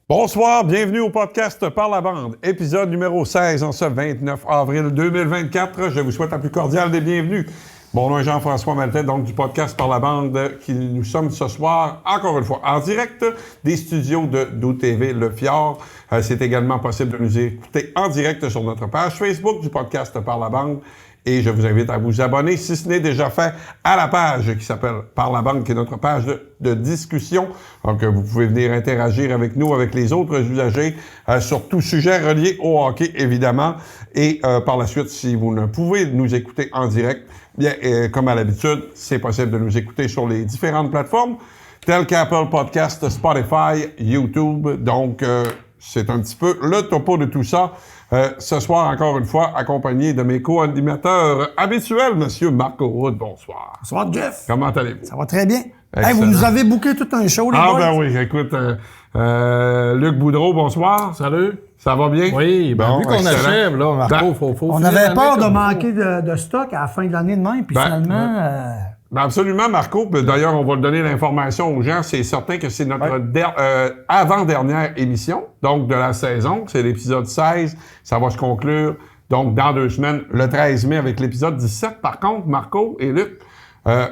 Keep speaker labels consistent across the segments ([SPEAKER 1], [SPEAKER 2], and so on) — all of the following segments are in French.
[SPEAKER 1] Bonsoir, bienvenue au podcast Par la bande, épisode numéro 16 en ce 29 avril 2024. Je vous souhaite la plus cordiale des bienvenues. Mon nom est Jean-François Maltais, donc du podcast Par la bande, qui nous sommes ce soir, encore une fois, en direct des studios de DoTV Le Fjord. C'est également possible de nous écouter en direct sur notre page Facebook du podcast Par la bande. Et je vous invite à vous abonner, si ce n'est déjà fait, à la page qui s'appelle Par la bande, qui est notre page de discussion. Donc, vous pouvez venir interagir avec nous, avec les autres usagers, sur tout sujet relié au hockey, évidemment. Et par la suite, si vous ne pouvez nous écouter en direct, bien, comme à l'habitude, c'est possible de nous écouter sur les différentes plateformes, telles qu'Apple Podcast, Spotify, YouTube. Donc, c'est un petit peu le topo de tout ça. Ce soir, encore une fois, accompagné de mes co-animateurs habituels, Monsieur Marc Auroud. Bonsoir.
[SPEAKER 2] Bonsoir, Jeff.
[SPEAKER 1] Comment allez-vous?
[SPEAKER 2] Ça va très bien. Hey, vous nous avez booké tout un show, les boys.
[SPEAKER 1] Ah, ben oui. Écoute, Luc Boudreau, bonsoir. Salut. Ça va bien?
[SPEAKER 3] Oui, ben, vu qu'on achève, là, Marco, faut
[SPEAKER 2] on avait peur de manquer de stock à la fin de l'année de même, puis finalement...
[SPEAKER 1] Ben absolument, Marco. D'ailleurs, on va donner l'information aux gens. C'est certain que c'est notre avant-dernière émission, donc de la saison. C'est l'épisode 16. Ça va se conclure, donc, dans 2 semaines, le 13 mai, avec l'épisode 17. Par contre, Marco et Luc,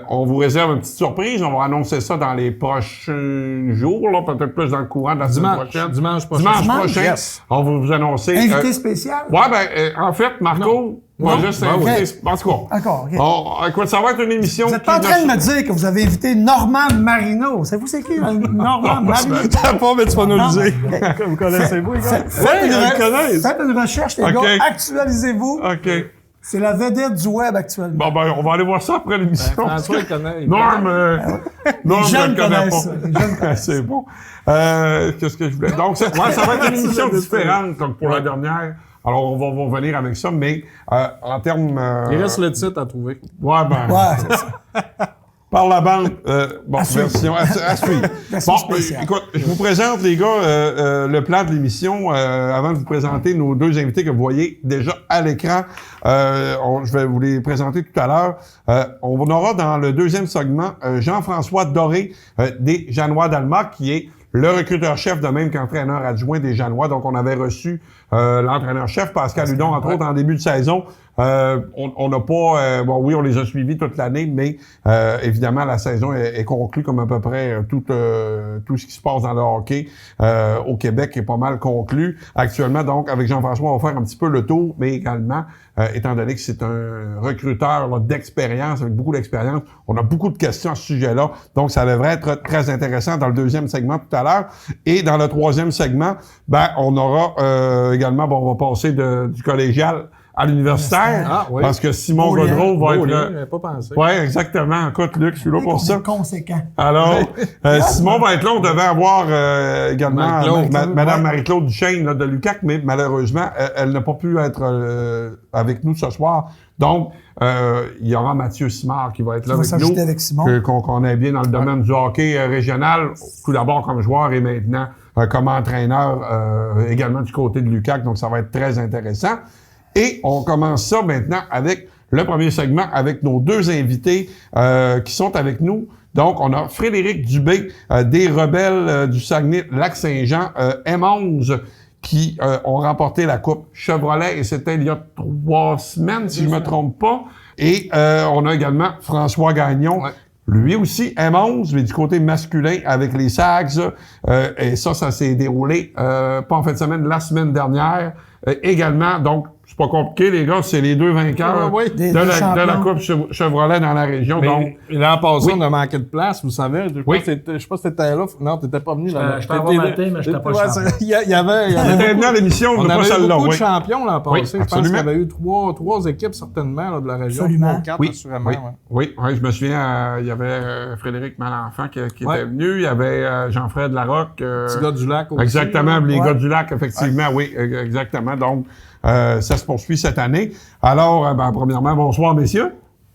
[SPEAKER 1] on vous réserve une petite surprise. On va annoncer ça dans les prochains jours, là, peut-être plus dans le courant de la semaine prochaine.
[SPEAKER 3] Dimanche prochain.
[SPEAKER 1] Dimanche prochain, yes. On va vous annoncer...
[SPEAKER 2] Invité spécial?
[SPEAKER 1] Ouais, en fait, Marco... Moi, juste invité... En tout cas.
[SPEAKER 2] D'accord, OK.
[SPEAKER 1] Écoute, ça va être une émission...
[SPEAKER 2] Vous êtes pas en train de me dire que vous avez invité Normand Marino. Savez-vous c'est qui, Normand Marino?
[SPEAKER 3] T'as pas, mais tu vas nous le dire. Vous connaissez-vous, les gars?
[SPEAKER 2] Faites une recherche, les gars. Actualisez-vous.
[SPEAKER 1] OK.
[SPEAKER 2] C'est la vedette du web actuellement.
[SPEAKER 1] Bon, ben, on va aller voir ça après l'émission.
[SPEAKER 3] François, il connaît.
[SPEAKER 1] Norm, je le connais
[SPEAKER 2] pas.
[SPEAKER 1] C'est bon. Qu'est-ce que je voulais... Donc, ça va être une émission différente donc pour la dernière. Alors, on va revenir avec ça, mais en termes...
[SPEAKER 3] Il reste le titre à trouver.
[SPEAKER 1] Ouais, c'est ça. Par la bande, version à suivre. Écoute, je vous présente, les gars, le plan de l'émission. Avant de vous présenter nos 2 invités que vous voyez déjà à l'écran, je vais vous les présenter tout à l'heure. On aura dans le 2e segment Jean-François Doré des Janois d'Alma, qui est le recruteur-chef, de même qu'entraîneur adjoint des Janois. Donc, on avait reçu l'entraîneur-chef, Pascal Hudon, entre autres, en début de saison. On n'a pas... oui, on les a suivis toute l'année, mais évidemment, la saison est conclue comme à peu près tout ce qui se passe dans le hockey au Québec est pas mal conclu. Actuellement, donc, avec Jean-François, on va faire un petit peu le tour, mais également, étant donné que c'est un recruteur là, d'expérience, avec beaucoup d'expérience, on a beaucoup de questions à ce sujet-là. Donc, ça devrait être très intéressant dans le 2e segment tout à l'heure. Et dans le 3e segment, on aura également, on va passer du collégial à l'universitaire, parce que Simon Gaudreau va être...
[SPEAKER 3] J'avais pas pensé.
[SPEAKER 1] Oui, exactement. Écoute, Luc, je suis là pour ça.
[SPEAKER 2] Conséquent.
[SPEAKER 1] Alors, Simon va être là. On devait avoir également Madame Marie-Claude Duchesne là, de l'UQAC, mais malheureusement, elle n'a pas pu être avec nous ce soir. Donc, il y aura Mathieu Simard qui va être là avec nous,
[SPEAKER 2] avec Simon.
[SPEAKER 1] qu'on connaît bien dans le domaine du hockey régional, tout d'abord comme joueur et maintenant comme entraîneur également du côté de l'UQAC. Donc, ça va être très intéressant. Et on commence ça maintenant avec le premier segment, avec nos 2 invités qui sont avec nous. Donc, on a Frédéric Dubé des Rebelles du Saguenay-Lac-Saint-Jean, M11, qui ont remporté la Coupe Chevrolet, et c'était il y a 3 semaines, si je me trompe pas. Et on a également François Gagnon, lui aussi M11, mais du côté masculin avec les Sags. Et ça s'est déroulé pas en fin de semaine, la semaine dernière. Également, donc, c'est pas compliqué, les gars, c'est les 2 vainqueurs de la Coupe Chevrolet dans la région.
[SPEAKER 3] Mais
[SPEAKER 1] donc,
[SPEAKER 3] l'an passé, on a manqué de place, vous savez. Je sais pas si t'étais là. Non, t'étais pas venu là.
[SPEAKER 4] J'étais pas matin, mais j'étais pas champion.
[SPEAKER 3] Il y avait
[SPEAKER 1] venu à l'émission,
[SPEAKER 3] on avait eu beaucoup de champions l'an passé.
[SPEAKER 1] Oui,
[SPEAKER 3] je pense qu'il y avait eu 3 équipes certainement là, de la région.
[SPEAKER 2] Absolument.
[SPEAKER 3] 4 assurément.
[SPEAKER 1] Oui, je me souviens, il y avait Frédéric Malenfant qui était venu, il y avait Jean-Fred Larocque.
[SPEAKER 3] Petit gars du lac aussi.
[SPEAKER 1] Exactement, les gars du lac, effectivement, oui, exactement. Donc, ça se poursuit cette année. Alors, premièrement, bonsoir, messieurs.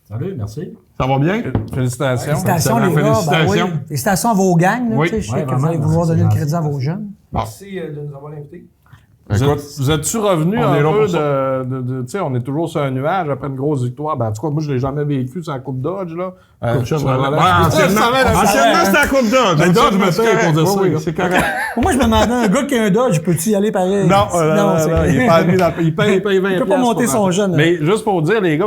[SPEAKER 4] Salut, merci.
[SPEAKER 1] Ça va bien?
[SPEAKER 3] Félicitations.
[SPEAKER 2] Félicitations, les gars.
[SPEAKER 1] Félicitations.
[SPEAKER 2] Félicitations à vos gangs. Là,
[SPEAKER 1] oui.
[SPEAKER 2] Je sais que vous allez vouloir donner le crédit à vos jeunes.
[SPEAKER 4] Merci de nous avoir invités.
[SPEAKER 3] Vous êtes-tu revenu
[SPEAKER 1] on
[SPEAKER 3] un
[SPEAKER 1] est là
[SPEAKER 3] peu
[SPEAKER 1] pour ça.
[SPEAKER 3] tu sais, on est toujours sur un nuage après une grosse victoire. Ben, en tout cas, moi, je l'ai jamais vécu sur la Coupe Dodge, là.
[SPEAKER 1] Anciennement,
[SPEAKER 3] Anciennement,
[SPEAKER 1] c'était la Coupe Dodge.
[SPEAKER 3] Mais Dodge me paye pour dire ça,
[SPEAKER 1] Oui,
[SPEAKER 3] là.
[SPEAKER 1] c'est correct.
[SPEAKER 2] Moi, je me demandais, un gars qui a un Dodge, peux-tu y aller pareil?
[SPEAKER 3] Non,
[SPEAKER 2] c'est-
[SPEAKER 3] il est pas admis il paye 20
[SPEAKER 2] Il peut pas monter son jeune.
[SPEAKER 3] Mais juste pour dire, les gars,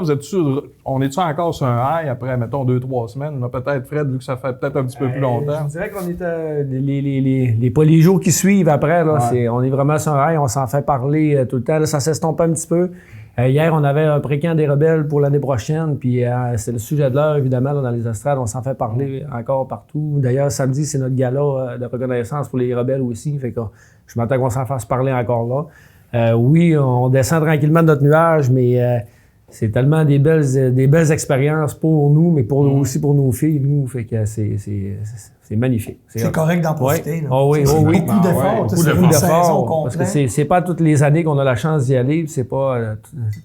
[SPEAKER 3] on est-tu encore sur un high après, mettons, 2-3 semaines? Là, peut-être, Fred, vu que ça fait peut-être un petit peu plus longtemps.
[SPEAKER 5] Je dirais qu'on était les jours qui suivent après, là, on est vraiment sur un high, on s'en fait parler tout le temps. Là, ça s'estompe un petit peu. Hier, on avait un précamp des rebelles pour l'année prochaine, puis c'est le sujet de l'heure, évidemment, là, dans les estrades. On s'en fait parler encore partout. D'ailleurs, samedi, c'est notre gala de reconnaissance pour les rebelles aussi. Fait que je m'attends qu'on s'en fasse parler encore là. Oui, on descend tranquillement de notre nuage, mais c'est tellement des belles expériences pour nous, mais aussi pour nos filles, nous. Fait que c'est magnifique.
[SPEAKER 2] C'est correct d'en profiter. Là.
[SPEAKER 5] Oh oui.
[SPEAKER 2] Beaucoup d'efforts.
[SPEAKER 5] Beaucoup
[SPEAKER 2] C'est une saison
[SPEAKER 5] d'efforts. Parce
[SPEAKER 2] complète.
[SPEAKER 5] que c'est pas toutes les années qu'on a la chance d'y aller. C'est pas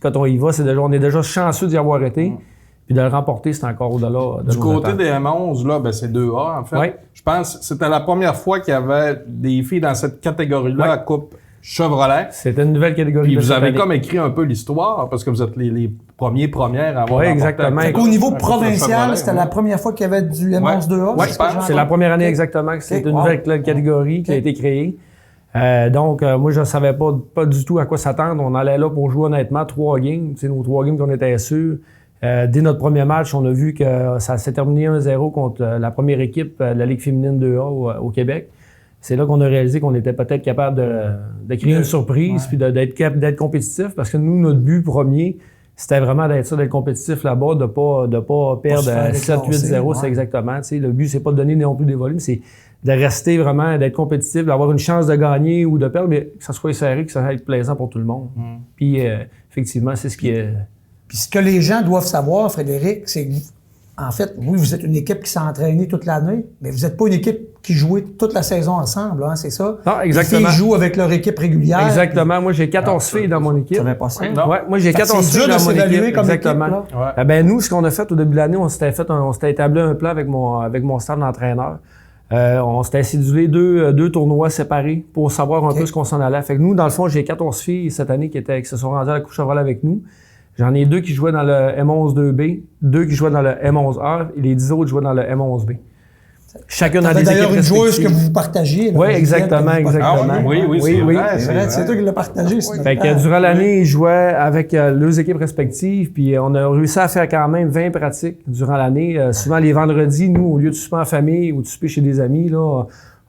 [SPEAKER 5] quand on y va, on est déjà chanceux d'y avoir été. Puis de le remporter, c'est encore au-delà.
[SPEAKER 3] Du côté des M11, là, ben c'est 2A, en fait.
[SPEAKER 5] Oui.
[SPEAKER 3] Je pense que c'était la première fois qu'il y avait des filles dans cette catégorie-là à Coupe Chevrolet.
[SPEAKER 5] C'était une nouvelle catégorie.
[SPEAKER 3] Puis
[SPEAKER 5] de
[SPEAKER 3] vous
[SPEAKER 5] cette
[SPEAKER 3] avez
[SPEAKER 5] année.
[SPEAKER 3] comme écrit un peu l'histoire, parce que vous êtes les premières à avoir
[SPEAKER 5] Oui,
[SPEAKER 3] remporté
[SPEAKER 5] exactement.
[SPEAKER 3] la
[SPEAKER 2] Au niveau
[SPEAKER 3] Coupe
[SPEAKER 2] provincial,
[SPEAKER 3] Chevrolet,
[SPEAKER 2] c'était
[SPEAKER 3] ouais.
[SPEAKER 2] la première fois qu'il y avait du M11-2A.
[SPEAKER 3] Ouais,
[SPEAKER 2] c'est ce que j'ai
[SPEAKER 5] C'est la
[SPEAKER 2] entendu?
[SPEAKER 5] première année exactement que c'est
[SPEAKER 2] Ok,
[SPEAKER 5] une
[SPEAKER 2] wow.
[SPEAKER 5] nouvelle catégorie qui a été créée. Donc, moi, je ne savais pas du tout à quoi s'attendre. On allait là pour jouer honnêtement 3 games. C'est nos 3 games qu'on était sûrs. Dès notre premier match, on a vu que ça s'est terminé 1-0 contre la première équipe de la Ligue féminine 2A au Québec. C'est là qu'on a réalisé qu'on était peut-être capable de créer une surprise puis d'être compétitif parce que nous, notre but premier, c'était vraiment d'être compétitif là-bas, de pas perdre
[SPEAKER 2] se faire
[SPEAKER 5] 7-8-0,
[SPEAKER 2] déclasser,
[SPEAKER 5] c'est exactement. Tu sais, le but, c'est pas de donner non plus des volumes, c'est de rester vraiment, d'être compétitif, d'avoir une chance de gagner ou de perdre, mais que ça soit serré, que ça soit plaisant pour tout le monde. Puis, effectivement, c'est ce qui est...
[SPEAKER 2] Puis ce que les gens doivent savoir, Frédéric, c'est que, en fait, oui, vous êtes une équipe qui s'est entraînée toute l'année, mais vous n'êtes pas une équipe qui jouait toute la saison ensemble, hein, c'est ça?
[SPEAKER 5] Non, exactement.
[SPEAKER 2] Les filles jouent avec leur équipe régulière.
[SPEAKER 5] Exactement. Moi, j'ai 14 filles dans mon équipe.
[SPEAKER 2] Ça va pas ça.
[SPEAKER 3] Non.
[SPEAKER 5] Ouais, moi, j'ai
[SPEAKER 2] Fait que
[SPEAKER 5] 14
[SPEAKER 2] c'est
[SPEAKER 5] filles
[SPEAKER 2] dur
[SPEAKER 5] dans
[SPEAKER 2] de
[SPEAKER 5] mon
[SPEAKER 2] s'évaluer
[SPEAKER 5] équipe.
[SPEAKER 2] comme
[SPEAKER 5] Exactement.
[SPEAKER 2] équipe, là.
[SPEAKER 5] Eh ben, nous, ce qu'on a fait au début de l'année, on s'était établi un plan avec mon staff d'entraîneur. On s'était cédulé deux tournois séparés pour savoir un peu ce qu'on s'en allait. Fait que nous, dans le fond, j'ai 14 filles cette année qui se sont rendues à la Coupe Chevrolet avec nous. J'en ai 2 qui jouaient dans le M11-2B, 2 qui jouaient dans le M11A et les 10 autres jouaient dans le M11B. Chacun dans des équipes
[SPEAKER 2] d'ailleurs une joueuse que
[SPEAKER 5] respectives.
[SPEAKER 2] vous partagiez. là,
[SPEAKER 5] Oui,
[SPEAKER 2] vous
[SPEAKER 5] exactement,
[SPEAKER 2] dites que vous
[SPEAKER 5] exactement.
[SPEAKER 3] Ah oui, c'est vrai,
[SPEAKER 2] C'est vrai, c'est toi qui l'as partagé. c'est
[SPEAKER 5] Fait que
[SPEAKER 2] notre-
[SPEAKER 5] durant l'année, ils jouaient avec leurs équipes respectives, puis on a réussi à faire quand même 20 pratiques durant l'année. Souvent les vendredis, nous, au lieu de souper en famille ou de souper chez des amis, là,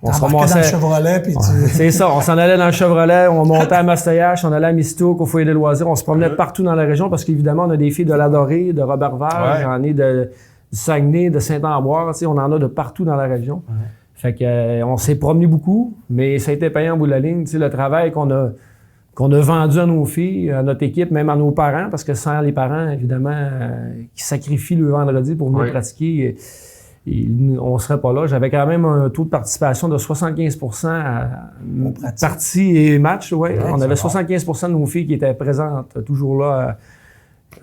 [SPEAKER 5] on se
[SPEAKER 2] T'embarquais dans le
[SPEAKER 5] ramassait.
[SPEAKER 2] Chevrolet, puis tu...
[SPEAKER 5] C'est ça, on s'en allait dans le Chevrolet, on montait à Mastoyache, on allait à Mistook, au foyer des loisirs, on se promenait partout dans la région parce qu'évidemment, on a des filles de Ladoré, de Roberval,
[SPEAKER 3] Ouais.
[SPEAKER 5] j'en ai du Saguenay, de Saint-Ambroise, tu sais, on en a de partout dans la région. Fait que on s'est promené beaucoup, mais ça a été payant au bout de la ligne. Tu sais, le travail qu'on a vendu à nos filles, à notre équipe, même à nos parents, parce que sans les parents, évidemment, qui sacrifient le vendredi pour venir pratiquer, on serait pas là. J'avais quand même un taux de participation de 75% à parties et matchs. Ouais. On avait 75% de nos filles qui étaient présentes, toujours là,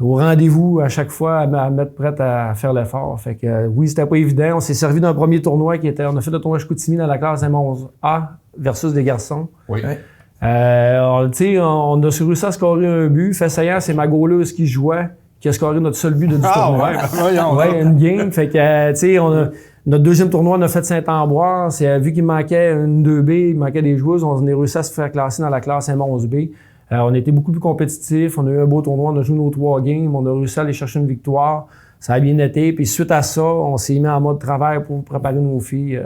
[SPEAKER 5] au rendez-vous à chaque fois, à mettre prête à faire l'effort. Fait que oui, c'était pas évident. On s'est servi d'un premier tournoi on a fait le tournoi Chicoutimi dans la classe M11A versus des garçons.
[SPEAKER 3] Oui.
[SPEAKER 5] Tu sais, on a réussi à scorer un but. Fait saillant, c'est ma goaleuse qui jouait, qui a scoré notre seul but du tournoi. Ouais, une game. Fait que, tu sais, notre deuxième tournoi, on a fait Saint-Ambroise. Vu qu'il manquait une 2B, il manquait des joueuses, on a réussi à se faire classer dans la classe M11B. On a été beaucoup plus compétitifs. On a eu un beau tournoi. On a joué nos 3 games. On a réussi à aller chercher une victoire. Ça a bien été. Puis suite à ça, on s'est mis en mode travail pour préparer nos filles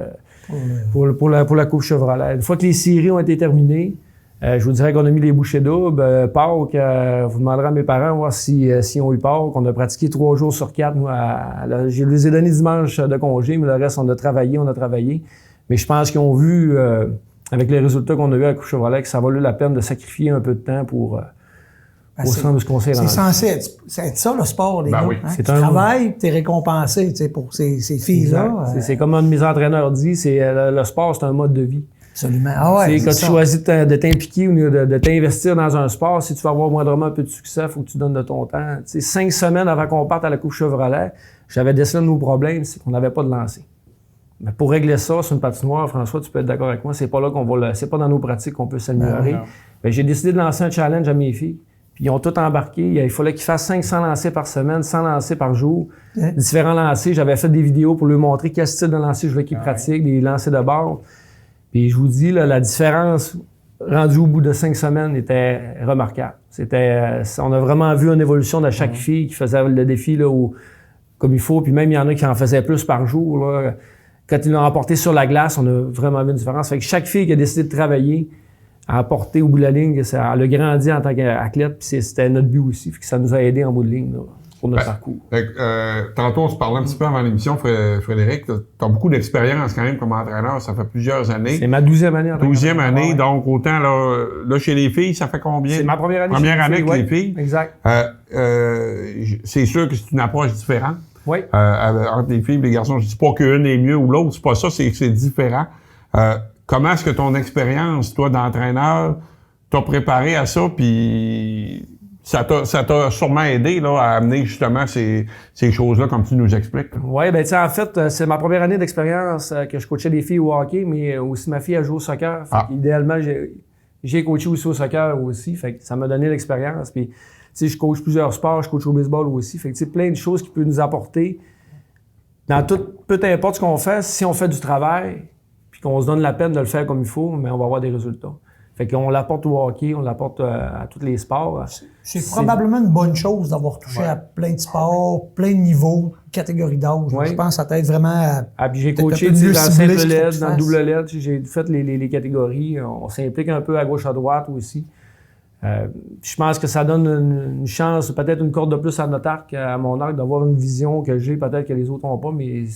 [SPEAKER 5] pour la Coupe Chevrolet. Une fois que les séries ont été terminées, je vous dirais qu'on a mis les bouchées doubles. Pâques, vous demanderez à mes parents voir s'ils ont eu Pâques. On a pratiqué 3 jours sur 4. Je les ai donné dimanche de congé, mais le reste, on a travaillé. Mais je pense qu'ils ont vu, avec les résultats qu'on a eu à la Coupe Chevrolet, que ça vaut la peine de sacrifier un peu de temps pour se rendre ce qu'on s'est rendu.
[SPEAKER 2] C'est censé être ça, le sport, les gars.
[SPEAKER 1] oui.
[SPEAKER 2] Hein?
[SPEAKER 5] C'est
[SPEAKER 2] Tu
[SPEAKER 5] un-
[SPEAKER 2] travailles, t'es récompensé, tu sais, pour ces filles-là.
[SPEAKER 5] C'est comme un de mes entraîneurs dit, le sport, c'est un mode de vie.
[SPEAKER 2] Absolument. Ah ouais,
[SPEAKER 5] Quand tu
[SPEAKER 2] ça.
[SPEAKER 5] choisis de t'impliquer ou de t'investir dans un sport, si tu veux avoir moindrement un peu de succès, il faut que tu donnes de ton temps. Tu sais, 5 semaines avant qu'on parte à la Coupe Chevrolet, j'avais décelé nos problèmes, c'est qu'on n'avait pas de lancer. Mais pour régler ça sur une patinoire, François, tu peux être d'accord avec moi, c'est pas là c'est pas dans nos pratiques qu'on peut s'améliorer. Ben, j'ai décidé de lancer un challenge à mes filles. Puis ils ont tout embarqué. Il fallait qu'ils fassent 500 lancers par semaine, 100 lancers par jour. Différents lancers. J'avais fait des vidéos pour leur montrer quel style de lancer je voulais qu'ils pratiquent, des lancers de base. Puis je vous dis, là, la différence rendue au bout de 5 semaines était remarquable. On a vraiment vu une évolution de chaque fille qui faisait le défi là, comme il faut. Puis même, il y en a qui en faisaient plus par jour. Là. Quand ils l'ont apporté sur la glace, on a vraiment vu une différence. Fait que chaque fille qui a décidé de travailler, à apporter au bout de la ligne, elle a grandi en tant qu'athlète, puis c'était notre but aussi, puis que ça nous a aidé en bout de ligne là, pour notre parcours.
[SPEAKER 1] Tantôt, on se parlait un petit peu avant l'émission, Frédéric, tu as beaucoup d'expérience quand même comme entraîneur, ça fait plusieurs années.
[SPEAKER 5] C'est ma 12e année.
[SPEAKER 1] 12e année, donc autant là chez les filles, ça fait combien?
[SPEAKER 5] C'est ma première année.
[SPEAKER 1] Première année avec les filles.
[SPEAKER 5] Exact.
[SPEAKER 1] C'est sûr que c'est une approche différente.
[SPEAKER 5] Oui.
[SPEAKER 1] Entre les filles et les garçons, je dis pas qu'une est mieux ou l'autre, c'est pas ça, c'est différent. Comment est-ce que ton expérience, toi, d'entraîneur, t'a préparé à ça, puis ça t'a sûrement aidé là, à amener justement ces choses-là, comme tu nous expliques?
[SPEAKER 5] Oui, ben tu sais, en fait, c'est ma première année d'expérience que je coachais des filles au hockey, mais aussi ma fille a joué au soccer. Idéalement, j'ai coaché aussi au soccer aussi, fait que ça m'a donné l'expérience. Puis, tu sais, je coach plusieurs sports, je coach au baseball aussi, fait que tu sais, plein de choses qui peuvent nous apporter dans tout, peu importe ce qu'on fait, si on fait du travail, qu'on se donne la peine de le faire comme il faut, mais on va avoir des résultats. Fait qu'on l'apporte au hockey, on l'apporte à tous les sports.
[SPEAKER 2] C'est probablement une bonne chose d'avoir touché à plein de sports, plein de niveaux, catégories d'âge. Je pense que ça t'aide vraiment à...
[SPEAKER 5] Puis j'ai coaché dans le simple LED, dans le double LED, j'ai fait les catégories. On s'implique un peu à gauche, à droite aussi. Je pense que ça donne une chance, peut-être une corde de plus à notre arc, à mon arc, d'avoir une vision que j'ai, peut-être que les autres n'ont pas, mais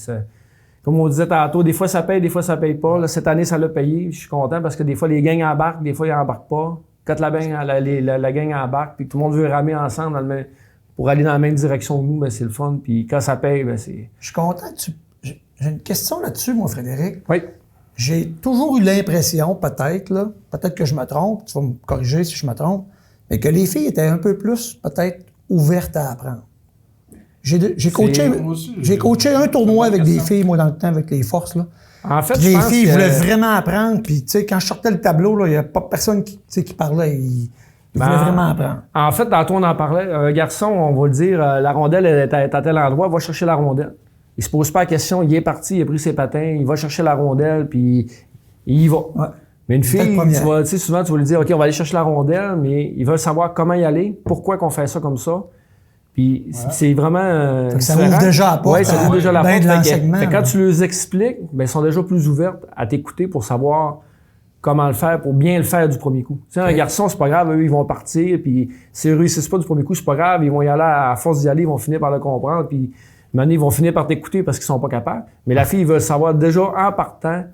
[SPEAKER 5] comme on disait tantôt, des fois ça paye, des fois ça paye pas. Là, cette année, ça l'a payé. Je suis content parce que des fois, les gangs embarquent, des fois, ils embarquent pas. Quand la gang embarque, puis tout le monde veut ramer ensemble pour aller dans la même direction que nous, ben, c'est le fun. Puis quand ça paye, ben, c'est...
[SPEAKER 2] Je suis content. J'ai une question là-dessus, moi, Frédéric.
[SPEAKER 5] Oui.
[SPEAKER 2] J'ai toujours eu l'impression, peut-être que je me trompe, tu vas me corriger si je me trompe, mais que les filles étaient un peu plus, peut-être, ouvertes à apprendre. J'ai coaché un tournoi avec des filles, moi, dans le temps, avec les forces, là.
[SPEAKER 5] En fait,
[SPEAKER 2] les filles voulaient vraiment apprendre, puis, tu sais, quand je sortais le tableau, là, il n'y a pas personne qui parlait. Ils voulaient vraiment apprendre.
[SPEAKER 5] En fait, tantôt, on en parlait. Un garçon, on va le dire, la rondelle est à tel endroit, va chercher la rondelle. Il se pose pas la question, il est parti, il a pris ses patins, il va chercher la rondelle, puis il y va. Ouais. Mais une fille, souvent, tu vas lui dire, OK, on va aller chercher la rondelle, mais il veut savoir comment y aller, pourquoi qu'on fait ça comme ça. Puis c'est vraiment...
[SPEAKER 2] ça ouvre déjà la porte.
[SPEAKER 5] Oui, ça ouvre déjà la porte.
[SPEAKER 2] De l'enseignement.
[SPEAKER 5] Quand tu leur expliques, ben, ils sont déjà plus ouvertes à t'écouter pour savoir comment le faire, pour bien le faire du premier coup. Tu sais, un garçon, c'est pas grave, eux, ils vont partir, puis s'ils réussissent pas du premier coup, c'est pas grave, ils vont y aller, à force d'y aller, ils vont finir par le comprendre, puis maintenant, ils vont finir par t'écouter parce qu'ils sont pas capables. Mais la fille, ils veulent savoir déjà en partant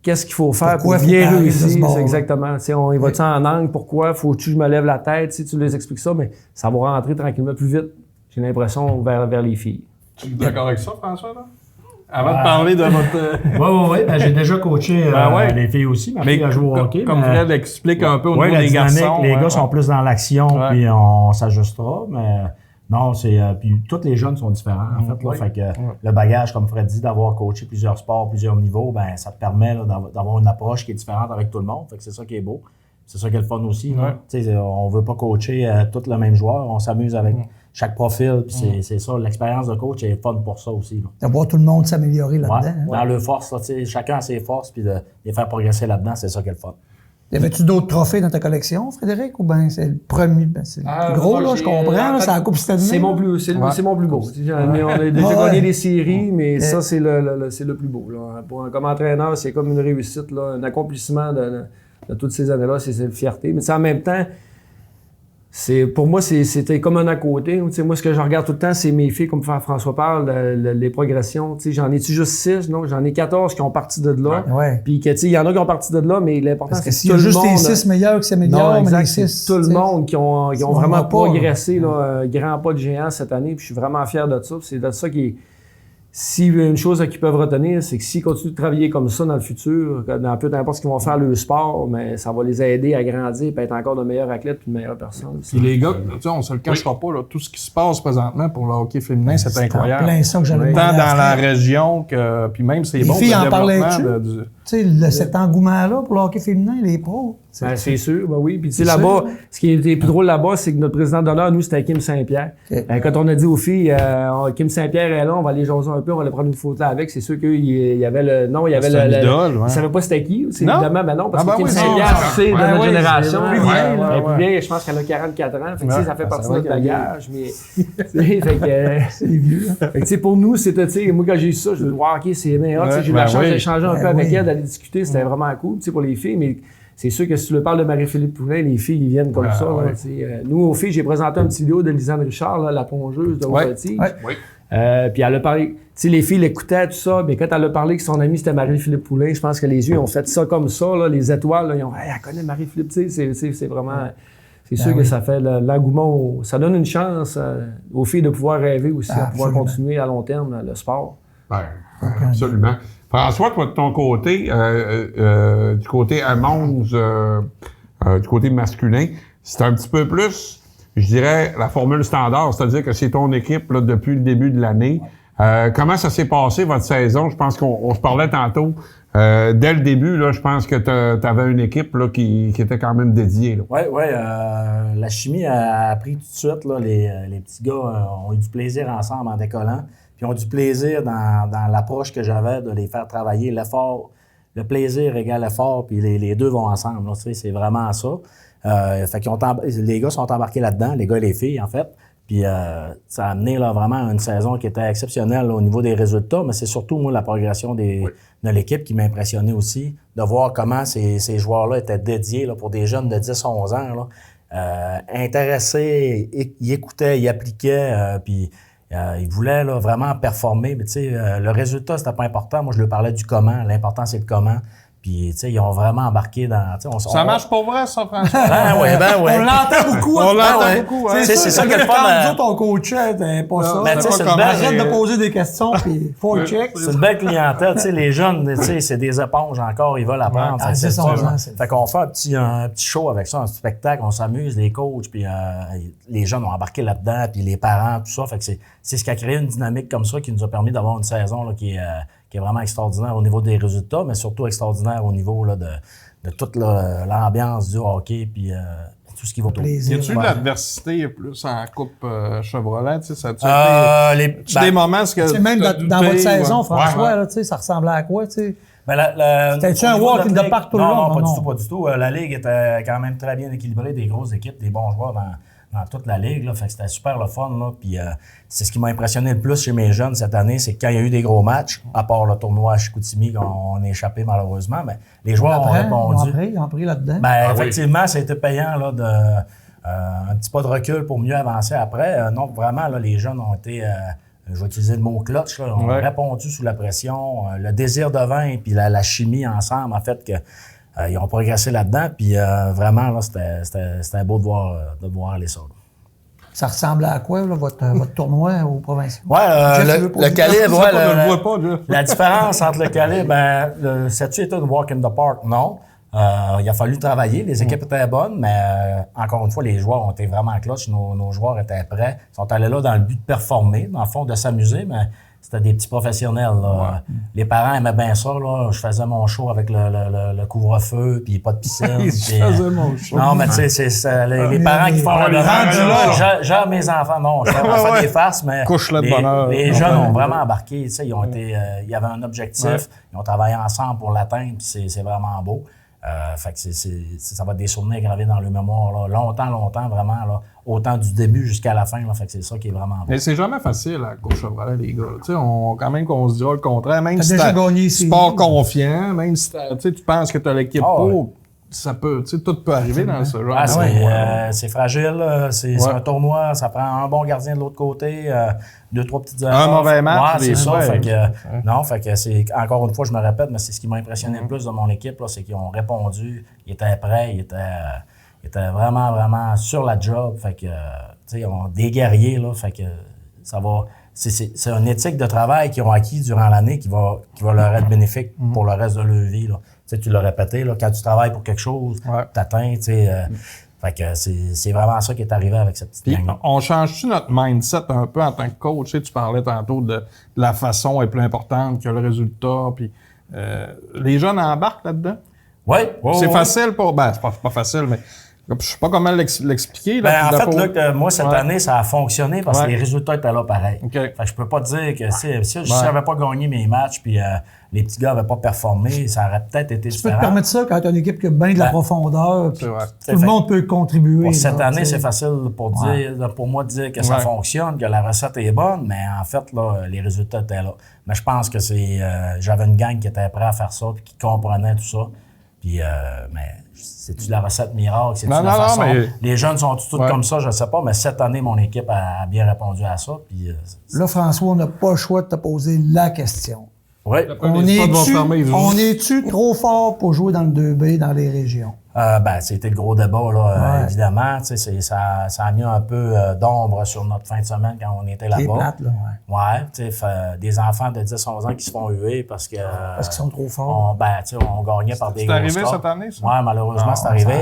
[SPEAKER 5] qu'est-ce qu'il faut faire pour bien réussir. C'est exactement. Tu sais, il va-tu en angle, pourquoi, faut-tu que je me lève la tête, si tu les expliques ça, mais ça va rentrer tranquillement plus vite, j'ai l'impression, vers les filles.
[SPEAKER 3] Tu es d'accord avec ça, François, là? Avant de parler de votre...
[SPEAKER 4] Oui. Ben, j'ai déjà coaché les filles aussi. Ma fille a joué au hockey.
[SPEAKER 3] Comme Fred l'explique un peu au niveau des garçons.
[SPEAKER 4] Les gars sont plus dans l'action, puis on s'ajustera. Mais non, puis tous les jeunes sont différents, en fait. Là, fait que le bagage, comme Fred dit, d'avoir coaché plusieurs sports, plusieurs niveaux, ben ça te permet là, d'avoir une approche qui est différente avec tout le monde. Fait que c'est ça qui est beau. C'est ça qui est le fun aussi. On ne veut pas coacher tous le même joueur. On s'amuse avec chaque profil. Puis c'est ça, l'expérience de coach est fun pour ça aussi.
[SPEAKER 2] De voir tout le monde s'améliorer là-dedans.
[SPEAKER 4] Dans leurs forces, là, chacun a ses forces, puis de les faire progresser là-dedans, c'est ça qui est le fun.
[SPEAKER 2] Y avait-tu d'autres trophées dans ta collection, Frédéric, ou bien c'est le premier? Ben c'est le plus gros, là, je comprends, là, c'est la Coupe Stanley.
[SPEAKER 5] C'est mon plus beau. On a déjà gagné des séries, mais ça, c'est le plus beau. Là. Comme entraîneur, c'est comme une réussite, là, un accomplissement de toutes ces années-là, c'est une fierté. Mais en même temps, pour moi, c'était comme un à côté. Moi, ce que je regarde tout le temps, c'est mes filles, comme François parle, les progressions. J'en ai-tu juste 6? Non, j'en ai 14 qui ont parti de là. Puis il y en a qui ont parti de là, mais l'important, c'est que
[SPEAKER 2] s'il y a juste les 6 meilleurs qui s'améliorent, mais les 6...
[SPEAKER 5] Tout le monde qui ont vraiment progressé, là, un grand pas de géant cette année. Puis je suis vraiment fier de ça. C'est de ça qui est... Si une chose qu'ils peuvent retenir, c'est que s'ils continuent de travailler comme ça dans le futur, dans peu importe ce qu'ils vont faire le sport, mais ça va les aider à grandir et être encore de meilleurs athlètes et de meilleures personnes.
[SPEAKER 3] Et les gars, on se le cachera pas, là, tout ce qui se passe présentement pour le hockey féminin, c'est incroyable.
[SPEAKER 2] Plein ça que j'allais
[SPEAKER 3] tant dans la région que puis même c'est bon.
[SPEAKER 2] Les filles en parlaient-tu? cet engouement-là pour le hockey féminin, les pros.
[SPEAKER 5] Ben, c'est sûr, ben oui. Puis tu sais, là-bas, ce qui était plus drôle là-bas, c'est que notre président d'honneur, nous, c'était Kim Saint-Pierre.
[SPEAKER 2] Okay.
[SPEAKER 5] Quand on a dit aux filles, Kim Saint-Pierre est là, on va aller jaser un peu, on va aller prendre une photo avec, c'est sûr qu'il y avait le nom, il y avait le...
[SPEAKER 3] idole, ouais.
[SPEAKER 5] Ils savaient pas c'était qui, évidemment, ben non, parce que Kim
[SPEAKER 3] oui,
[SPEAKER 5] Saint-Pierre, c'est de notre génération.
[SPEAKER 2] Plus vieille,
[SPEAKER 5] Elle est plus vieille, je pense qu'elle a 44 ans, fait que ça fait partie de notre bagage, mais... fait que...
[SPEAKER 2] C'est vieux.
[SPEAKER 5] Fait que tu sais, pour nous, c'était, tu sais, moi, quand j'ai eu ça, je me dis, wow, OK, c'est bien hot, j'ai eu la chance d'échanger un peu avec elle, d'aller discuter, c'était vraiment cool, tu sais, pour les filles, mais... C'est sûr que si tu le parles de Marie-Philippe Poulin, les filles, ils viennent comme ça. Là, nous, aux filles, j'ai présenté un petit vidéo de Lisanne Richard, là, la plongeuse de Haute-Tige. Puis elle a parlé... Tu sais, les filles l'écoutaient, tout ça, mais quand elle a parlé que son amie, c'était Marie-Philippe Poulin, je pense que les yeux ont fait ça comme ça, là, les étoiles, là, ils ont « Hey, elle connaît Marie-Philippe », tu sais, c'est vraiment... C'est sûr que ça fait l'engouement... Ça donne une chance aux filles de pouvoir rêver aussi, de pouvoir continuer à long terme le sport.
[SPEAKER 1] Ben, absolument. François, toi, de ton côté, du côté Amonds, du côté masculin, c'est un petit peu plus, je dirais, la formule standard, c'est-à-dire que c'est ton équipe là, depuis le début de l'année. Comment ça s'est passé, votre saison? Je pense qu'on se parlait tantôt. Dès le début, là, je pense que tu avais une équipe là, qui était quand même dédiée.
[SPEAKER 4] Oui, la chimie a pris tout de suite. Là, les petits gars ont eu du plaisir ensemble en décollant. Puis ont du plaisir dans l'approche que j'avais de les faire travailler. L'effort, le plaisir égale l'effort, puis les deux vont ensemble. Là, tu sais, c'est vraiment ça. Les gars sont embarqués là-dedans, les gars et les filles, en fait. Puis ça a amené là, vraiment une saison qui était exceptionnelle là, au niveau des résultats, mais c'est surtout, moi, la progression de l'équipe qui m'a impressionné aussi, de voir comment ces joueurs-là étaient dédiés là, pour des jeunes de 10-11 ans, là, intéressés, ils écoutaient, ils appliquaient, puis ils voulaient là, vraiment performer. Mais tu sais, le résultat, c'était pas important. Moi, je leur parlais du comment. L'important, c'est le comment. Puis, tu sais, ils ont vraiment embarqué dans...
[SPEAKER 3] Ça marche pour vrai, ça, François?
[SPEAKER 2] On l'entend beaucoup.
[SPEAKER 3] On l'entend beaucoup, hein.
[SPEAKER 2] C'est ça que le fun. Quand nous autres, on coachait, pas ça.
[SPEAKER 4] Ben, tu sais,
[SPEAKER 2] arrête de poser des questions, puis faut le check.
[SPEAKER 4] C'est une belle clientèle. Tu sais, les jeunes, tu sais, c'est des éponges encore. Ils veulent apprendre. Fait qu'on fait un petit show avec ça, un spectacle. On s'amuse, les coachs, puis les jeunes ont embarqué là-dedans, puis les parents, tout ça. Fait que c'est ce qui a créé une dynamique comme ça qui nous a permis d'avoir une saison là, qui est vraiment extraordinaire au niveau des résultats, mais surtout extraordinaire au niveau là, de toute l'ambiance du hockey puis tout ce qui va autour.
[SPEAKER 3] Y a-tu de l'adversité plus en Coupe Chevrolet? Tu sais, ça a-tu des moments...
[SPEAKER 2] C'est même dans votre saison, François, là, tu sais, ça ressemblait à quoi? Tu sais? C'était-tu un walk in the park tout le long?
[SPEAKER 4] Non, pas du tout. La Ligue était quand même très bien équilibrée, des grosses équipes, des bons joueurs dans toute la Ligue. Là, fait que c'était super le fun. Là. Puis c'est ce qui m'a impressionné le plus chez mes jeunes cette année, c'est que quand il y a eu des gros matchs, à part le tournoi à Chicoutimi qu'on a échappé malheureusement, mais les joueurs ont répondu.
[SPEAKER 2] Ils ont pris là-dedans.
[SPEAKER 4] Effectivement, ça a été payant là, un petit pas de recul pour mieux avancer après. Non, vraiment, là, les jeunes ont été... je vais utiliser le mot clutch, là, ont répondu sous la pression. Le désir de vaincre puis la chimie ensemble, en fait, que ils ont progressé là-dedans. Puis vraiment, là, c'était beau de voir les sauts.
[SPEAKER 2] Ça ressemble à quoi, là, votre tournoi au provincial?
[SPEAKER 4] Oui, le calibre,
[SPEAKER 3] on le voit pas, là.
[SPEAKER 4] La différence entre le calibre, ça-tu été une walk in the park? Non. Il a fallu travailler. Les équipes étaient bonnes, mais encore une fois, les joueurs ont été vraiment clutch. Nos joueurs étaient prêts. Ils sont allés là dans le but de performer, dans le fond, de s'amuser, mais c'était des petits professionnels. Là. Les parents aimaient bien ça. Là. Je faisais mon show avec le couvre-feu, puis pas de piscine.
[SPEAKER 3] Je faisais mon show.
[SPEAKER 4] Non, mais tu sais, c'est les parents qui font le rendu. Genre mes enfants, non, je fais des farces, mais les jeunes ont vraiment embarqué. Ils ont été, il y avait un objectif, ils ont travaillé ensemble pour l'atteindre, puis c'est vraiment beau. Fait que ça va être des souvenirs gravés dans le mémoire, là, longtemps, vraiment, là, autant du début jusqu'à la fin. Là, fait que c'est ça qui est vraiment beau.
[SPEAKER 3] Mais c'est jamais facile à Coupe Chevrolet, les gars. Tu sais, quand même qu'on se dira le contraire. Même si tu pars confiant, même si tu penses que tu as l'équipe pour, ça peut, tu sais, tout peut arriver dans ce genre.
[SPEAKER 4] C'est fragile, c'est un tournoi, ça prend un bon gardien de l'autre côté, 2-3 petites erreurs.
[SPEAKER 3] Un mauvais match.
[SPEAKER 4] C'est ça. Fait que c'est, encore une fois, je me répète, mais c'est ce qui m'a impressionné le plus de mon équipe, là, c'est qu'ils ont répondu, ils étaient prêts, ils étaient vraiment, vraiment sur la job. Fait que, tu sais, ils ont des guerriers, là, fait que ça va. C'est une éthique de travail qu'ils ont acquis durant l'année qui va leur être bénéfique pour le reste de leur vie, là. Tu sais, tu l'as répété, là, quand tu travailles pour quelque chose, t'atteins, tu sais. Fait que c'est vraiment ça qui est arrivé avec cette petite gang.
[SPEAKER 3] On change-tu notre mindset un peu en tant que coach? Tu sais, tu parlais tantôt de la façon est plus importante que le résultat. Puis les jeunes embarquent là-dedans?
[SPEAKER 4] Oui.
[SPEAKER 3] C'est facile pour... Ben, c'est pas facile, mais je sais pas comment l'expliquer.
[SPEAKER 4] Là, en fait, là, moi, cette année, ça a fonctionné parce que les résultats étaient là pareil.
[SPEAKER 3] Okay.
[SPEAKER 4] Fait que je peux pas dire que si je n'avais pas gagné mes matchs puis les petits gars n'avaient pas performé, ça aurait peut-être été différent.
[SPEAKER 2] Tu peux te permettre ça quand tu as une équipe qui a bien de la profondeur. Tout le monde peut contribuer.
[SPEAKER 4] Pour cette année, c'est facile pour moi de dire que ça fonctionne, que la recette est bonne, mais en fait, là, les résultats étaient là. Mais je pense que j'avais une gang qui était prête à faire ça puis qui comprenait tout ça. Puis, mais c'est-tu la recette miracle? C'est-tu la façon? Mais... Les jeunes sont tous comme ça, je ne sais pas, mais cette année, mon équipe a bien répondu à ça. Puis,
[SPEAKER 2] là, François, on n'a pas le choix de te poser la question.
[SPEAKER 4] Oui.
[SPEAKER 2] On est-tu trop fort pour jouer dans le 2B dans les régions?
[SPEAKER 4] C'était le gros débat, là, évidemment. Ça a mis un peu d'ombre sur notre fin de semaine quand on était là-bas.
[SPEAKER 2] C'est plate, là,
[SPEAKER 4] des enfants de 10-11 ans qui se font huer parce qu'ils
[SPEAKER 2] sont trop forts.
[SPEAKER 4] On gagnait par des gros scores.
[SPEAKER 3] C'est arrivé cette année, ça?
[SPEAKER 4] Oui, malheureusement, c'est arrivé.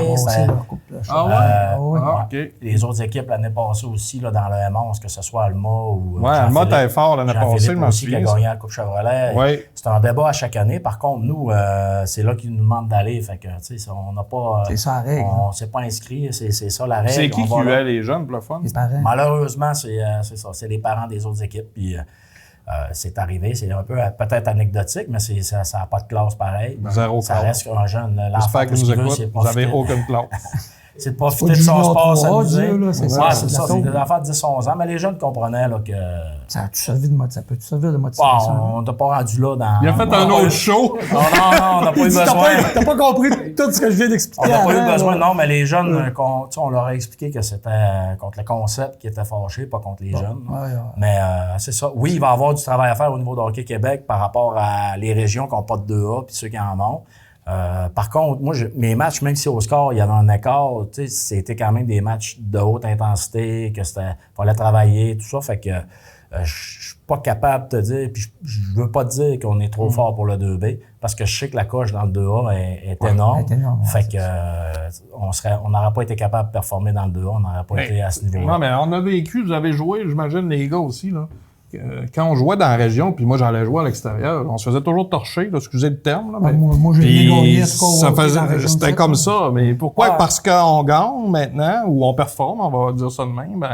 [SPEAKER 3] Okay.
[SPEAKER 4] Les autres équipes l'année passée aussi, là, dans le M11, que ce soit Alma ou...
[SPEAKER 3] Alma était fort l'année passée, je m'en souviens.
[SPEAKER 4] Qui a gagné la Coupe Chevrolet.
[SPEAKER 3] Oui.
[SPEAKER 4] C'est un débat à chaque année. Par contre, nous, c'est là qu'ils nous demandent d'aller. Fait que, on n'a pas...
[SPEAKER 2] C'est ça la règle.
[SPEAKER 4] On ne s'est pas inscrit, c'est ça la règle.
[SPEAKER 3] C'est qui huait les jeunes pour le fun?
[SPEAKER 2] Les parents.
[SPEAKER 4] Malheureusement, c'est ça. C'est les parents des autres équipes. Puis c'est arrivé. C'est un peu peut-être anecdotique, mais ça n'a pas de classe pareil.
[SPEAKER 3] Zéro
[SPEAKER 4] ça
[SPEAKER 3] classe.
[SPEAKER 4] reste qu'un jeune.
[SPEAKER 3] J'espère que nous écoute. Vous n'avez aucune classe.
[SPEAKER 4] C'est de profiter de son sport, s'amuser.
[SPEAKER 2] C'est
[SPEAKER 4] ça. C'est des enfants de 10-11 ans. Mais les jeunes comprenaient là, que...
[SPEAKER 2] Ça peut-tu servir de motivation?
[SPEAKER 4] On t'a pas rendu là dans...
[SPEAKER 3] Il a fait un autre show.
[SPEAKER 4] Non, on n'a pas eu besoin.
[SPEAKER 2] T'as pas compris tout ce que je viens d'expliquer.
[SPEAKER 4] On n'a pas eu besoin, non, mais les jeunes, on leur a expliqué que c'était contre le concept qui était fâché, pas contre les jeunes. Mais c'est ça. Oui, il va y avoir du travail à faire au niveau de Hockey Québec par rapport à les régions qui n'ont pas de 2A puis ceux qui en ont. Par contre, moi, mes matchs, même si au score, il y avait un écart, c'était quand même des matchs de haute intensité, que fallait travailler, tout ça. Fait que je suis pas capable de te dire, puis je veux pas te dire qu'on est trop fort pour le 2B, parce que je sais que la coche dans le 2A est énorme. Fait que on n'aurait pas été capable de performer dans le 2A, on n'aurait pas été à ce niveau-là.
[SPEAKER 3] Non, mais on a vécu, vous avez joué, j'imagine, les gars aussi, là. Quand on jouait dans la région, puis moi j'allais jouer à l'extérieur, on se faisait toujours torcher, là, excusez le terme. Là, mais...
[SPEAKER 2] moi j'ai gagné,
[SPEAKER 3] c'était comme ça. Mais pourquoi? Parce qu'on gagne maintenant, ou on performe, on va dire ça de même,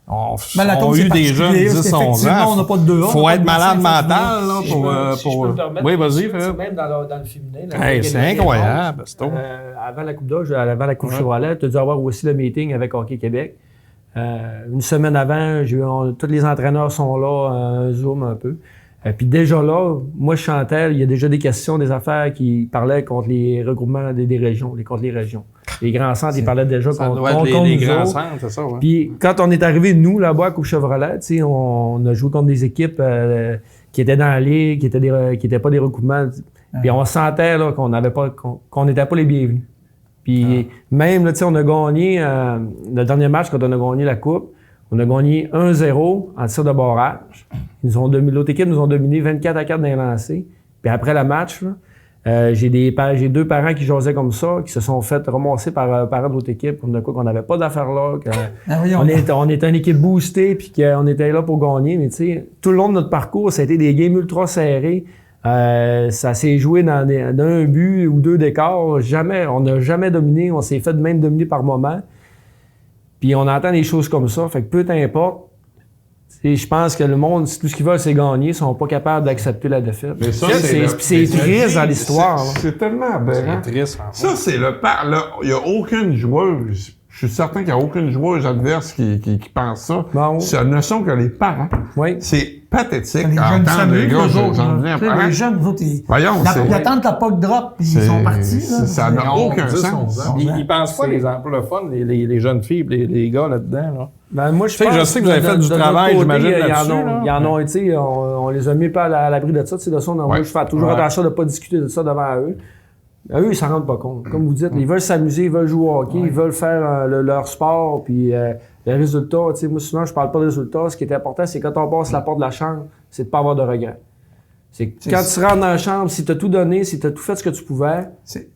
[SPEAKER 3] on a eu des jeunes de 10-11 ans. Il faut être malade mental là, pour... Oui, vas-y.
[SPEAKER 5] Même dans le féminin.
[SPEAKER 3] Hey, c'est incroyable.
[SPEAKER 5] Avant la Coupe d'âge, avant la Coupe Chevrolet, tu as dû avoir aussi le meeting avec Hockey Québec. Une semaine avant, tous les entraîneurs sont là, un Zoom un peu. Puis déjà là, moi je chantais, il y a déjà des questions, des affaires qui parlaient contre les regroupements des régions, contre les régions. Les grands centres, ils parlaient déjà contre
[SPEAKER 3] les
[SPEAKER 5] nous
[SPEAKER 3] grands
[SPEAKER 5] autres.
[SPEAKER 3] centres, c'est ça, ouais.
[SPEAKER 5] Puis quand on est arrivé, nous, là-bas à Coupe Chevrolet, on a joué contre des équipes qui étaient dans la ligue, qui étaient pas des recoupements. Puis on sentait là, qu'on n'était pas les bienvenus. Puis même, là, on a gagné le dernier match, quand on a gagné la Coupe, on a gagné 1-0 en tir de barrage. L'autre équipe nous ont dominé 24-4 dans les lancers. Puis après le match, là, j'ai 2 parents qui jasaient comme ça, qui se sont fait ramasser par parents de l'autre équipe, comme de quoi qu'on n'avait pas d'affaires là, on était une équipe boostée, puis qu'on était là pour gagner. Mais tu sais, tout le long de notre parcours, ça a été des games ultra serrés. Ça s'est joué dans un but ou 2 d'écart. Jamais, on n'a jamais dominé. On s'est fait même dominer par moment. Puis on entend des choses comme ça. Fait que peu importe. Je pense que le monde, tout ce qu'ils veulent, c'est gagner. Ils sont pas capables d'accepter la défaite.
[SPEAKER 1] Mais ça,
[SPEAKER 5] c'est triste dans l'histoire.
[SPEAKER 1] C'est tellement aberrant.
[SPEAKER 3] C'est triste.
[SPEAKER 1] Ça, c'est le part. Il n'y a aucune joueuse. Je suis certain qu'il n'y a aucune joueuse adverse qui pense ça.
[SPEAKER 5] Bon.
[SPEAKER 1] Ce ne sont que les parents.
[SPEAKER 5] Oui.
[SPEAKER 1] C'est pathétique.
[SPEAKER 2] Les jeunes s'amusent, les jeunes, vous autres, ils attendent la puck drop, puis ils sont partis.
[SPEAKER 1] Ça n'a aucun sens.
[SPEAKER 3] Ils pensent pas, pour le fun, les jeunes filles, les gars là-dedans. Là.
[SPEAKER 5] Ben, moi, je
[SPEAKER 3] sais que vous avez fait du travail, j'imagine, là-dessus.
[SPEAKER 5] Il y en a, tu sais, on les a mis pas à l'abri de ça. Moi, je fais toujours attention de ne pas discuter de ça devant eux. Eux, ils s'en rendent pas compte. Comme vous dites, ils veulent s'amuser, ils veulent jouer au hockey, ils veulent faire leur sport, puis les résultats, tu sais, moi, souvent, je parle pas de résultats. Ce qui est important, c'est quand on passe la porte de la chambre, c'est de pas avoir de regrets. C'est quand tu rentres dans la chambre, si tu as tout donné, si tu as tout fait ce que tu pouvais.
[SPEAKER 2] C'est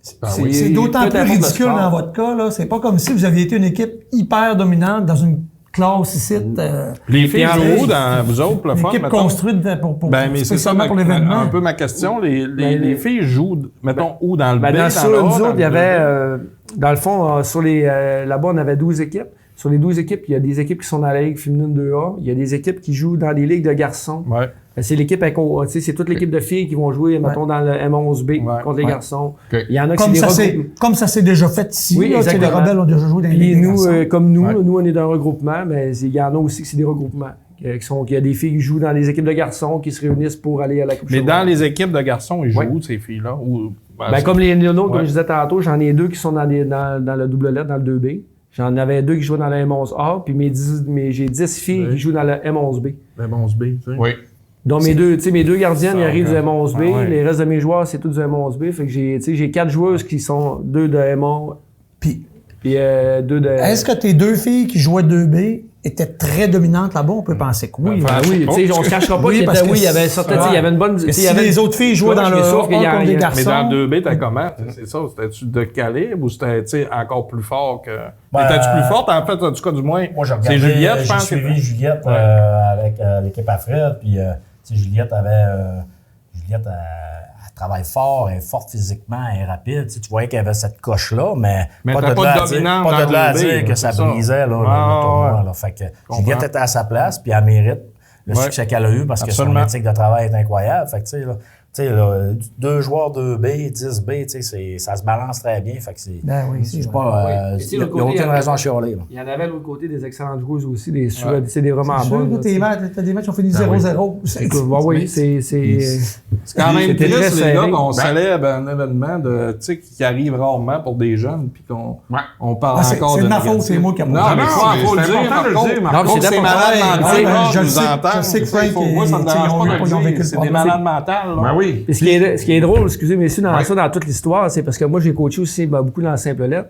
[SPEAKER 2] d'autant plus ridicule dans votre cas, là. C'est pas comme si vous aviez été une équipe hyper dominante dans une classe ici.
[SPEAKER 3] Les filles jouent où dans vous autres, le fun,
[SPEAKER 2] équipe construite pour
[SPEAKER 3] mais c'est ça pour l'événement. Un peu ma question. Les filles jouent, mettons, où dans le B?
[SPEAKER 5] Nous autres, il y avait, dans le fond, là-bas, on avait 12 équipes. Sur les 12 équipes, il y a des équipes qui sont dans la Ligue féminine 2A. Il y a des équipes qui jouent dans des ligues de garçons.
[SPEAKER 3] Ouais.
[SPEAKER 5] C'est l'équipe, c'est toute l'équipe de filles qui vont jouer, mettons, dans le M11B contre les garçons.
[SPEAKER 1] Okay.
[SPEAKER 5] Il y en a
[SPEAKER 2] comme ça s'est déjà fait ici.
[SPEAKER 5] Oui,
[SPEAKER 2] là, les rebelles ont déjà joué dans les ligues de garçons.
[SPEAKER 5] Comme nous, on est dans un regroupement, mais il y en a aussi qui c'est des regroupements. Il y a des filles qui jouent dans les équipes de garçons qui se réunissent pour aller à la Coupe.
[SPEAKER 3] Mais dans les équipes de garçons, ils jouent où, ces filles-là?
[SPEAKER 5] Comme les nôtres, comme je disais tantôt, j'en ai 2 qui sont dans le double lettre, dans le 2B. J'en avais 2 qui jouaient dans le M11A, puis j'ai 10 filles qui jouent dans le M11B.
[SPEAKER 3] Le M11B, tu sais.
[SPEAKER 1] Oui.
[SPEAKER 5] Donc mes deux gardiennes, ils arrivent du M11B. Les restes de mes joueurs, c'est tous du M11B. Fait que j'ai 4 joueuses qui sont 2 de M11, puis 2 de...
[SPEAKER 2] Est-ce que tes 2 filles qui jouaient 2B étaient très dominantes là-bas? On peut penser que oui.
[SPEAKER 5] Oui, on se cachera pas qu'il y avait une bonne...
[SPEAKER 2] Si les autres filles jouaient dans le contre des garçons...
[SPEAKER 3] Mais dans le 2B, t'as comment? C'est ça, c'était-tu de calibre ou c'était encore plus fort que... Étais-tu plus forte, en fait, en tout cas, du moins?
[SPEAKER 4] Moi, j'ai regardé,
[SPEAKER 3] c'est Juliette, je pense.
[SPEAKER 4] J'ai suivi Juliette avec l'équipe à Fred, puis Juliette elle travaille fort, elle est forte physiquement, elle est rapide. Tu voyais qu'elle avait cette coche-là, mais pas de là à dire que ça brisait le tournoi. Là. Fait que Juliette était à sa place, puis elle mérite le succès qu'elle a eu parce que son éthique de travail est incroyable. Fait que, tu sais, 2 joueurs 2B, 10B, ça se balance très bien. Fait que c'est.
[SPEAKER 2] Ben oui,
[SPEAKER 4] c'est pas. Il n'y a aucune raison à chialer.
[SPEAKER 5] Il y en avait de l'autre côté des excellentes joueuses aussi, c'est des romans bons.
[SPEAKER 2] T'as des matchs qui ont fini 0-0.
[SPEAKER 5] Oui, c'est
[SPEAKER 3] quand même triste, les gars, qu'on
[SPEAKER 1] Ben,
[SPEAKER 3] célèbre un événement qui arrive rarement pour des jeunes, puis qu'on parle encore de.
[SPEAKER 2] C'est de ma faute, c'est moi qui ai
[SPEAKER 3] Non, mais faut le dire, Marco. C'est malade mental,
[SPEAKER 2] je sais que Frank,
[SPEAKER 3] moi, ça me dérange pas de le dire. C'est des malades mentales.
[SPEAKER 1] Ben oui.
[SPEAKER 5] Et ce qui est drôle, excusez messieurs, dans toute l'histoire, c'est parce que moi, j'ai coaché aussi beaucoup dans la simple lettre.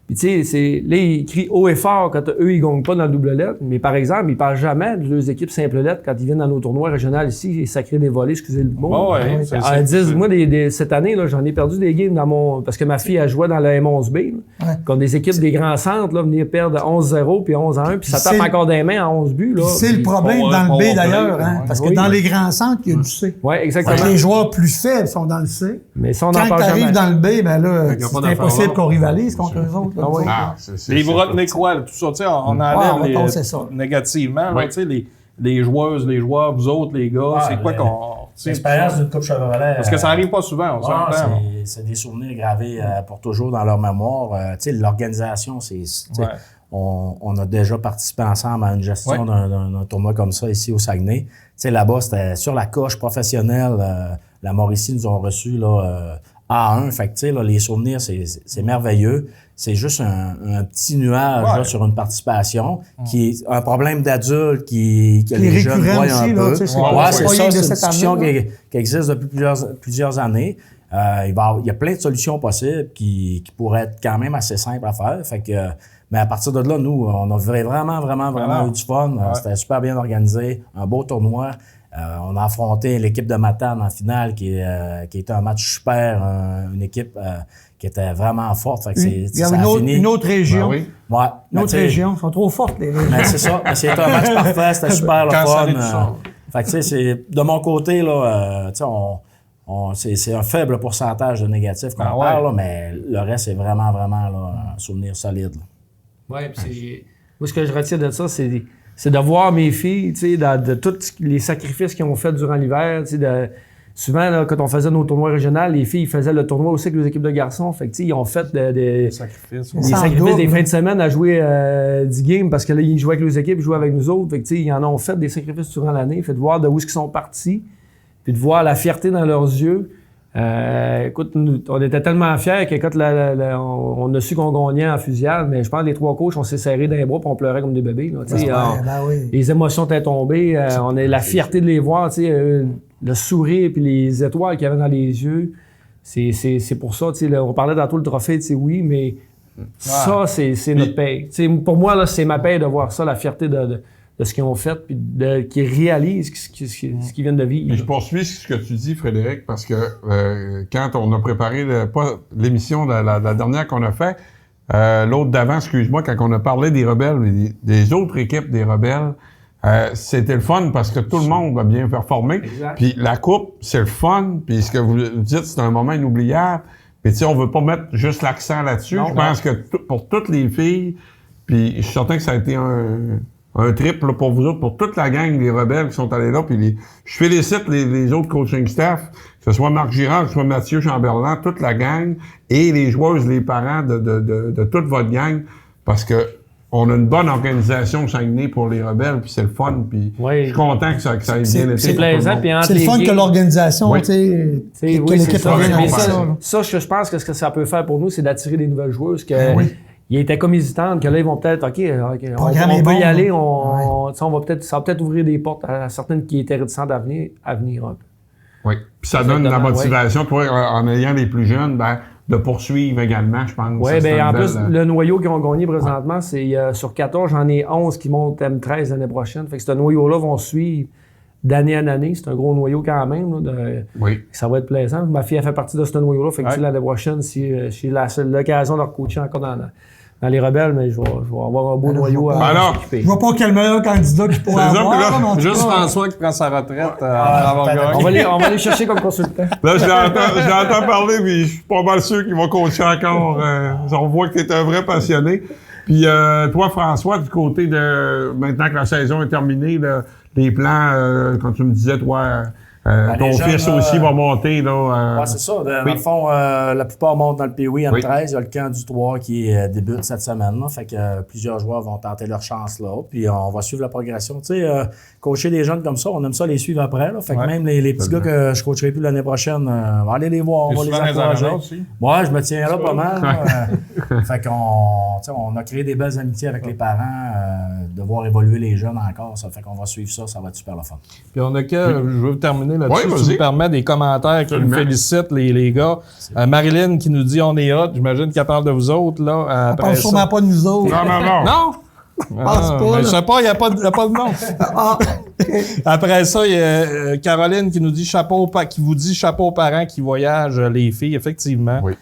[SPEAKER 5] Puis tu sais, là, ils crient haut et fort quand eux, ils gagnent pas dans le double lettre. Mais par exemple, ils parlent jamais de leurs équipes simple lettre quand ils viennent dans nos tournois régionaux ici et sacrer des volets, excusez le mot.
[SPEAKER 3] Oh ouais,
[SPEAKER 5] moi, cette année, là, j'en ai perdu des games parce que ma fille, elle jouait dans le M11B. Contre des équipes des grands centres, là, venir perdre 11-0 puis 11-1, puis ça tape encore des mains à 11 buts.
[SPEAKER 2] C'est le problème dans le B d'ailleurs, parce que dans les grands centres, il y a du C.
[SPEAKER 5] Oui, exactement.
[SPEAKER 2] Les joueurs plus faibles sont dans le C.
[SPEAKER 5] Mais ça, on
[SPEAKER 2] quand tu arrives dans le B, ben là, c'est impossible qu'on rivalise contre eux autres.
[SPEAKER 3] Et vous retenez quoi? Tout ça, tu sais, on enlève négativement, tu sais, les joueuses, les joueurs, vous autres, les gars, c'est quoi qu'on...
[SPEAKER 4] L'expérience d'une Coupe Chevrolet...
[SPEAKER 3] Parce que ça arrive pas souvent, on s'entend.
[SPEAKER 4] C'est des souvenirs gravés pour toujours dans leur mémoire. Tu sais, l'organisation, on a déjà participé ensemble à une gestion d'un tournoi comme ça ici au Saguenay. Tu sais, là-bas, c'était sur la coche professionnelle. La Mauricie nous ont reçus là, A1. Fait que, tu sais, là, les souvenirs, c'est merveilleux. C'est juste un petit nuage là, sur une participation qui est un problème d'adulte que les jeunes voient un peu. C'est ça, c'est une discussion qui existe depuis plusieurs années. Il y a plein de solutions possibles qui pourraient être quand même assez simples à faire. Fait que, mais à partir de là, nous, on a vraiment eu du fun. C'était super bien organisé, un beau tournoi. On a affronté l'équipe de Matane en finale qui était un match super, une équipe qui était vraiment forte. Fait que
[SPEAKER 2] il y a une autre région.
[SPEAKER 1] Ben oui.
[SPEAKER 2] Une autre région. Ils sont trop fortes, les régions.
[SPEAKER 4] Mais c'est ça. C'était un match parfait. C'était super le fun. Fait que, tu sais, de mon côté, là, tu sais, c'est un faible pourcentage de négatifs qu'on parle, là, mais le reste, c'est vraiment un souvenir solide.
[SPEAKER 5] Oui, puis moi, ce que je retiens de ça, c'est de voir mes filles, tu sais, de tous les sacrifices qu'ils ont fait durant l'hiver, tu sais, souvent, là, quand on faisait nos tournois régionaux, les filles faisaient le tournoi aussi avec les équipes de garçons. Fait que, tu sais, ils ont fait des sacrifices des fins de semaine à jouer 10 games parce que là, ils jouaient avec les équipes, ils jouaient avec nous autres. Fait que, tu sais, ils en ont fait des sacrifices durant l'année. Fait de voir de où ils sont partis, puis de voir la fierté dans leurs yeux. Écoute, on était tellement fiers que quand on a su qu'on gagnait en fusillade, mais je pense que les 3 coachs, on s'est serrés dans les bras et on pleurait comme des bébés. Là, les émotions étaient tombées. On a la fierté de les voir, le sourire et les étoiles qu'il y avait dans les yeux. C'est pour ça, là, on parlait tantôt le trophée, oui, mais ça, c'est notre paye. Pour moi, là, c'est ma paye de voir ça, la fierté de ce qu'ils ont fait, puis qu'ils réalisent ce qu'ils viennent de vivre.
[SPEAKER 1] Et je poursuis ce que tu dis, Frédéric, parce que quand on a préparé pas l'émission, la dernière qu'on a fait, l'autre d'avant, excuse-moi, quand on a parlé des Rebelles, mais des autres équipes des Rebelles, c'était le fun parce que tout le monde va bien performer. Puis la coupe, c'est le fun. Puis ce que vous dites, c'est un moment inoubliable. Mais tu sais, on veut pas mettre juste l'accent là-dessus. Je pense que pour toutes les filles, puis je suis certain que ça a été un trip là, pour vous autres, pour toute la gang des Rebelles qui sont allés là. Puis je félicite les autres coaching staff, que ce soit Marc Girard, que ce soit Mathieu Chamberlain, toute la gang, et les joueuses, les parents de toute votre gang, parce que on a une bonne organisation au Saguenay pour les Rebelles, puis c'est le fun, puis je suis content que ça ait bien été.
[SPEAKER 5] C'est plaisant, puis
[SPEAKER 2] c'est le fun que l'organisation, tu sais, que l'équipe revienne avec ça.
[SPEAKER 5] Je pense que ce que ça peut faire pour nous, c'est d'attirer des nouvelles joueuses ils étaient comme hésitantes, que là, ils vont peut-être, OK, on peut y aller, ça va peut-être ouvrir des portes à certaines qui étaient réticentes à venir un peu.
[SPEAKER 1] Oui, puis ça donne de la motivation, toi, en ayant les plus jeunes, de poursuivre également, je pense.
[SPEAKER 5] Oui, en plus, le noyau qu'ils ont gagné présentement, c'est sur 14, j'en ai 11 qui montent M13 l'année prochaine. Fait que ce noyau-là vont suivre d'année en année. C'est un gros noyau quand même. Ça va être plaisant. Ma fille, elle fait partie de ce noyau-là. Fait que l'année prochaine, si j'ai l'occasion de recoacher encore dans les Rebelles, mais je vais avoir un beau noyau à s'occuper.
[SPEAKER 2] Je vois pas quel meilleur candidat qui pourrait avoir.
[SPEAKER 3] Juste François qui prend sa retraite avant gagné.
[SPEAKER 5] On va aller chercher comme consultant.
[SPEAKER 1] Là, je l'entends parler, mais je suis pas mal sûr qu'il va coacher encore. On voit que tu es un vrai passionné. Puis toi, François, du côté de maintenant que la saison est terminée, les plans, quand tu me disais, toi... ton fils aussi va monter, là.
[SPEAKER 4] Oui, c'est ça. Dans le fond, la plupart montent dans le POI M13. Il y a le camp du 3 qui débute cette semaine, là. Fait que plusieurs joueurs vont tenter leur chance là. Puis on va suivre la progression. Tu sais, coacher des jeunes comme ça, on aime ça les suivre après, là. Fait que même les petits gars que je coacherai plus l'année prochaine, on va aller les voir, on va les encourager. Moi, je me tiens là pas mal. Fait qu'on a créé des belles amitiés avec les parents, de voir évoluer les jeunes encore. Ça fait qu'on va suivre ça, ça va être super le fun.
[SPEAKER 3] Puis on a je veux terminer là-dessus, si tu me permets, des commentaires qui nous félicitent, les gars. Marilyn qui nous dit on est hot, j'imagine qu'elle parle de vous autres, là.
[SPEAKER 2] Elle parle sûrement pas de nous autres.
[SPEAKER 3] Non? Je sais pas, il n'y a pas de nom. Après ça, il y a Caroline qui nous dit qui vous dit chapeau aux parents qui voyagent, les filles, effectivement. Oui.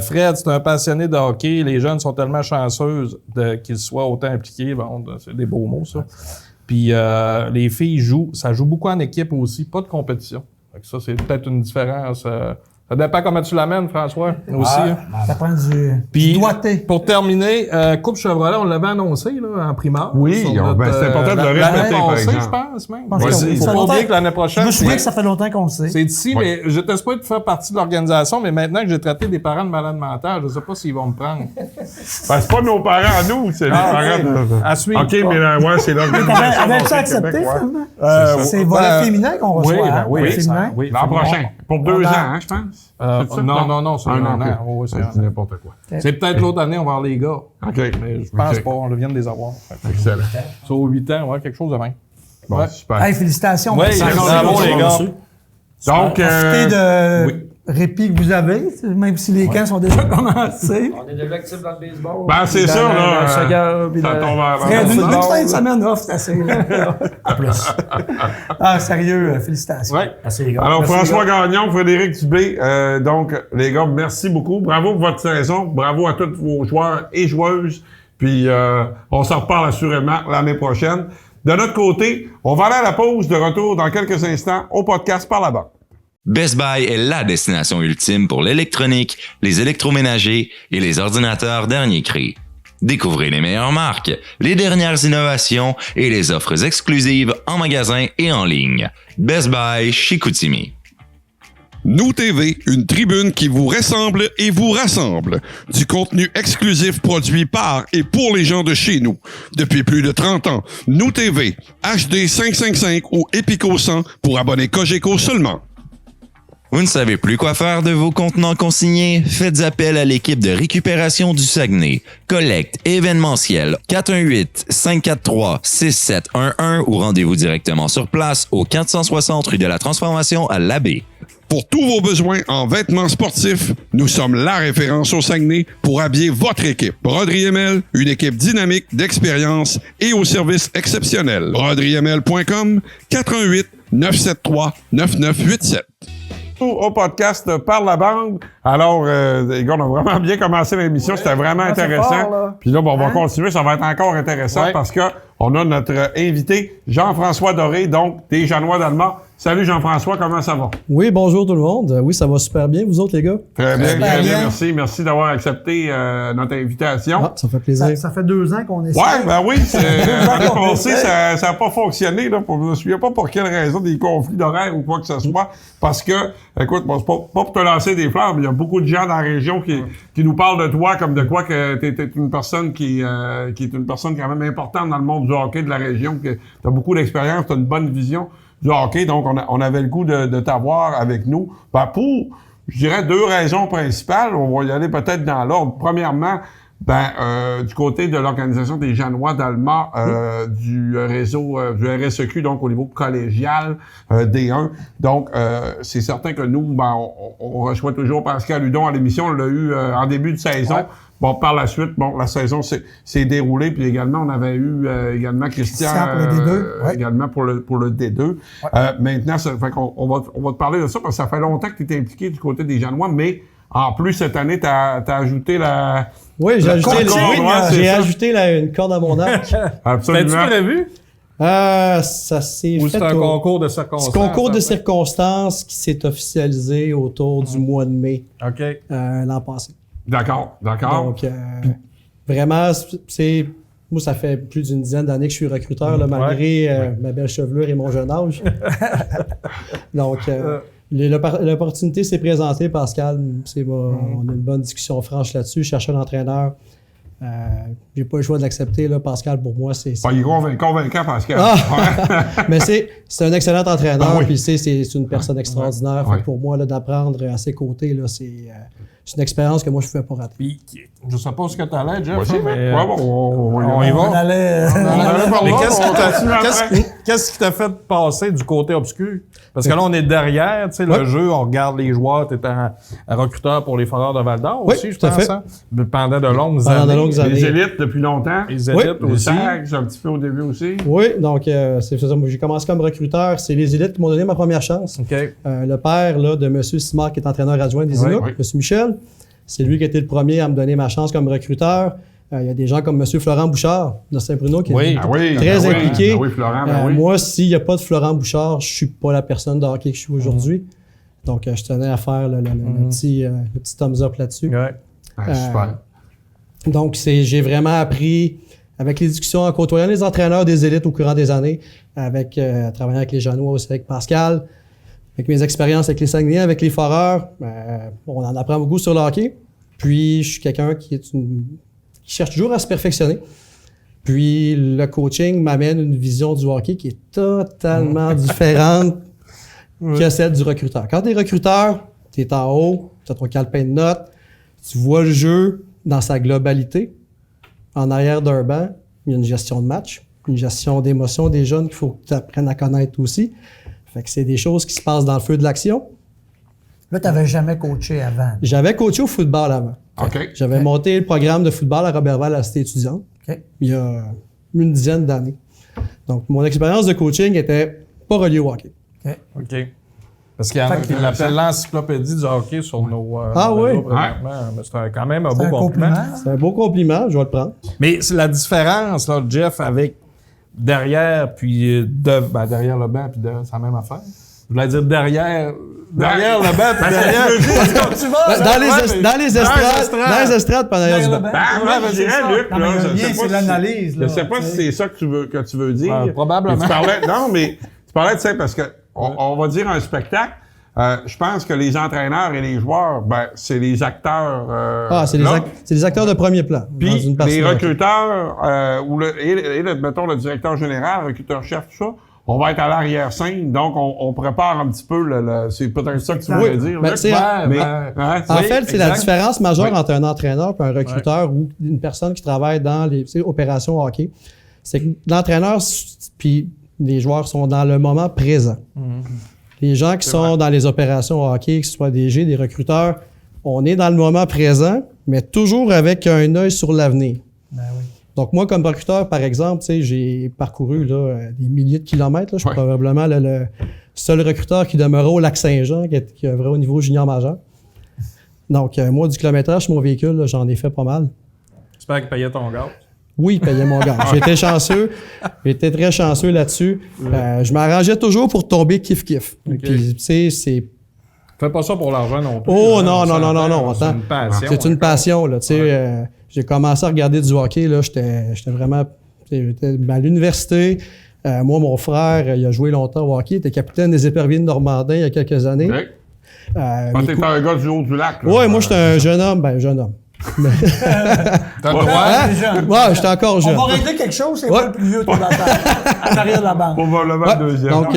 [SPEAKER 3] Fred, c'est un passionné de hockey. Les jeunes sont tellement chanceuses qu'ils soient autant impliqués. Bon, c'est des beaux mots, ça. Puis les filles ça joue beaucoup en équipe aussi, pas de compétition. Fait que ça, c'est peut-être une différence. Ça dépend comment tu l'amènes, François, aussi.
[SPEAKER 2] Ça prend du doigté.
[SPEAKER 3] Pour terminer, Coupe Chevrolet, on l'avait annoncé là, en primaire.
[SPEAKER 1] Oui, c'est important de le répéter, par exemple.
[SPEAKER 3] Je pense même. Faut pas oublier que l'année prochaine...
[SPEAKER 2] Je me souviens que ça fait longtemps qu'on le sait.
[SPEAKER 3] C'est ici, mais je t'espère de faire partie de l'organisation, mais maintenant que j'ai traité des parents de malades mentales, je sais pas s'ils vont me prendre.
[SPEAKER 1] C'est pas nos parents à nous, c'est les parents de...
[SPEAKER 3] À suivre.
[SPEAKER 1] OK, mais c'est l'organisation.
[SPEAKER 2] Avais-tu accepté, finalement? C'est volet féminin qu'on reçoit.
[SPEAKER 1] Oui, l'an prochain. Pour 2 ans, je pense.
[SPEAKER 3] Non, c'est un an. Oui, c'est
[SPEAKER 1] n'importe quoi.
[SPEAKER 3] C'est peut-être l'autre année, on va avoir les gars.
[SPEAKER 1] OK.
[SPEAKER 3] Mais je pense pas, on vient de les avoir.
[SPEAKER 1] Excellent.
[SPEAKER 3] Sur 8 ans, quelque chose de même.
[SPEAKER 1] Bon, super.
[SPEAKER 2] Hey, félicitations.
[SPEAKER 3] Oui, bravo les gars.
[SPEAKER 1] Donc,
[SPEAKER 2] profitez de répit que vous avez, même si les camps sont déjà commencés.
[SPEAKER 5] On est déjà actifs dans le baseball.
[SPEAKER 1] C'est ça, là.
[SPEAKER 5] Ça
[SPEAKER 1] tombe à
[SPEAKER 2] une fin de semaine off, c'est assez. En plus. Sérieux, félicitations.
[SPEAKER 1] Ouais.
[SPEAKER 2] Merci, les gars.
[SPEAKER 1] Alors, François Gagnon, Frédéric Dubé, donc, les gars, merci beaucoup. Bravo pour votre saison. Bravo à tous vos joueurs et joueuses. Puis, on s'en reparle assurément l'année prochaine. De notre côté, on va aller à la pause, de retour dans quelques instants au podcast Par la Banque.
[SPEAKER 6] Best Buy est la destination ultime pour l'électronique, les électroménagers et les ordinateurs dernier cri. Découvrez les meilleures marques, les dernières innovations et les offres exclusives en magasin et en ligne. Best Buy Chicoutimi.
[SPEAKER 7] Nous TV, une tribune qui vous ressemble et vous rassemble. Du contenu exclusif produit par et pour les gens de chez nous. Depuis plus de 30 ans, Nous TV, HD 555 ou Epico 100 pour abonnés Cogeco seulement.
[SPEAKER 6] Vous ne savez plus quoi faire de vos contenants consignés? Faites appel à l'équipe de récupération du Saguenay. Collecte événementielle 418-543-6711 ou rendez-vous directement sur place au 460 rue de la Transformation à Labbé.
[SPEAKER 7] Pour tous vos besoins en vêtements sportifs, nous sommes la référence au Saguenay pour habiller votre équipe. Broderie ML, une équipe dynamique, d'expérience et au service exceptionnel. BroderieML.com, 418-973-9987.
[SPEAKER 1] Au podcast Parle la bande. Alors, les gars, on a vraiment bien commencé l'émission. C'était vraiment intéressant. Puis là, on va continuer. Ça va être encore intéressant parce que on a notre invité, Jean-François Doré, donc des Janois d'Allemand. Salut Jean-François, comment ça va?
[SPEAKER 8] Oui, bonjour tout le monde. Oui, ça va super bien. Vous autres, les gars?
[SPEAKER 1] Très bien, merci. Merci d'avoir accepté notre invitation.
[SPEAKER 8] Ah, ça fait plaisir.
[SPEAKER 2] Ça fait 2 ans qu'on essaie.
[SPEAKER 1] Ouais, ben oui. L'année passée, ça n'a pas fonctionné. Là, je me souviens pas pour quelle raison, des conflits d'horaire ou quoi que ce soit. Parce que, écoute, bon, c'est pas pour te lancer des fleurs, mais il y a beaucoup de gens dans la région qui nous parlent de toi comme de quoi que t'es une personne qui est une personne quand même importante dans le monde du hockey de la région, que t'as beaucoup d'expérience, t'as une bonne vision du hockey, donc on avait le goût de t'avoir avec nous. Ben pour, je dirais, 2 raisons principales. On va y aller peut-être dans l'ordre. Premièrement, du côté de l'Organisation des Janois d'Allemand, du réseau du RSEQ, donc au niveau collégial D1. Donc, c'est certain que nous, on reçoit toujours Pascal Hudon à l'émission. On l'a eu en début de saison. Ouais. Bon, par la suite, la saison s'est déroulée, puis également, on avait eu également Christian
[SPEAKER 2] pour le D2,
[SPEAKER 1] également pour le D2. Ouais. Maintenant, ça fait qu'on va te parler de ça, parce que ça fait longtemps que tu es impliqué du côté des Janois, mais en plus, cette année, t'as ajouté la...
[SPEAKER 8] Oui, j'ai ajouté une corde à mon arc.
[SPEAKER 1] Absolument.
[SPEAKER 3] T'as-tu prévu?
[SPEAKER 8] Ça s'est fait...
[SPEAKER 3] C'est un concours de circonstances?
[SPEAKER 8] C'est un concours de circonstances qui s'est officialisé autour du mois de mai l'an passé.
[SPEAKER 1] D'accord.
[SPEAKER 8] Donc, vraiment, moi, ça fait plus d'une dizaine d'années que je suis recruteur, là, malgré ma belle chevelure et mon jeune âge. Donc, l'opportunité s'est présentée, Pascal. On a une bonne discussion franche là-dessus. Je cherchais un entraîneur. J'ai pas le choix de l'accepter, là, Pascal. Pour moi, c'est...
[SPEAKER 1] il est convaincant, Pascal.
[SPEAKER 8] Mais c'est un excellent entraîneur, puis c'est une personne extraordinaire. Fait que pour moi, là, d'apprendre à ses côtés, là, c'est une expérience que moi, je ne pouvais pas rater.
[SPEAKER 3] Puis, je sais pas ce que tu allais, Jeff.
[SPEAKER 1] Mais on
[SPEAKER 3] y va.
[SPEAKER 2] On allait
[SPEAKER 3] Mais qu'est-ce qui t'a fait passer du côté obscur? Parce que là, on est derrière, tu sais, le jeu, on regarde les joueurs. Tu étais un recruteur pour les Foreurs de Val-d'Or aussi, je pense. Pendant de longues années.
[SPEAKER 1] Les élites depuis longtemps.
[SPEAKER 3] Les élites aussi.
[SPEAKER 1] Un petit peu au début aussi.
[SPEAKER 8] Oui, donc c'est ça. J'ai commencé comme recruteur. C'est les élites qui m'ont donné ma première chance. Le père là, de M. Simard, qui est entraîneur adjoint des Inuits, M. Michel, c'est lui qui a été le premier à me donner ma chance comme recruteur. Il y a des gens comme M. Florent Bouchard de Saint-Bruno qui est très impliqué. Moi, s'il n'y a pas de Florent Bouchard, je ne suis pas la personne de hockey que je suis aujourd'hui. Donc, je tenais à faire le petit thumbs up là-dessus.
[SPEAKER 1] Super.
[SPEAKER 8] Donc, j'ai vraiment appris, avec les discussions en côtoyant les entraîneurs des élites au courant des années, avec travaillant avec les Janois aussi, avec Pascal, avec mes expériences avec les Saguenayens, avec les Foreurs, on en apprend beaucoup sur le hockey. Puis, je suis quelqu'un qui cherche toujours à se perfectionner. Puis, le coaching m'amène une vision du hockey qui est totalement différente que celle du recruteur. Quand tu es recruteur, tu es en haut, tu as ton calepin de notes, tu vois le jeu dans sa globalité. En arrière d'un banc, il y a une gestion de match, une gestion d'émotions des jeunes qu'il faut que tu apprennes à connaître aussi. Fait que c'est des choses qui se passent dans le feu de l'action.
[SPEAKER 2] Là, tu n'avais jamais coaché avant.
[SPEAKER 8] J'avais coaché au football avant. J'avais monté le programme de football à Robertval à la Cité étudiante il y a une dizaine d'années. Donc, mon expérience de coaching n'était pas reliée au hockey.
[SPEAKER 3] OK. Parce qu'il y en a qui l'appellent l'encyclopédie du hockey sur nos... C'est quand même un beau compliment.
[SPEAKER 8] C'est un beau compliment, je vais le prendre.
[SPEAKER 3] Mais c'est la différence, là, Jeff, avec derrière, puis derrière le banc, puis c'est la même affaire. Je voulais dire derrière le banc, puis derrière...
[SPEAKER 8] Dans les estrades, pendant derrière le banc.
[SPEAKER 1] Je dirais, Luc,
[SPEAKER 2] c'est l'analyse.
[SPEAKER 1] Je ne sais pas si c'est ça que tu veux dire.
[SPEAKER 3] Probablement.
[SPEAKER 1] Tu parlais de ça parce que on va dire un spectacle. Je pense que les entraîneurs et les joueurs, c'est les acteurs.
[SPEAKER 8] C'est les acteurs de premier plan.
[SPEAKER 1] Puis les recruteurs mettons le directeur général, recruteur-chef, tout ça, on va être à l'arrière-scène, donc on prépare un petit peu c'est peut-être ça que tu voulais dire.
[SPEAKER 8] En fait, c'est la différence majeure entre un entraîneur et un recruteur ou une personne qui travaille dans les opérations hockey. C'est que l'entraîneur puis les joueurs sont dans le moment présent. Les gens qui sont dans les opérations hockey, que ce soit des G, des recruteurs, on est dans le moment présent, mais toujours avec un œil sur l'avenir. Donc, moi, comme recruteur, par exemple, j'ai parcouru des milliers de kilomètres. Je suis probablement seul recruteur qui demeurait au Lac-Saint-Jean, qui œuvrait au niveau junior majeur. Donc, moi, du kilométrage sur mon véhicule, là, j'en ai fait pas mal.
[SPEAKER 3] J'espère qu'il payait ton gaz.
[SPEAKER 8] Oui, il payait mon gaz. J'étais chanceux. J'étais très chanceux là-dessus. Je m'arrangeais toujours pour tomber kiff-kiff.
[SPEAKER 3] Okay.
[SPEAKER 8] Puis, tu sais, c'est...
[SPEAKER 3] Fais pas ça pour l'argent non plus.
[SPEAKER 8] Oh, non.
[SPEAKER 3] C'est une passion.
[SPEAKER 8] C'est une passion, là. Tu sais, j'ai commencé à regarder du hockey, là. J'étais vraiment... J'étais à l'université. Moi, mon frère, il a joué longtemps au hockey. Il était capitaine des Éperviers de Normandin il y a quelques années.
[SPEAKER 1] T'es un gars du haut du lac.
[SPEAKER 8] Oui, moi, j'étais un jeune homme. Ben, jeune homme.
[SPEAKER 3] T'as le droit?
[SPEAKER 8] Ouais, j'étais encore jeune.
[SPEAKER 2] On va régler quelque chose, c'est pas le plus vieux, toi, en arrière de la banque.
[SPEAKER 1] Probablement le deuxième.
[SPEAKER 8] Donc,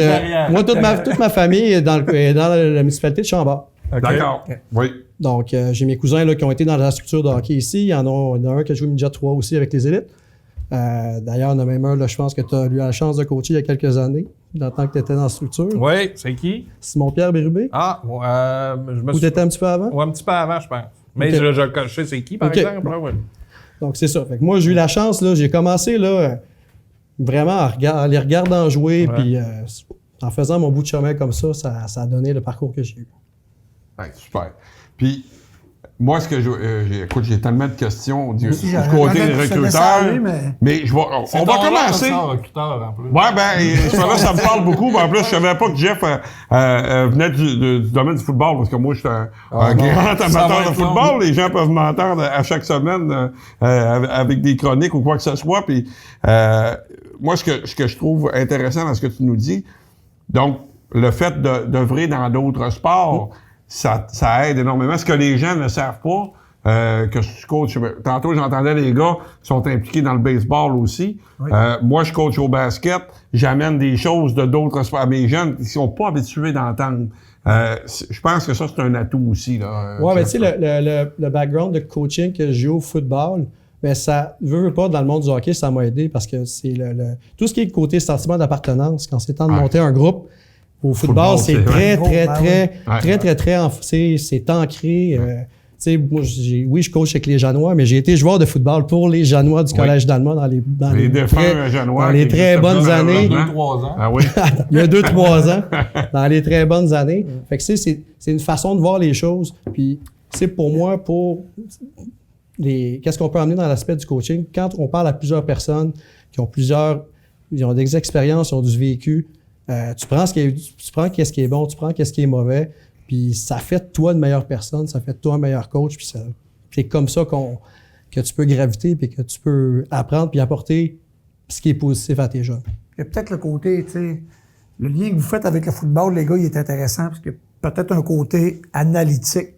[SPEAKER 8] moi, toute ma famille est dans la municipalité de Chambord.
[SPEAKER 1] Okay. D'accord. Okay. Oui.
[SPEAKER 8] Donc, j'ai mes cousins là, qui ont été dans la structure de hockey ici. Il y en a un qui a joué Midget 3 aussi avec les élites. D'ailleurs, il y en a même un, là, je pense que tu as eu la chance de coacher il y a quelques années, dans le temps que tu étais dans la structure.
[SPEAKER 3] Oui, c'est qui?
[SPEAKER 8] Simon-Pierre Bérubé.
[SPEAKER 3] Ah, je me
[SPEAKER 8] suis... Ou tu étais un petit peu avant?
[SPEAKER 3] Oui, un petit peu avant, je pense. Mais je sais c'est qui, par exemple. Bon. Ouais.
[SPEAKER 8] Donc, c'est ça. Fait que moi, j'ai eu la chance, là, j'ai commencé là, vraiment à les regarder en jouer, puis en faisant mon bout de chemin comme ça, ça a donné le parcours que j'ai eu.
[SPEAKER 1] Ouais, super. Puis, moi, écoute, j'ai tellement de questions du côté des recruteurs. Mais on va commencer.
[SPEAKER 3] Recruteur, en plus.
[SPEAKER 1] Ouais, ça me parle beaucoup. En plus, je savais pas que Jeff venait du domaine du football, parce que moi, je suis un grand amateur de football. Les gens peuvent m'entendre à chaque semaine avec des chroniques ou quoi que ce soit. Puis, moi, ce que je trouve intéressant dans ce que tu nous dis, donc, le fait d'œuvrer dans d'autres sports, ça aide énormément. Ce que les gens ne savent pas, que je coach... Tantôt, j'entendais les gars qui sont impliqués dans le baseball aussi. Oui. Moi, je coach au basket. J'amène des choses de d'autres sports à mes jeunes qui ne sont pas habitués d'entendre. Je pense que ça, c'est un atout aussi.
[SPEAKER 8] Oui, mais tu sais, le background de coaching que j'ai au football, mais ça veut pas dans le monde du hockey, ça m'a aidé parce que c'est tout ce qui est côté sentiment d'appartenance, quand c'est temps de monter un groupe. Au football, c'est très c'est ancré. Moi, je coach avec les Janois, mais j'ai été joueur de football pour les Janois du Collège d'Allemand dans les très bonnes années.
[SPEAKER 3] 2-3 ans.
[SPEAKER 1] Ah oui.
[SPEAKER 8] Il y a 2-3 ans, dans les très bonnes années. Fait que c'est une façon de voir les choses. Puis, pour moi, qu'est-ce qu'on peut amener dans l'aspect du coaching? Quand on parle à plusieurs personnes qui ont ils ont des expériences, ils ont du vécu, tu prends qu'est-ce qui est bon, tu prends qu'est-ce qui est mauvais, puis ça fait de toi une meilleure personne, ça fait de toi un meilleur coach, puis c'est comme ça que tu peux graviter, puis que tu peux apprendre puis apporter ce qui est positif à tes jeunes.
[SPEAKER 2] Il y a peut-être le côté, tu sais, le lien que vous faites avec le football, les gars, il est intéressant, parce que peut-être un côté analytique.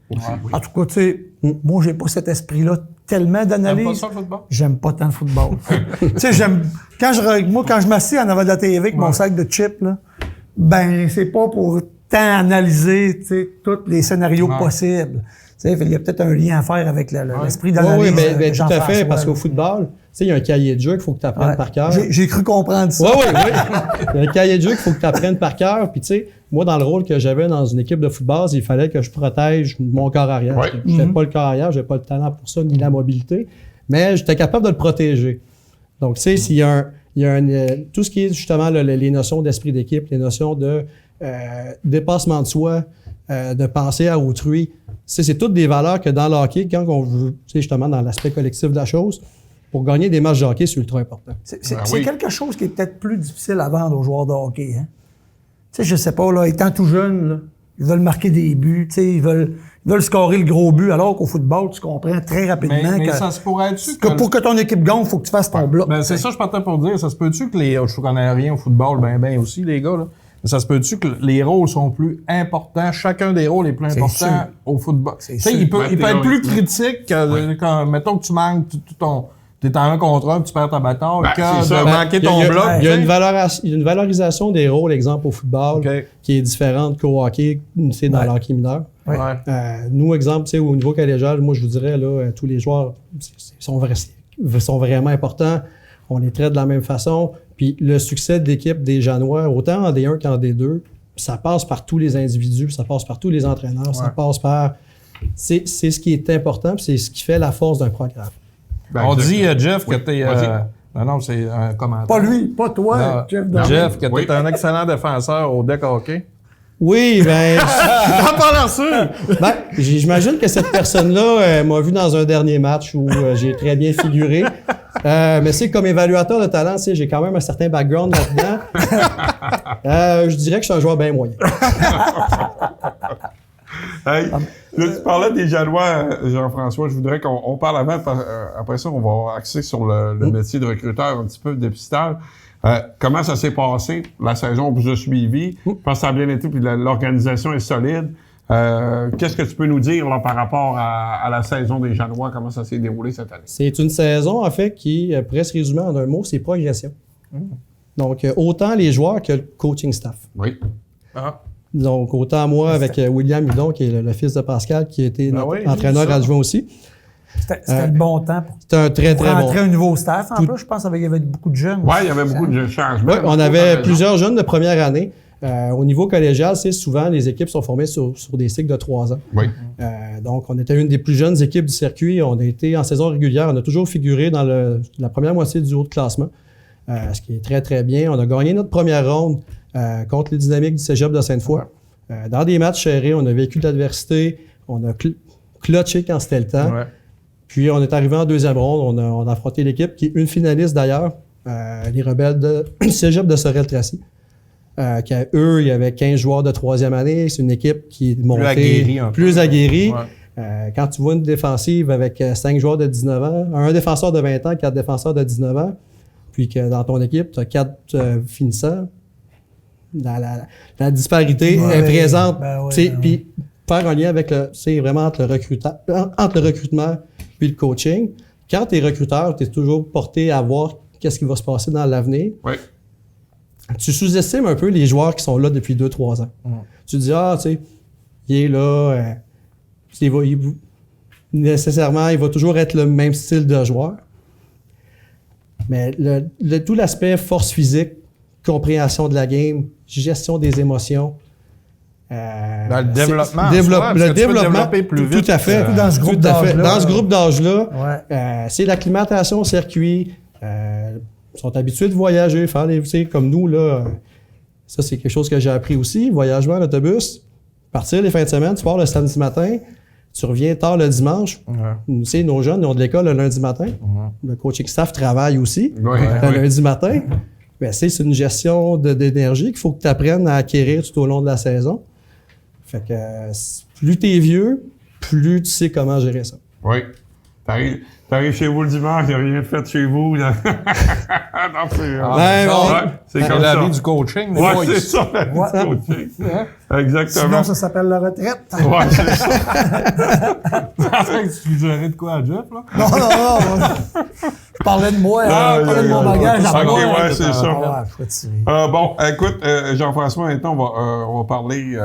[SPEAKER 2] Ouais. En tout cas, tu sais, moi, j'ai pas cet esprit-là tellement d'analyse.
[SPEAKER 3] T'aimes pas ça, le football?
[SPEAKER 2] J'aime pas tant le football. Tu sais, quand je m'assieds en avant de la TV avec mon sac de chips, là, c'est pas pour tant analyser, tu sais, tous les scénarios possibles. Tu sais, il y a peut-être un lien à faire avec l'esprit d'analyse.
[SPEAKER 8] Oui, mais tout à fait, parce qu'au football, tu sais, il y a un cahier de jeu qu'il faut que tu apprennes par cœur.
[SPEAKER 2] J'ai cru comprendre ça.
[SPEAKER 8] Oui. Il y a un cahier de jeu qu'il faut que tu apprennes par cœur. Puis, tu sais, moi, dans le rôle que j'avais dans une équipe de football, il fallait que je protège mon corps arrière. Je n'avais pas le corps arrière, je n'avais pas le talent pour ça, ni la mobilité, mais j'étais capable de le protéger. Donc, tu sais, s'il y a tout ce qui est justement les notions d'esprit d'équipe, les notions de dépassement de soi, de penser à autrui, c'est toutes des valeurs que dans le hockey, quand on veut, justement, dans l'aspect collectif de la chose, pour gagner des matchs de hockey, c'est ultra important.
[SPEAKER 2] C'est quelque chose qui est peut-être plus difficile à vendre aux joueurs de hockey. Hein? Tu sais, je sais pas, là, étant tout jeune, là, ils veulent marquer des buts, tu sais, ils veulent scorer le gros but, alors qu'au football, tu comprends très rapidement
[SPEAKER 3] mais ça se pourrait être
[SPEAKER 2] que pour que ton équipe gagne, il faut que tu fasses ton bloc.
[SPEAKER 3] C'est ça, je partais pour dire. Ça se peut-tu que je connais rien au football, ben aussi, les gars, là. Mais ça se peut-tu que les rôles sont plus importants, chacun des rôles est plus important au football? Il peut être plus critique quand, mettons que tu manques t'es en 1 contre 1 tu perds ta bataille, de manquer ton bloc.
[SPEAKER 8] Il y a une valorisation des rôles, exemple, au football, qui est différente qu'au hockey, c'est dans le hockey mineur.
[SPEAKER 3] Ouais.
[SPEAKER 8] Nous, exemple, au niveau collégial, moi, je vous dirais, là, tous les joueurs sont vraiment importants. On les traite de la même façon. Puis le succès de l'équipe des Janois, autant en D1 qu'en D2, ça passe par tous les individus, ça passe par tous les entraîneurs, ça passe par... C'est ce qui est important, puis c'est ce qui fait la force d'un programme.
[SPEAKER 3] On dit, Jeff, que t'es... Non, c'est un commentaire.
[SPEAKER 2] Pas lui, pas toi,
[SPEAKER 3] non, Jeff, qui était un excellent défenseur au deck hockey.
[SPEAKER 8] Oui, ben...
[SPEAKER 3] En parlant sûr!
[SPEAKER 8] Ben, j'imagine que cette personne-là m'a vu dans un dernier match où j'ai très bien figuré. Mais c'est comme évaluateur de talent, j'ai quand même un certain background là-dedans. Je dirais que je suis un joueur bien moyen.
[SPEAKER 1] Hey, là, tu parlais des Janois, Jean-François. Je voudrais qu'on parle avant. Après ça, on va axer sur le métier de recruteur, un petit peu de dépistage. Comment ça s'est passé, la saison que vous avez suivie? Je pense que ça a bien été, puis l'organisation est solide. Qu'est-ce que tu peux nous dire là, par rapport à la saison des Janois? Comment ça s'est déroulé cette année?
[SPEAKER 8] C'est une saison, en fait, qui pourrait se résumer en un mot, c'est progression. Donc, autant les joueurs que le coaching staff.
[SPEAKER 1] Oui.
[SPEAKER 8] Donc, autant moi avec William Hudon, qui est le fils de Pascal, qui a été notre entraîneur adjoint aussi.
[SPEAKER 2] C'était le bon temps pour
[SPEAKER 8] c'était un très bon.
[SPEAKER 2] rentrer un nouveau staff. En plus, je pense qu'il y avait beaucoup de jeunes.
[SPEAKER 1] Oui, il y avait beaucoup de changements.
[SPEAKER 8] Oui, on avait plusieurs jeunes de première année. Au niveau collégial, souvent les équipes sont formées sur des cycles de 3 ans.
[SPEAKER 1] Oui.
[SPEAKER 8] Donc, on était une des plus jeunes équipes du circuit. On a été en saison régulière. On a toujours figuré dans la première moitié du haut de classement, ce qui est très, très bien. On a gagné notre première ronde contre les Dynamiques du Cégep de Sainte-Foy. Dans des matchs serrés, on a vécu de l'adversité. On a clutché quand c'était le temps. Ouais. Puis, on est arrivé en deuxième ronde. On a affronté l'équipe qui est une finaliste d'ailleurs, les Rebelles du Cégep de Sorel-Tracy. Eux, il y avait 15 joueurs de troisième année. C'est une équipe qui est montée plus aguerrie. Ouais. Quand tu vois une défensive avec 5 joueurs de 19 ans, un défenseur de 20 ans, 4 défenseurs de 19 ans, puis que dans ton équipe, tu as 4 finissants, la disparité est présente. Puis faire un lien avec vraiment entre le recrutement puis le coaching. Quand tu es recruteur, tu es toujours porté à voir qu'est-ce qui va se passer dans l'avenir.
[SPEAKER 1] Oui.
[SPEAKER 8] Tu sous-estimes un peu les joueurs qui sont là depuis 2-3 ans. Tu te dis, il est là, nécessairement, il va toujours être le même style de joueur. Mais tout l'aspect force physique, compréhension de la game, gestion des émotions.
[SPEAKER 3] Dans le développement.
[SPEAKER 8] Le développement,
[SPEAKER 3] plus vite.
[SPEAKER 8] Tout à fait.
[SPEAKER 2] Dans ce groupe d'âge-là.
[SPEAKER 8] Dans ce groupe d'âge-là, c'est l'acclimatation au circuit. Ils sont habitués de voyager, faire comme nous, là. Ça, c'est quelque chose que j'ai appris aussi. Voyagement en autobus, partir les fins de semaine, tu pars le samedi matin, tu reviens tard le dimanche. Ouais. Nos jeunes, ils ont de l'école le lundi matin. Le coaching staff travaille aussi le lundi matin. Ben, c'est une gestion d'énergie qu'il faut que tu apprennes à acquérir tout au long de la saison. Fait que plus tu es vieux, plus tu sais comment gérer ça.
[SPEAKER 1] Oui. T'arrives chez vous le dimanche, il n'y a rien de fait chez vous. Non, c'est comme
[SPEAKER 3] la
[SPEAKER 1] ça.
[SPEAKER 3] Vie du coaching.
[SPEAKER 1] Oui, c'est ça, la vie du coaching. Exactement.
[SPEAKER 2] Sinon, ça s'appelle la retraite.
[SPEAKER 1] Oui, c'est ça.
[SPEAKER 3] Tu suggérais de quoi à Jeff, là?
[SPEAKER 2] Non. Je parlais de moi, je parlais de mon bagage à moi.
[SPEAKER 1] OK, ouais, c'est ça. Bon, écoute, Jean-François, maintenant, on va parler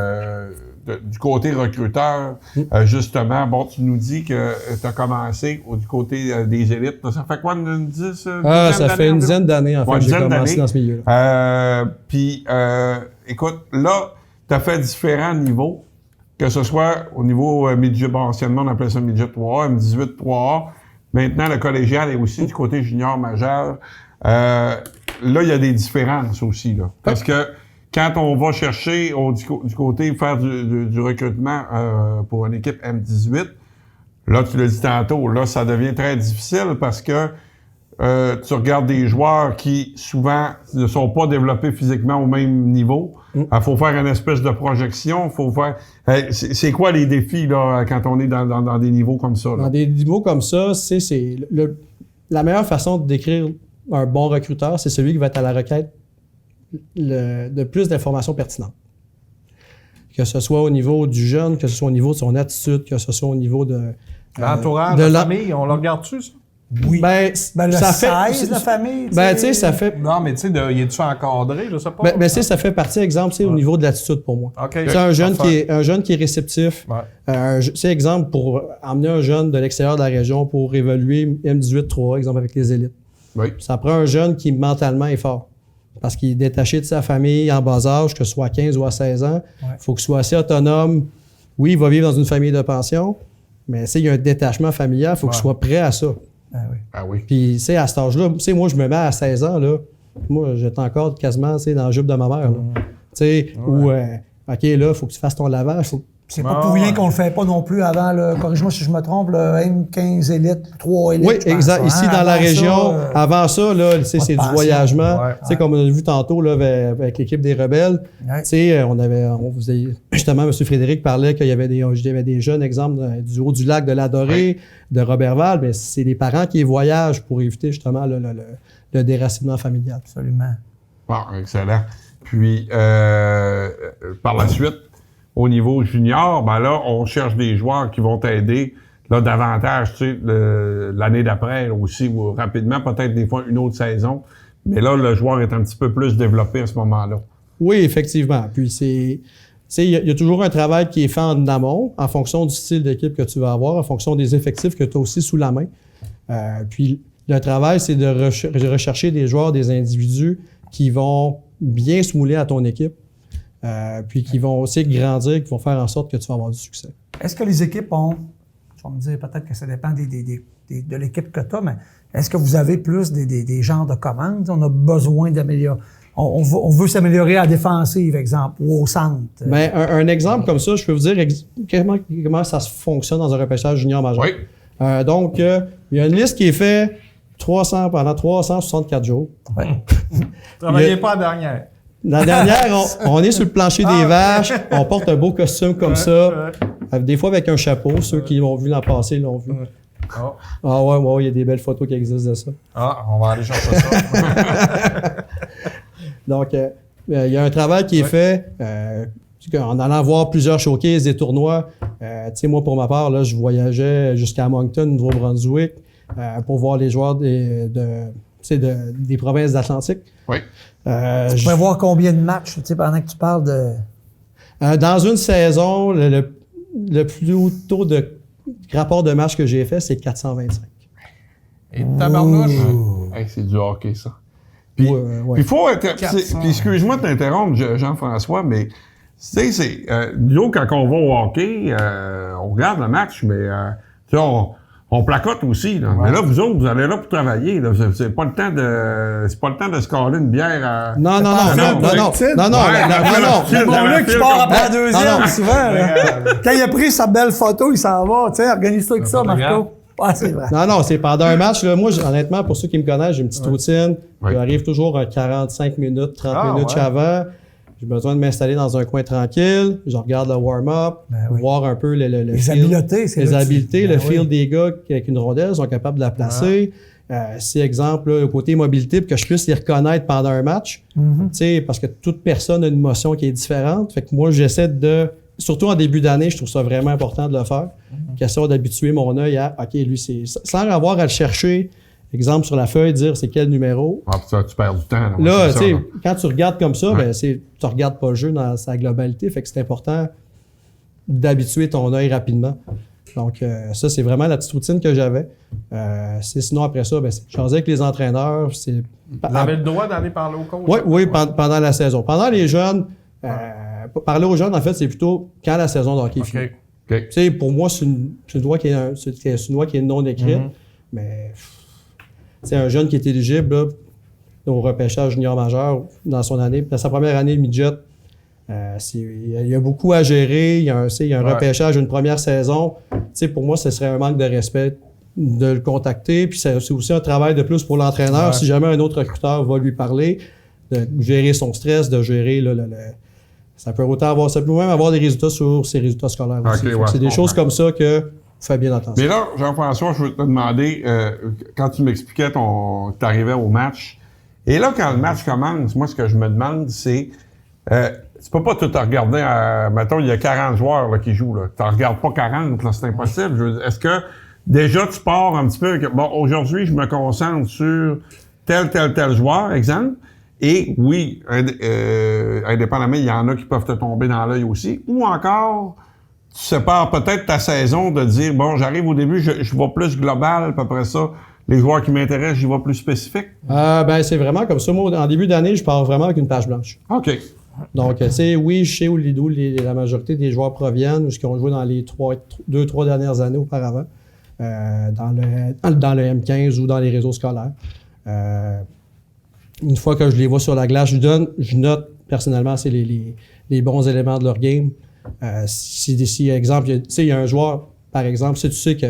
[SPEAKER 1] du côté recruteur. Justement, bon, tu nous dis que tu as commencé du côté des élites. Ça fait quoi, une
[SPEAKER 8] dizaine d'années, en fait, que j'ai commencé dans ce milieu-là.
[SPEAKER 1] Puis, écoute, là, tu as fait différents niveaux, que ce soit au niveau midget, anciennement, on appelait ça midget 3A, M18 3A. Maintenant, le collégial est aussi du côté junior majeur. Là, il y a des différences aussi, là. Parce que quand on va chercher du côté faire du recrutement pour une équipe M18, là, tu l'as dit tantôt, là, ça devient très difficile parce que tu regardes des joueurs qui, souvent, ne sont pas développés physiquement au même niveau. Il faut faire une espèce de projection. C'est quoi les défis là quand on est dans des niveaux comme ça? Là?
[SPEAKER 8] Dans des niveaux comme ça, la meilleure façon de décrire un bon recruteur, c'est celui qui va être à la requête de plus d'informations pertinentes. Que ce soit au niveau du jeune, que ce soit au niveau de son attitude, que ce soit au niveau de...
[SPEAKER 3] L'entourage, de la famille, on le regarde-tu, ça?
[SPEAKER 2] Oui.
[SPEAKER 8] Le
[SPEAKER 2] ça size de la famille.
[SPEAKER 8] Tu sais, ça fait...
[SPEAKER 3] Non, mais tu sais, il est-tu encadré, je sais pas?
[SPEAKER 8] Ça fait partie, exemple, au niveau de l'attitude pour moi.
[SPEAKER 3] Okay.
[SPEAKER 8] C'est un jeune qui est réceptif. Ouais. Exemple, pour emmener un jeune de l'extérieur de la région pour évaluer M18 3A, exemple, avec les élites.
[SPEAKER 1] Oui.
[SPEAKER 8] Ça prend un jeune qui, mentalement, est fort. Parce qu'il est détaché de sa famille en bas âge, que ce soit à 15 ou à 16 ans. Il faut qu'il soit assez autonome. Oui, il va vivre dans une famille de pension, mais il y a un détachement familial, il faut qu'il soit prêt à ça.
[SPEAKER 1] Ah oui.
[SPEAKER 8] Puis, tu sais, à cet âge-là, tu sais, moi, je me mets à 16 ans, là. Moi, j'étais encore quasiment, tu sais, dans la jupe de ma mère, là. Tu sais, où, OK, là, il faut que tu fasses ton lavage.
[SPEAKER 2] C'est pas pour rien qu'on le fait pas non plus avant, là. Corrige-moi si je me trompe, là, M15 élites, 3 élites.
[SPEAKER 8] Oui, exact. Ici, dans la région, avant ça, là, tu sais, c'est du voyagement. Tu sais, comme on a vu tantôt, là, avec l'équipe des Rebelles, tu sais, on faisait, justement, M. Frédéric parlait qu'il y avait des jeunes exemples du Haut-du-Lac, de la Dorée, de Roberval, mais c'est les parents qui voyagent pour éviter, justement, le déracinement familial.
[SPEAKER 2] Absolument.
[SPEAKER 1] Bon, excellent. Puis, par la suite, au niveau junior, ben là, on cherche des joueurs qui vont t'aider là davantage, tu sais, l'année d'après aussi, ou rapidement, peut-être des fois une autre saison. Mais là, le joueur est un petit peu plus développé à ce moment-là.
[SPEAKER 8] Oui, effectivement. Puis il y a toujours un travail qui est fait en amont, en fonction du style d'équipe que tu vas avoir, en fonction des effectifs que tu as aussi sous la main. Puis le travail, c'est de rechercher des joueurs, des individus qui vont bien se mouler à ton équipe. Puis qui vont aussi grandir, qui vont faire en sorte que tu vas avoir du succès.
[SPEAKER 2] Est-ce que les équipes ont, tu vas me dire peut-être que ça dépend de l'équipe que tu as, mais est-ce que vous avez plus des genres de commandes? On a besoin d'améliorer. On veut s'améliorer à la défensive, exemple, ou au centre.
[SPEAKER 8] Bien, un exemple comme ça, je peux vous dire comment ça fonctionne dans un repêchage junior majeur.
[SPEAKER 1] Oui.
[SPEAKER 8] Donc, il y a une liste qui est faite pendant 364 jours.
[SPEAKER 3] Ouais. Travaillez pas la dernière.
[SPEAKER 8] La dernière, on est sur le plancher des vaches, on porte un beau costume comme ça, des fois avec un chapeau. Ceux qui l'ont vu l'an passé l'ont vu. Ah ouais, il y a des belles photos qui existent de ça.
[SPEAKER 3] Ah, on va aller chercher ça.
[SPEAKER 8] Donc, il y a un travail qui est fait en allant voir plusieurs showcases, des tournois. Tu sais, moi, pour ma part, là, je voyageais jusqu'à Moncton, Nouveau-Brunswick, pour voir les joueurs des provinces d'Atlantique.
[SPEAKER 1] Oui.
[SPEAKER 2] Tu pourrais voir combien de matchs, tu sais, pendant que tu parles de...
[SPEAKER 8] Dans une saison, le plus haut taux de rapport de matchs que j'ai fait, c'est 425.
[SPEAKER 3] Et tabarnouche!
[SPEAKER 1] Hey, c'est du hockey, ça. Puis, il faut être... Puis, excuse-moi de t'interrompre, Jean-François, mais tu sais, c'est... nous, quand on va au hockey, on regarde le match, mais tu sais, on placote aussi, là. Ouais. Mais là, vous autres, vous allez là pour travailler, là. C'est pas le temps de se caler une bière à...
[SPEAKER 8] Non.
[SPEAKER 2] Le bon là qui part après la deuxième, souvent, là. Quand il a pris sa belle photo, il s'en va. Tu sais, organise-toi avec ça, Marco. Ah, c'est vrai.
[SPEAKER 8] Non, c'est pendant un match, là. Moi, honnêtement, pour ceux qui me connaissent, j'ai une petite routine. J'arrive toujours à 45 minutes, 30 minutes avant. J'ai besoin de m'installer dans un coin tranquille. Je regarde le warm-up, voir un peu les habiletés, le feel des gars qui, avec une rondelle, sont capables de la placer. Si, exemple, là, côté mobilité, pour que je puisse les reconnaître pendant un match, parce que toute personne a une motion qui est différente. Fait que moi, j'essaie surtout en début d'année, je trouve ça vraiment important de le faire. Question d'habituer mon œil à, OK, lui, c'est sans avoir à le chercher. Exemple, sur la feuille, dire c'est quel numéro.
[SPEAKER 1] Ah, ça, tu perds du temps.
[SPEAKER 8] Là, tu sais, quand tu regardes comme ça, tu regardes pas le jeu dans sa globalité. Fait que c'est important d'habituer ton œil rapidement. Donc, ça, c'est vraiment la petite routine que j'avais. Sinon, après ça, c'est jaser avec les entraîneurs.
[SPEAKER 3] Vous avez le droit d'aller parler aux coachs?
[SPEAKER 8] Oui, pendant la saison. Pendant les jeunes, parler aux jeunes, en fait, c'est plutôt quand la saison de hockey finit. Tu sais, pour moi, c'est une loi qui est non écrite, mais... C'est un jeune qui est éligible là, au repêchage junior majeur dans sa première année de midget. Il y a beaucoup à gérer. Il y a un repêchage, une première saison. Pour moi, ce serait un manque de respect de le contacter. Puis c'est aussi un travail de plus pour l'entraîneur. Si jamais un autre recruteur va lui parler, de gérer son stress, de gérer ça peut même avoir des résultats sur ses résultats scolaires aussi. C'est des choses comme ça que fais bien attention.
[SPEAKER 1] Mais là, Jean-François, je veux te demander, quand tu m'expliquais que tu arrivais au match, et là, quand le match commence, moi, ce que je me demande, c'est, tu peux pas tout regarder, mettons, il y a 40 joueurs là, qui jouent, là. Tu regardes pas 40, là, c'est impossible. Est-ce que, déjà, tu pars un petit peu, bon, aujourd'hui, je me concentre sur tel joueur, exemple, et oui, indépendamment, il y en a qui peuvent te tomber dans l'œil aussi, ou encore... Tu sépares peut-être ta saison de dire, bon, j'arrive au début, je vais plus global, puis après ça, les joueurs qui m'intéressent, j'y vais plus spécifique?
[SPEAKER 8] C'est vraiment comme ça. Moi, en début d'année, je pars vraiment avec une page blanche.
[SPEAKER 1] OK.
[SPEAKER 8] Donc, tu sais, oui, je sais où la majorité des joueurs proviennent, ou ce qu'ils ont joué dans les 2-3 dernières années auparavant. dans le M15 ou dans les réseaux scolaires. Une fois que je les vois sur la glace, je note personnellement c'est les bons éléments de leur game. Si exemple, il y a un joueur, par exemple, si tu sais que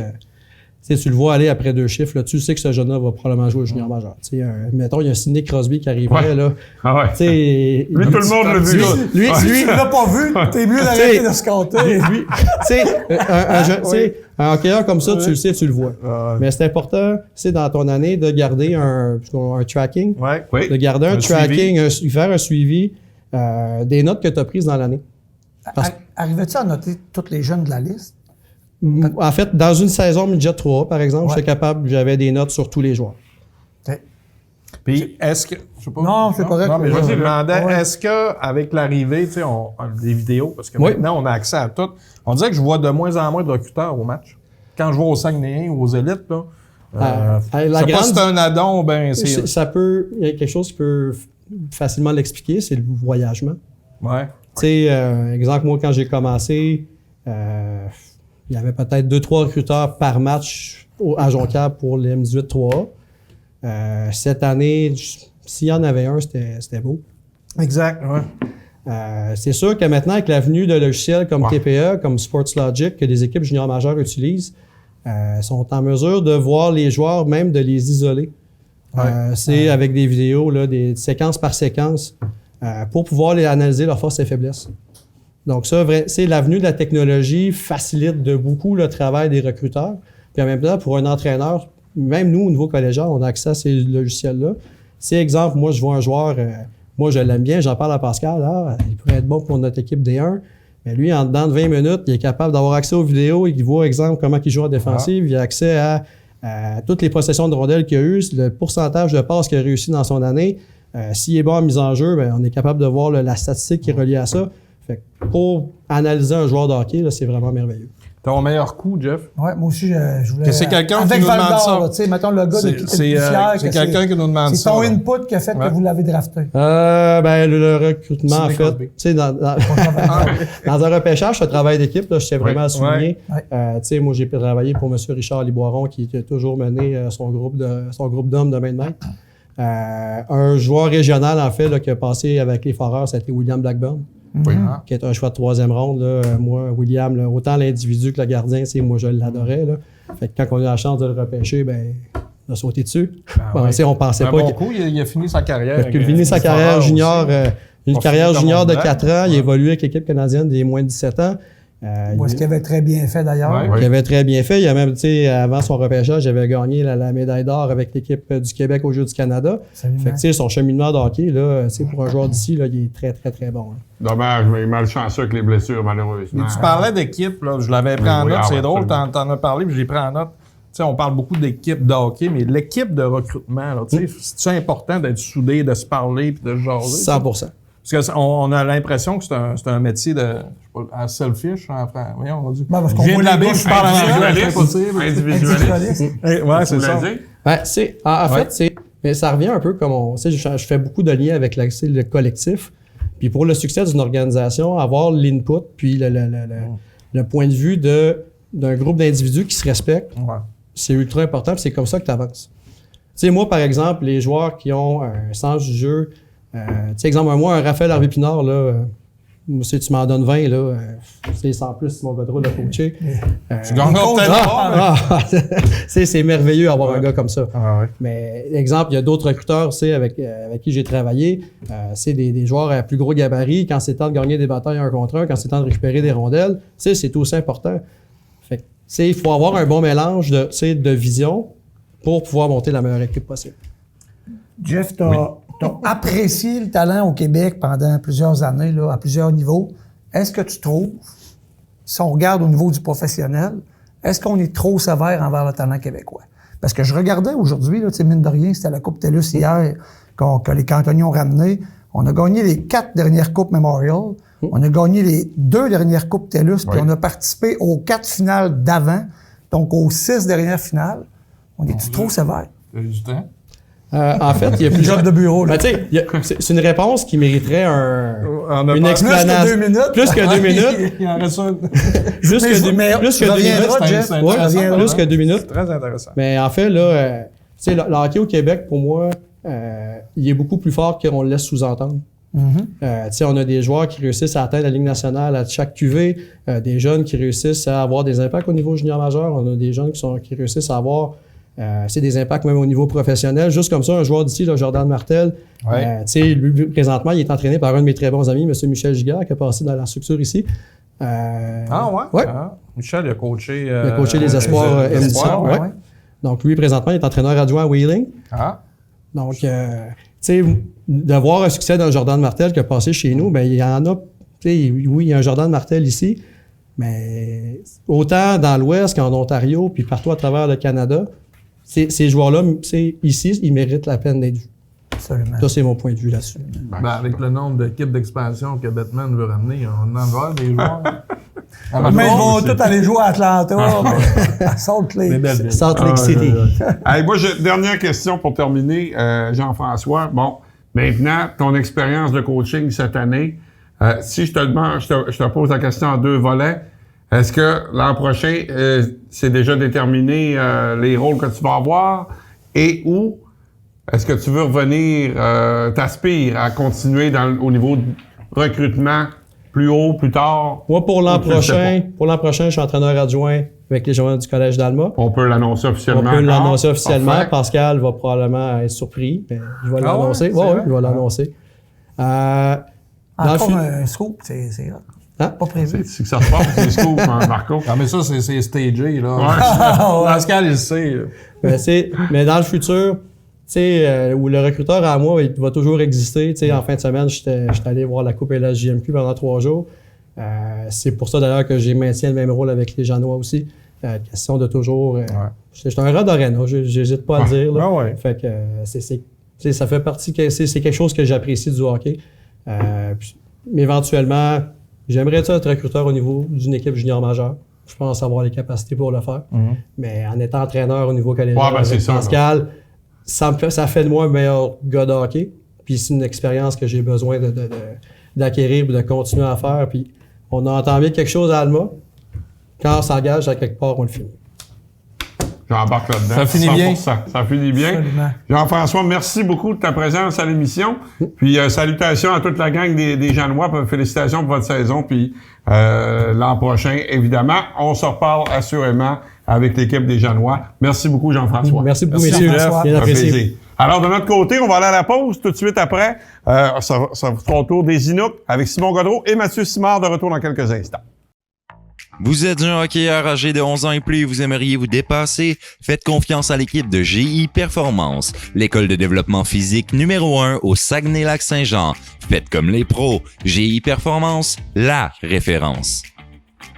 [SPEAKER 8] tu le vois aller après 2 chiffres, là, tu sais que ce jeune-là va probablement jouer au junior majeur. Mettons, il y a un Sidney Crosby qui arriverait. Là,
[SPEAKER 1] lui, tout le monde l'a vu.
[SPEAKER 2] Lui, tu l'as pas vu, t'es mieux d'arrêter de se compter.
[SPEAKER 8] Un hockeyeur comme ça, tu le sais, tu le vois. Mais c'est important, dans ton année, de garder un tracking. De garder un tracking, faire un suivi des notes que tu as prises dans l'année.
[SPEAKER 2] Arrivais-tu à noter tous les jeunes de la liste?
[SPEAKER 8] En fait, dans une saison midget 3, par exemple, j'avais des notes sur tous les joueurs.
[SPEAKER 3] Puis, est-ce que... Je sais pas,
[SPEAKER 2] non, c'est correct.
[SPEAKER 3] Non, mais je me demandais, est-ce qu'avec l'arrivée, tu sais, des vidéos, parce que maintenant, on a accès à tout, on dirait que je vois de moins en moins de recruteurs au match. Quand je vois aux Saguenayens ou aux élites, là, c'est pas si c'est un addon, ben c'est...
[SPEAKER 8] Il y a quelque chose qui peut facilement l'expliquer, c'est le voyagement.
[SPEAKER 3] Ouais.
[SPEAKER 8] Tu sais, exemple, moi, quand j'ai commencé, il y avait peut-être 2-3 recruteurs par match à Jonquière pour les M18-3A. Cette année, s'il y en avait un, c'était beau.
[SPEAKER 3] Exact, ouais.
[SPEAKER 8] C'est sûr que maintenant, avec l'avenue de logiciels comme TPE, comme SportsLogic, que les équipes juniors majeures utilisent, sont en mesure de voir les joueurs, même de les isoler. C'est avec des vidéos, là, des séquences par séquence, pour pouvoir les analyser leurs forces et faiblesses. Donc ça, c'est l'avenue de la technologie facilite de beaucoup le travail des recruteurs. Puis en même temps, pour un entraîneur, même nous, au niveau collégial, on a accès à ces logiciels-là. C'est exemple, moi, je vois un joueur, moi, je l'aime bien, j'en parle à Pascal, il pourrait être bon pour notre équipe D1. Mais lui, en dedans de 20 minutes, il est capable d'avoir accès aux vidéos, il voit, exemple, comment il joue en défensive, il a accès à toutes les possessions de rondelles qu'il a eues, le pourcentage de passes qu'il a réussi dans son année. S'il est bon en mise en jeu, bien, on est capable de voir la statistique qui est reliée à ça. Fait que pour analyser un joueur de hockey, là, c'est vraiment merveilleux.
[SPEAKER 3] Ton meilleur coup, Jeff?
[SPEAKER 2] Ouais, moi aussi, je voulais...
[SPEAKER 3] Que c'est quelqu'un qui nous demande ça.
[SPEAKER 2] Tu sais, mettons le gars de quitter
[SPEAKER 3] c'est quelqu'un qui nous demande ça.
[SPEAKER 2] C'est ton input qui a fait que vous l'avez drafté.
[SPEAKER 8] Le recrutement, en fait, tu sais, dans un repêchage, c'est un travail d'équipe, là, je tiens vraiment à souligner. Tu sais, moi, j'ai travaillé pour M. Richard Liboiron, qui a toujours mené son groupe d'hommes de main de maître. Un joueur régional, en fait, là, qui a passé avec les Foreurs, c'était William Blackburn. Qui est un choix de 3e ronde. Là. Moi, William, là, autant l'individu que le gardien, moi, je l'adorais. Là. Fait que quand on a eu la chance de le repêcher, ben, on a sauté dessus. On pensait pas.
[SPEAKER 3] Bon coup, il a fini sa carrière.
[SPEAKER 8] Il a fini sa carrière junior, une carrière junior de 4 ans. Il a évolué avec l'équipe canadienne des moins de 17 ans.
[SPEAKER 2] Ce qu'il avait très bien fait d'ailleurs.
[SPEAKER 8] Il avait très bien fait. Il a même, tu sais, avant son repêchage, il avait gagné la médaille d'or avec l'équipe du Québec aux Jeux du Canada. Fait que, tu sais, son cheminement de hockey, là, pour un joueur d'ici, là, il est très, très, très bon. Là.
[SPEAKER 1] Dommage, mais il est malchanceux avec les blessures, malheureusement.
[SPEAKER 3] Tu parlais d'équipe, là. Je l'avais pris en note, c'est drôle, t'en as parlé, puis j'ai pris en note. Tu sais, on parle beaucoup d'équipe de hockey, mais l'équipe de recrutement, là, tu sais, c'est important d'être soudé, de se parler, puis de se jaser.
[SPEAKER 8] 100%.
[SPEAKER 3] Parce qu'on a l'impression que c'est un métier de, je sais pas, selfish, enfin, voyons, on dit. Je viens de la baie, je parle en anglais, c'est impossible.
[SPEAKER 1] Individualiste.
[SPEAKER 3] Ouais, c'est ça.
[SPEAKER 8] En fait, mais ça revient un peu comme je fais beaucoup de liens avec le collectif. Puis pour le succès d'une organisation, avoir l'input, puis le point de vue d'un groupe d'individus qui se respectent, c'est ultra important, puis c'est comme ça que tu avances. Tu sais, moi, par exemple, les joueurs qui ont un sens du jeu, tu sais, exemple, moi, un Raphaël Harvey-Pinard, là, si tu m'en donnes 20, là, c'est sans plus si mon gars de coacher.
[SPEAKER 3] Tu gagnes peut-être
[SPEAKER 8] c'est merveilleux d'avoir un gars comme ça.
[SPEAKER 3] Ouais.
[SPEAKER 8] Mais, exemple, il y a d'autres recruteurs, avec qui j'ai travaillé, c'est des joueurs à plus gros gabarit. Quand c'est temps de gagner des batailles 1 contre 1, quand c'est temps de récupérer des rondelles, c'est aussi important. Fait que, il faut avoir un bon mélange de vision pour pouvoir monter la meilleure équipe possible.
[SPEAKER 2] Jeff, t'as apprécié le talent au Québec pendant plusieurs années, là, à plusieurs niveaux. Est-ce que tu trouves, si on regarde au niveau du professionnel, est-ce qu'on est trop sévère envers le talent québécois? Parce que je regardais aujourd'hui, là, mine de rien, c'était la Coupe TELUS hier que les cantonniers ont ramené. On a gagné les 4 dernières Coupes Memorial. On a gagné les 2 dernières Coupes TELUS, puis on a participé aux 4 finales d'avant, donc aux 6 dernières finales. On est-tu trop sévère?
[SPEAKER 3] Du temps.
[SPEAKER 8] En fait, il y a plus
[SPEAKER 2] job de bureau.
[SPEAKER 8] Ben, c'est une réponse qui mériterait une explanation.
[SPEAKER 2] Plus que 2 minutes.
[SPEAKER 8] Plus que 2 minutes.
[SPEAKER 3] Il en reste une.
[SPEAKER 8] Plus que 2 minutes. Plus que 2 minutes.
[SPEAKER 3] Très intéressant.
[SPEAKER 8] Mais en fait, là, le hockey au Québec, pour moi, il est beaucoup plus fort qu'on le laisse sous-entendre. On a des joueurs qui réussissent à atteindre la Ligue nationale à chaque QV, des jeunes qui réussissent à avoir des impacts au niveau junior majeur, on a des jeunes qui réussissent à avoir des impacts même au niveau professionnel. Juste comme ça, un joueur d'ici, là, Jordan Martel, lui, présentement, il est entraîné par un de mes très bons amis, M. Michel Giguère, qui a passé dans la structure ici.
[SPEAKER 3] Ouais?
[SPEAKER 8] Ouais.
[SPEAKER 3] Ah. Michel, il a coaché...
[SPEAKER 8] les espoirs M17. Ouais. Donc, lui, présentement, il est entraîneur adjoint à Wheeling. Donc, de voir un succès dans Jordan Martel qui a passé chez nous, ben il y en a, oui, il y a un Jordan Martel ici, mais autant dans l'Ouest qu'en Ontario, puis partout à travers le Canada, ces joueurs-là, ici, ils méritent la peine d'être vus.
[SPEAKER 2] Absolument.
[SPEAKER 8] Ça, c'est mon point de vue là-dessus.
[SPEAKER 3] Ben, avec le nombre d'équipes d'expansion que Batman veut ramener, on en va des joueurs.
[SPEAKER 2] Mais ils vont tous aller jouer à Atlanta, à Salt Lake.
[SPEAKER 8] Salt Lake City.
[SPEAKER 1] Moi, dernière question pour terminer, Jean-François. Bon, maintenant, ton expérience de coaching cette année, si je te demande, je te pose la question en 2 volets. Est-ce que l'an prochain, c'est déjà déterminé les rôles que tu vas avoir et où est-ce que tu veux revenir, t'aspires à continuer au niveau de recrutement plus haut, plus tard?
[SPEAKER 8] Moi, pour l'an prochain, je suis entraîneur adjoint avec les joueurs du Collège d'Alma.
[SPEAKER 1] On peut l'annoncer officiellement.
[SPEAKER 8] On peut l'annoncer officiellement. Parfait. Pascal va probablement être surpris. Mais je vais l'annoncer. Oui, je vais l'annoncer.
[SPEAKER 2] Encore un scoop, c'est pas prévu.
[SPEAKER 1] C'est que ça se passe, c'est scoop, Marco.
[SPEAKER 3] Ah, mais ça, c'est stagé, là. Pascal, il sait.
[SPEAKER 8] Mais dans le futur, où le recruteur à moi, il va toujours exister. En fin de semaine, j'étais allé voir la Coupe et la JMQ pendant 3 jours. C'est pour ça d'ailleurs que j'ai maintenu le même rôle avec les Janois aussi. Question de toujours... J'étais un rat d'arène, j'hésite pas à le dire. Là. Fait que ça fait partie... C'est quelque chose que j'apprécie du hockey. Mais éventuellement, j'aimerais être recruteur au niveau d'une équipe junior majeure. Je pense avoir les capacités pour le faire. Mais en étant entraîneur au niveau collégial avec Pascal... Ça fait de moi un meilleur gars de hockey. Puis c'est une expérience que j'ai besoin d'acquérir et de continuer à faire. Puis on a entamé quelque chose à Alma. Quand on s'engage à quelque part, on le finit.
[SPEAKER 1] J'embarque là-dedans.
[SPEAKER 3] Ça finit 100%.
[SPEAKER 1] Bien. Ça finit bien.
[SPEAKER 2] Absolument.
[SPEAKER 1] Jean-François, merci beaucoup de ta présence à l'émission. Puis salutations à toute la gang des Janois. Félicitations pour votre saison. Puis l'an prochain, évidemment, on se reparle assurément avec l'équipe des Janois. Merci beaucoup, Jean-François.
[SPEAKER 8] Merci beaucoup, messieurs. Bien apprécié.
[SPEAKER 1] Alors, de notre côté, on va aller à la pause tout de suite après. Ça sera au tour des Inuits avec Simon Gaudreau et Mathieu Simard de retour dans quelques instants.
[SPEAKER 6] Vous êtes un hockeyeur âgé de 11 ans et plus et vous aimeriez vous dépasser? Faites confiance à l'équipe de GI Performance, l'école de développement physique numéro 1 au Saguenay-Lac-Saint-Jean. Faites comme les pros. GI Performance, la référence.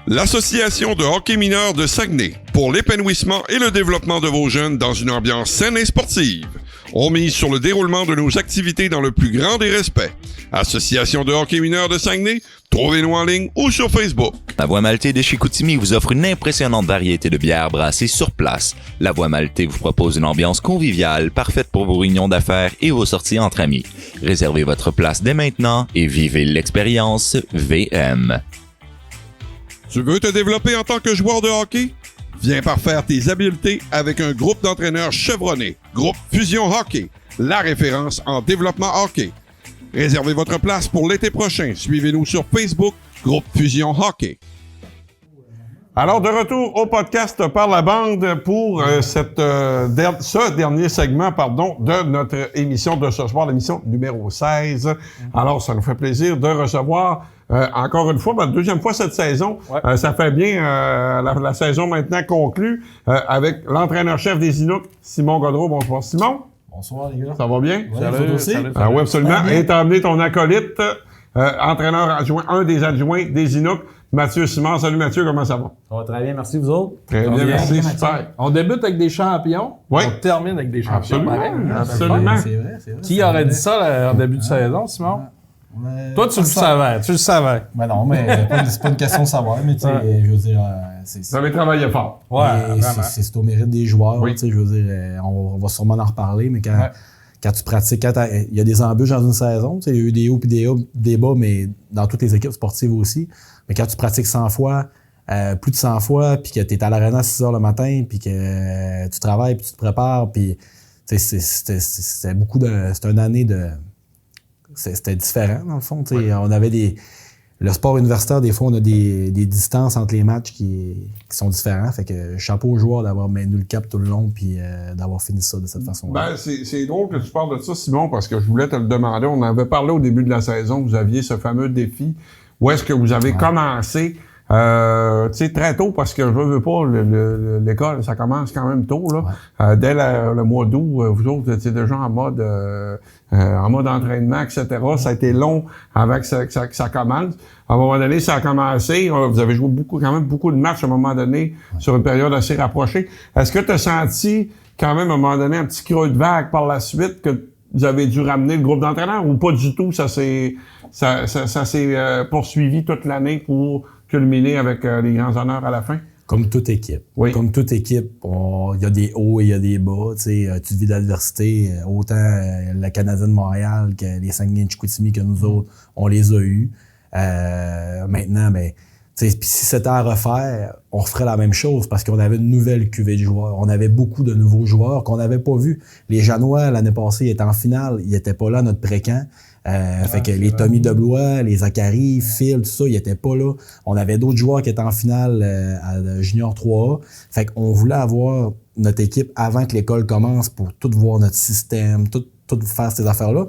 [SPEAKER 7] L'Association de hockey mineur de Saguenay, pour l'épanouissement et le développement de vos jeunes dans une ambiance saine et sportive. On mise sur le déroulement de nos activités dans le plus grand des respects. Association de hockey mineur de Saguenay, trouvez-nous en ligne ou sur Facebook.
[SPEAKER 6] La Voie Maltée de Chicoutimi vous offre une impressionnante variété de bières brassées sur place. La Voie Maltée vous propose une ambiance conviviale, parfaite pour vos réunions d'affaires et vos sorties entre amis. Réservez votre place dès maintenant et vivez l'expérience VM.
[SPEAKER 7] Tu veux te développer en tant que joueur de hockey? Viens parfaire tes habiletés avec un groupe d'entraîneurs chevronnés. Groupe Fusion Hockey, la référence en développement hockey. Réservez votre place pour l'été prochain. Suivez-nous sur Facebook, Groupe Fusion Hockey.
[SPEAKER 1] Alors, de retour au podcast par la bande pour ce dernier segment de notre émission de ce soir, l'émission numéro 16. Alors, ça nous fait plaisir de recevoir encore une fois, la deuxième fois cette saison. Ça fait bien la saison maintenant conclue avec l'entraîneur-chef des Inuits, Simon Gaudreau. Bonsoir, Simon.
[SPEAKER 9] Bonsoir, les gars.
[SPEAKER 1] Ça va bien?
[SPEAKER 9] Salut.
[SPEAKER 1] Oui, absolument. Et t'as amené ton acolyte, entraîneur adjoint, un des adjoints des Inuits, Mathieu Simard. Salut Mathieu, comment ça va?
[SPEAKER 9] Ça va très bien, merci vous autres.
[SPEAKER 1] Très bien, merci, super.
[SPEAKER 3] On débute avec des champions, on termine avec des champions.
[SPEAKER 1] Absolument.
[SPEAKER 9] C'est vrai.
[SPEAKER 3] Qui aurait dit ça en début de saison, Simon? Toi, tu le savais.
[SPEAKER 9] Ben non, mais c'est pas une question de savoir, mais tu sais, je veux dire...
[SPEAKER 1] Vous avez travaillé fort.
[SPEAKER 9] C'est au mérite des joueurs, tu sais, je veux dire, on va sûrement en reparler, mais quand tu pratiques, il y a des embûches dans une saison, il y a eu des hauts et des bas, mais dans toutes les équipes sportives aussi. Mais quand tu pratiques 100 fois, plus de 100 fois, puis que tu es à l'aréna à 6 heures le matin, puis que tu travailles, puis tu te prépares, puis c'était une année de... C'était différent, dans le fond. On avait le sport universitaire, des fois, on a des distances entre les matchs qui sont différents. Fait que chapeau aux joueurs d'avoir maintenu le cap tout le long puis d'avoir fini ça de cette façon-là.
[SPEAKER 1] Ben, c'est drôle que tu parles de ça, Simon, parce que je voulais te le demander. On avait parlé au début de la saison, vous aviez ce fameux défi. Où est-ce que vous avez commencé? Très tôt, parce que je veux pas, l'école, ça commence quand même tôt, là. Ouais. Dès le mois d'août, vous autres, vous étiez déjà en mode entraînement, etc. Ça a été long avant que ça commence. À un moment donné, ça a commencé. Vous avez joué quand même beaucoup de matchs à un moment donné, sur une période assez rapprochée. Est-ce que tu as senti quand même à un moment donné un petit creux de vague par la suite que vous avez dû ramener le groupe d'entraîneurs ou pas du tout? Ça s'est poursuivi toute l'année pour culminer avec les grands honneurs à la fin?
[SPEAKER 9] Comme toute équipe. Oui. Comme toute équipe, il y a des hauts et il y a des bas. Tu vis l'adversité. Autant la Canadienne de Montréal que les Saguenay de Chicoutimi que nous autres, on les a eus. Maintenant, puis si c'était à refaire, on referait la même chose parce qu'on avait une nouvelle cuvée de joueurs. On avait beaucoup de nouveaux joueurs qu'on n'avait pas vus. Les Janois, l'année passée, étaient en finale. Ils n'étaient pas là, notre pré-camp. Fait que les Tommy Deblois, les Zachary, Phil, tout ça, ils étaient pas là. On avait d'autres joueurs qui étaient en finale à Junior 3A. Fait qu'on voulait avoir notre équipe avant que l'école commence pour tout voir notre système, tout faire ces affaires-là.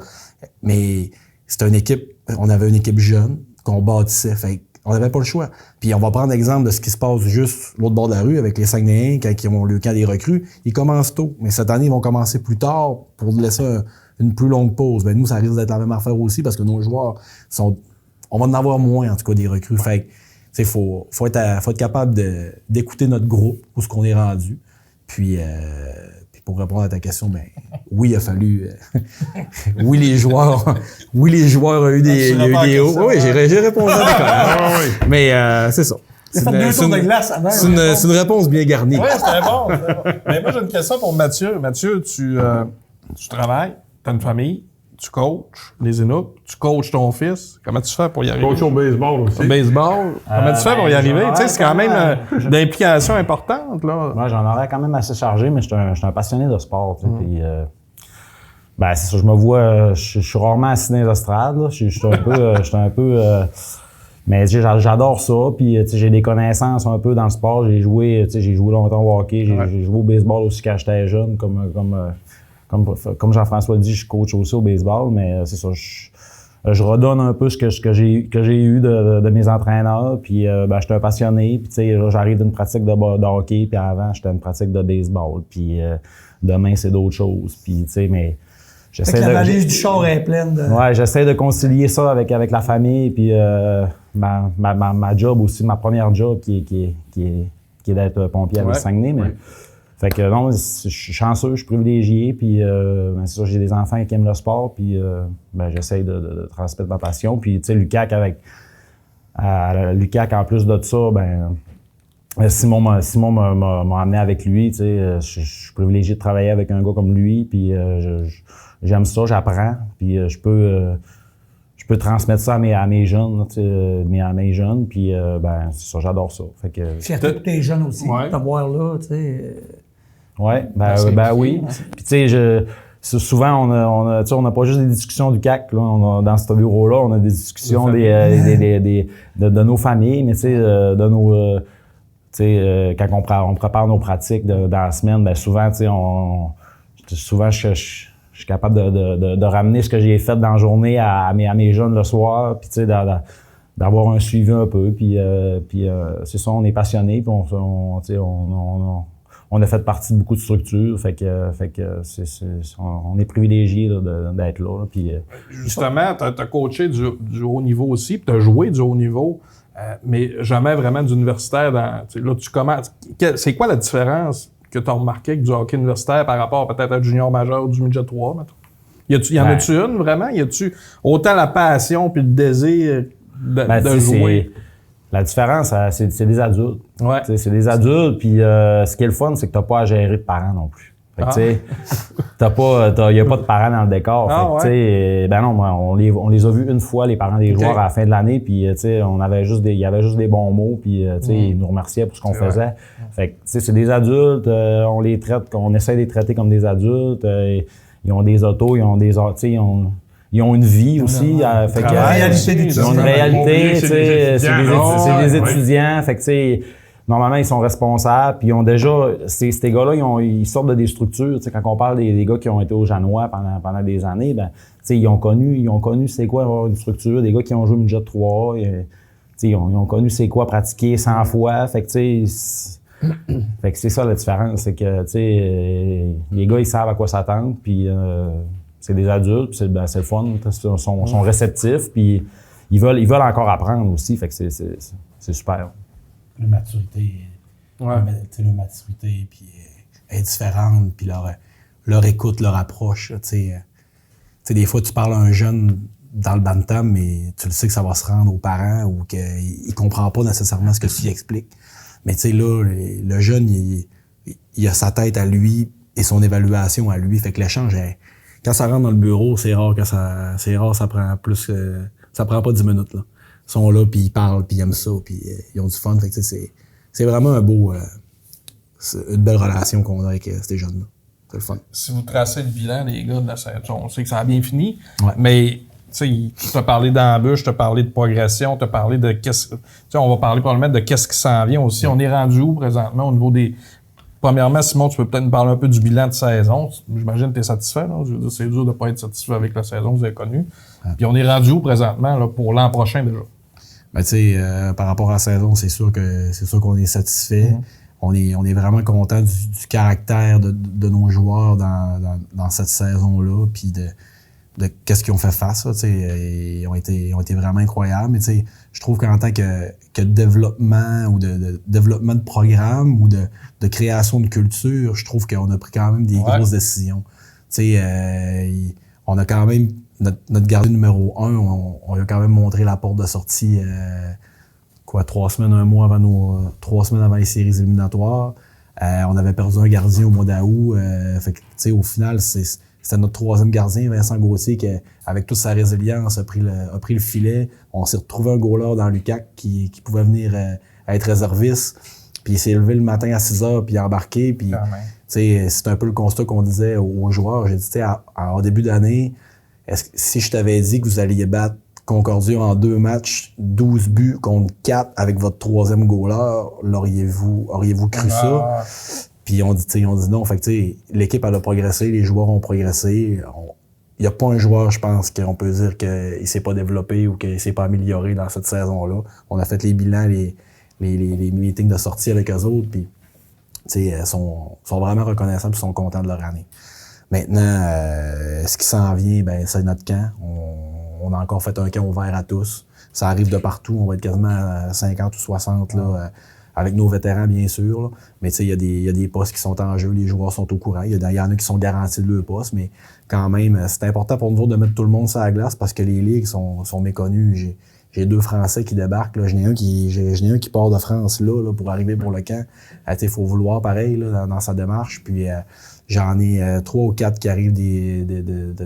[SPEAKER 9] Mais c'était une équipe, on avait une équipe jeune qu'on bâtissait. Fait on n'avait pas le choix. Puis on va prendre l'exemple de ce qui se passe juste l'autre bord de la rue avec les Saguenayens quand ils ont le camp des recrues. Ils commencent tôt, mais cette année, ils vont commencer plus tard pour laisser une plus longue pause. Ben nous, ça risque d'être la même affaire aussi parce que nos joueurs on va en avoir moins, en tout cas, des recrues. Fait que, faut être capable d'écouter notre groupe, où ce qu'on est rendu. Puis pour répondre à ta question, oui, il a fallu... oui, les joueurs ont eu des hauts. Oui, j'ai répondu à des commentaires. Mais c'est ça.
[SPEAKER 2] C'est
[SPEAKER 9] une réponse bien garnie.
[SPEAKER 3] Oui, c'était bon. Mais moi, j'ai une question pour Mathieu. Mathieu, tu travailles, tu as une famille, tu coaches les Inuits, tu coaches ton fils. Comment tu fais pour y arriver?
[SPEAKER 1] Coach au baseball aussi.
[SPEAKER 3] Au baseball. Comment tu fais pour y arriver? Tu sais, c'est quand même d'implication importante, là.
[SPEAKER 4] Moi, j'en aurais quand même assez chargé, mais je suis un passionné de sport, tu sais, puis... c'est ça, je me vois... Je suis rarement assis dans les estrades, là. Je suis un peu... mais j'adore ça, puis j'ai des connaissances un peu dans le sport. J'ai joué longtemps au hockey, j'ai joué au baseball aussi quand j'étais jeune, comme Jean-François dit, je coach aussi au baseball, mais c'est ça, je redonne un peu ce que j'ai eu de mes entraîneurs, puis j'étais un passionné, puis j'arrive d'une pratique de hockey, puis avant, j'étais une pratique de baseball, puis demain, c'est d'autres choses, puis mais...
[SPEAKER 2] La valise du char est pleine de...
[SPEAKER 4] Ouais, j'essaie de concilier ça avec la famille, puis ma job aussi, ma première job qui est d'être pompier avec Saguenay, mais... Fait que non, je suis chanceux, je suis privilégié, puis c'est sûr, j'ai des enfants qui aiment le sport, puis j'essaie de transmettre ma passion. Puis tu sais, l'UQAC en plus de ça, Simon m'a amené avec lui, tu sais, je suis privilégié de travailler avec un gars comme lui, puis j'aime ça, j'apprends, puis je peux transmettre ça à mes jeunes, à mes jeunes, puis c'est ça, j'adore ça. Fait que
[SPEAKER 2] fierté pour tes jeunes aussi, t'avoir là, tu sais.
[SPEAKER 4] Ouais, oui. Puis tu sais, souvent on n'a pas juste des discussions du CAC là, dans ce bureau-là, on a des discussions de nos familles, mais tu sais de nos quand on prépare nos pratiques dans la semaine, souvent tu sais je suis capable de ramener ce que j'ai fait dans la journée à mes jeunes le soir, puis tu sais d'avoir un suivi un peu, puis c'est ça, on est passionné, puis on a fait partie de beaucoup de structures, fait que on est privilégié d'être là. Puis
[SPEAKER 3] justement, t'as coaché du haut niveau aussi, puis t'as joué du haut niveau, mais jamais vraiment d'universitaire. Là, tu commences. C'est quoi la différence que tu as remarqué avec du hockey universitaire par rapport peut-être à junior majeur ou du midget 3, mettons? Y en a-tu une, vraiment? Y a-tu autant la passion puis le désir de jouer?
[SPEAKER 4] La différence, c'est des adultes.
[SPEAKER 3] Ouais.
[SPEAKER 4] C'est des adultes, puis ce qui est le fun, c'est que t'as pas à gérer de parents non plus. Fait que, tu sais, y a pas de parents dans le décor. Fait que, tu sais, ben non, on les a vus une fois, les parents des joueurs, à la fin de l'année, puis, tu sais, il y avait juste des bons mots, puis, tu sais, ils nous remerciaient pour ce qu'on faisait. Fait que, tu sais, c'est des adultes, on essaie de les traiter comme des adultes, ils ont des autos, ils ont une vie aussi. Fait que, ils ont une réalité, tu sais, c'est des étudiants, fait que, tu sais, normalement, ils sont responsables, puis ils ont déjà... Ces gars-là, ils sortent de des structures. Tu sais, quand on parle des gars qui ont été au Janois pendant des années, ben, tu sais, ils ont connu c'est quoi avoir une structure, des gars qui ont joué midget 3, tu sais, ils ont connu c'est quoi pratiquer 100 fois. Fait que, tu sais, fait que c'est ça la différence, c'est que, tu sais, les gars, ils savent à quoi s'attendre, puis c'est des adultes, puis c'est le fun, ils sont réceptifs, puis ils veulent encore apprendre aussi, fait que c'est super.
[SPEAKER 9] La maturité, leur maturité, puis est différente, puis leur écoute, leur approche. Tu sais, des fois, tu parles à un jeune dans le bantam, mais tu le sais que ça va se rendre aux parents ou qu'il ne comprend pas nécessairement ce que tu lui expliques. Mais tu sais, là, le jeune, il a sa tête à lui et son évaluation à lui. Fait que l'échange, quand ça rentre dans le bureau, c'est rare, ça prend plus que... Ça prend pas 10 minutes, là. Ils sont là, puis ils parlent, puis ils aiment ça, puis ils ont du fun. Fait que c'est vraiment une belle relation qu'on a avec ces jeunes-là. C'est le fun.
[SPEAKER 3] Si vous tracez le bilan, les gars, de la saison, on sait que ça a bien fini, mais tu as parlé d'embûches, tu as parlé de progression, tu as parlé de on va parler probablement de qu'est-ce qui s'en vient aussi. On est rendu où présentement au niveau des... Premièrement, Simon, tu peux peut-être nous parler un peu du bilan de saison. J'imagine que tu es satisfait. Là? Je veux dire, c'est dur de ne pas être satisfait avec la saison que vous avez connue. Puis on est rendu où présentement là, pour l'an prochain déjà?
[SPEAKER 9] Ben, tu sais, par rapport à la saison, c'est sûr qu'on est satisfait. On est vraiment content du caractère de nos joueurs dans cette saison-là, puis de qu'est-ce qu'ils ont fait face. Tu sais, ils ont été vraiment incroyables. Mais tu sais, je trouve qu'en tant que développement ou de développement de programme ou de création de culture, je trouve qu'on a pris quand même des grosses décisions. Tu sais, on a quand même notre gardien numéro 1, on lui a quand même montré la porte de sortie 3 semaines, un mois avant 3 semaines avant les séries éliminatoires. On avait perdu un gardien au mois d'août. Fait que, tu sais, au final, c'était notre 3e gardien, Vincent Gauthier, qui, avec toute sa résilience, a pris le filet. On s'est retrouvé un goaler dans l'UQAC qui pouvait venir être réserviste. Puis il s'est levé le matin à 6 heures, puis embarqué. Puis, tu sais, c'est un peu le constat qu'on disait aux joueurs. J'ai dit, tu sais, en début d'année, si je t'avais dit que vous alliez battre Concordia en 2 matchs, 12 buts contre 4 avec votre 3e goaler, auriez-vous cru ça? Puis on dit non. Fait que tu sais, l'équipe elle a progressé, les joueurs ont progressé. Il n'y a pas un joueur, je pense, qu'on peut dire qu'il s'est pas développé ou qu'il s'est pas amélioré dans cette saison-là. On a fait les bilans, les meetings de sortie avec eux autres, puis tu sais, sont vraiment reconnaissants et sont contents de leur année. Maintenant, ce qui s'en vient, ben c'est notre camp. On a encore fait un camp ouvert à tous. Ça arrive de partout. On va être quasiment à 50 ou 60 là, avec nos vétérans, bien sûr. Là. Mais tu sais, il y a des postes qui sont en jeu. Les joueurs sont au courant. Il y en a qui sont garantis de leur poste. Mais quand même, c'est important pour nous de mettre tout le monde sur la glace parce que les ligues sont méconnues. J'ai 2 Français qui débarquent. Là. J'en ai un qui part de France là pour arriver pour le camp. Il faut vouloir pareil là, dans sa démarche. Puis j'en ai 3 ou 4 qui arrivent des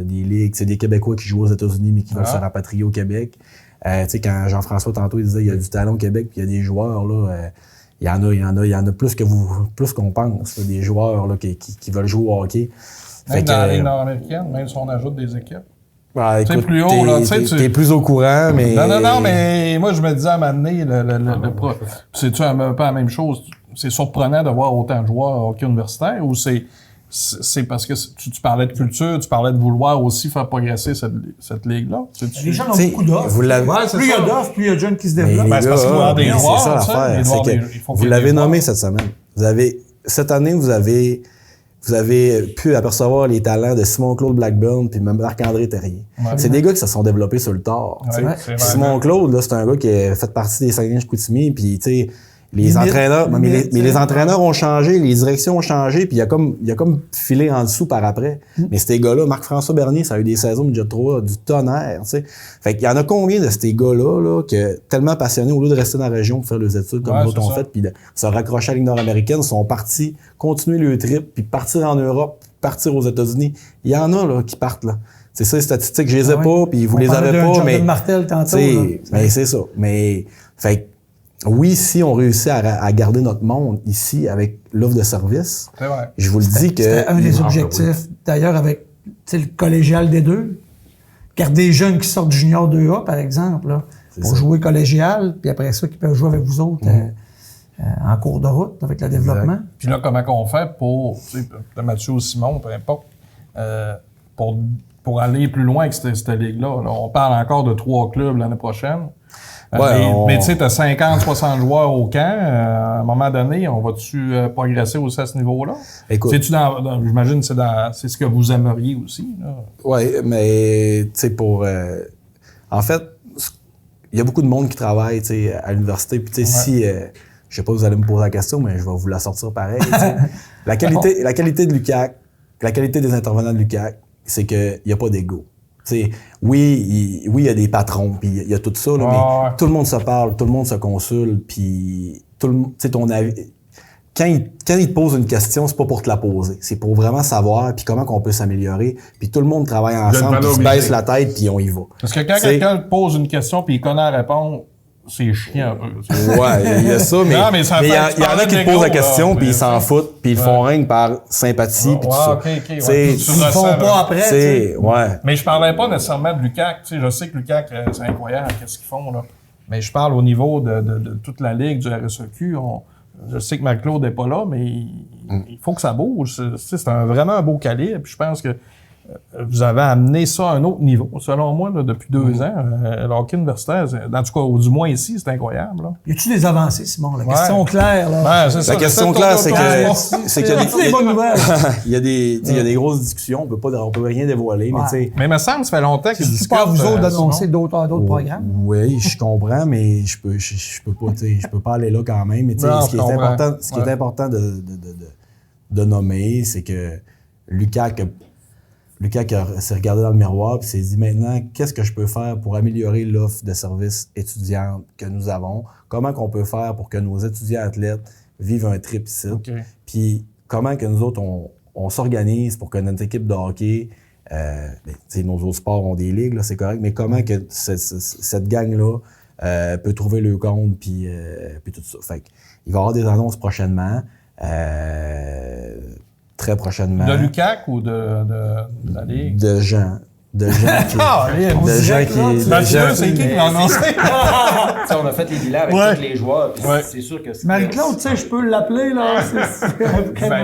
[SPEAKER 9] ligues. C'est des Québécois qui jouent aux États-Unis mais qui veulent se rapatrier au Québec. Tu sais, quand Jean-François tantôt il disait il y a du talent au Québec puis il y a des joueurs là. Il y en a plus qu'on pense. Là, des joueurs là, qui veulent jouer au hockey.
[SPEAKER 3] Même dans la Ligue nord-américaine, même si on ajoute des équipes.
[SPEAKER 9] Ah, écoute,
[SPEAKER 3] plus haut, là,
[SPEAKER 9] t'es plus au courant, mais...
[SPEAKER 3] Non, mais moi, je me disais à un moment donné, c'est-tu un peu la même chose? C'est surprenant de voir autant de joueurs au hockey universitaire ou c'est parce que tu parlais de culture, tu parlais de vouloir aussi faire progresser cette ligue-là?
[SPEAKER 2] Les gens ont beaucoup d'offres. Plus il y a d'offres, plus il y a de jeunes qui se développent.
[SPEAKER 3] C'est parce qu'il doit y avoir des joueurs.
[SPEAKER 9] C'est ça l'affaire. Vous l'avez nommé cette semaine. Cette année, vous avez pu apercevoir les talents de Simon-Claude Blackburn puis même Marc-André Terrier. Ouais. C'est des gars qui se sont développés sur le tard. Ouais, Simon-Claude, là, c'est un gars qui a fait partie des Saguenay-Chicoutimi puis tu sais, Les entraîneurs, mais les entraîneurs ont changé, les directions ont changé, puis il y a comme filé en dessous par après. Mais ces gars-là, Marc-François Bernier, ça a eu des saisons de Jet 3, du tonnerre, tu sais. Fait qu'il y en a combien de ces gars-là, là, que tellement passionnés, au lieu de rester dans la région pour faire leurs études comme d'autres ont fait, puis de se raccrocher à la Ligue nord-américaine, sont partis continuer le trip, puis partir en Europe, partir aux États-Unis. Il y en a, là, qui partent, là. C'est ça, les statistiques, je les ai pas, puis vous les avez pas, mais...
[SPEAKER 2] Martel tantôt,
[SPEAKER 9] mais c'est ça. Mais, fait oui, si on réussit à garder notre monde ici avec l'offre de service, je vous le dis que...
[SPEAKER 2] C'est un des objectifs, d'ailleurs, avec le collégial des deux. Garder des jeunes qui sortent du junior 2A, par exemple, là, pour jouer collégial, puis après ça, qui peuvent jouer avec vous autres en cours de route, avec le développement.
[SPEAKER 3] Puis là, comment on fait pour, Mathieu ou Simon, peu importe, pour aller plus loin avec cette ligue-là? Là, on parle encore de 3 clubs l'année prochaine. Mais tu sais, t'as 50-60 joueurs au camp. À un moment donné, on va-tu progresser aussi à ce niveau-là? Écoute, j'imagine que c'est ce que vous aimeriez aussi.
[SPEAKER 9] Oui, mais tu sais, en fait, il y a beaucoup de monde qui travaille à l'université. Puis tu sais, si... je sais pas, vous allez me poser la question, mais je vais vous la sortir pareil. La qualité de l'UQAC, la qualité des intervenants de l'UQAC, c'est qu'il n'y a pas d'ego. Oui, il y a des patrons, puis il y a tout ça, là, mais tout le monde se parle, tout le monde se consulte, puis ton avis. Quand il te pose une question, c'est pas pour te la poser, c'est pour vraiment savoir puis comment qu'on peut s'améliorer, puis tout le monde travaille ensemble, puis se baisse la tête, puis on y va.
[SPEAKER 3] Parce que quand quelqu'un te pose une question puis il connaît la réponse, c'est chiant un peu.
[SPEAKER 9] Ouais, il y a ça, mais il y en a qui te posent la question, puis ils s'en foutent, puis ils font rien que par sympathie, puis tout ça.
[SPEAKER 2] Ils font pas après.
[SPEAKER 3] Mais je parlais pas nécessairement de l'UQAC. Je sais que l'UQAC, c'est incroyable, qu'est-ce qu'ils font, là. Mais je parle au niveau de toute la Ligue, du RSEQ. Je sais que Marc-Claude n'est pas là, mais il faut que ça bouge. C'est vraiment un beau calibre. Puis je pense que vous avez amené ça à un autre niveau, selon moi, là, depuis 2 ans. Le hockey universitaire, en tout cas, ou du moins ici, c'est incroyable. Là.
[SPEAKER 2] Y a-tu des avancées, Simon? La question claire, là.
[SPEAKER 9] La question claire, c'est qu'il y a
[SPEAKER 2] des bonnes nouvelles.
[SPEAKER 9] Il y a des grosses discussions. On peut rien dévoiler.
[SPEAKER 3] Mais il me semble que ça fait longtemps qu'ils discutent.
[SPEAKER 2] C'est pas à vous autres d'annoncer d'autres programmes.
[SPEAKER 9] Oui, je comprends, mais je peux pas aller là quand même. Mais ce qui est important de nommer, c'est que Lucas s'est regardé dans le miroir et s'est dit maintenant, qu'est-ce que je peux faire pour améliorer l'offre de services étudiantes que nous avons? Comment qu'on peut faire pour que nos étudiants athlètes vivent un trip ici? Puis comment que nous autres, on s'organise pour que notre équipe de hockey, nos autres sports ont des ligues, là, c'est correct, mais comment que cette gang-là peut trouver le compte puis tout ça. Fait il va y avoir des annonces prochainement. Très prochainement.
[SPEAKER 3] De l'UQAC ou de la Ligue?
[SPEAKER 9] De gens. De gens qui...
[SPEAKER 3] c'est qui l'a annoncé?
[SPEAKER 10] On a fait les bilans avec tous les joueurs. C'est sûr que...
[SPEAKER 2] Marie-Claude, tu sais, je peux l'appeler, là.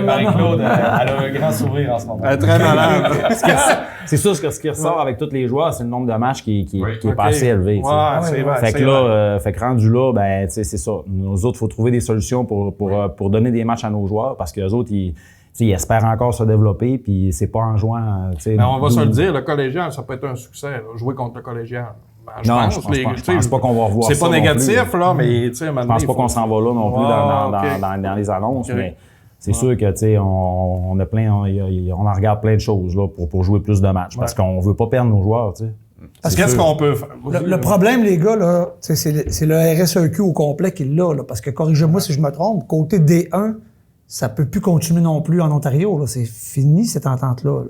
[SPEAKER 10] Marie-Claude, elle a un grand sourire en ce moment.
[SPEAKER 3] Elle est très malade.
[SPEAKER 10] C'est sûr que ce qui ressort avec tous les joueurs, c'est le nombre de matchs qui est pas assez élevé.
[SPEAKER 3] C'est vrai.
[SPEAKER 10] Fait que rendu là, ben, c'est ça. Nous autres, il faut trouver des solutions pour donner des matchs à nos joueurs parce que les autres, ils espèrent encore se développer, puis c'est pas en jouant...
[SPEAKER 3] Mais on va se le dire, le collégial, ça peut être un succès, là, jouer contre le collégial.
[SPEAKER 10] Je pense pas qu'on va revoir ça.
[SPEAKER 3] C'est pas négatif, là, mais...
[SPEAKER 10] Je pense pas qu'on s'en va là non plus dans les annonces, mais c'est sûr que, on en regarde plein de choses là, pour jouer plus de matchs, parce qu'on veut pas perdre nos joueurs, tu sais.
[SPEAKER 3] Qu'est-ce qu'on peut faire?
[SPEAKER 2] Le problème, les gars, là, c'est le RSEQ au complet qui l'a, là, parce que, corrigez-moi si je me trompe, côté D1, ça peut plus continuer non plus en Ontario. Là. C'est fini, cette entente-là.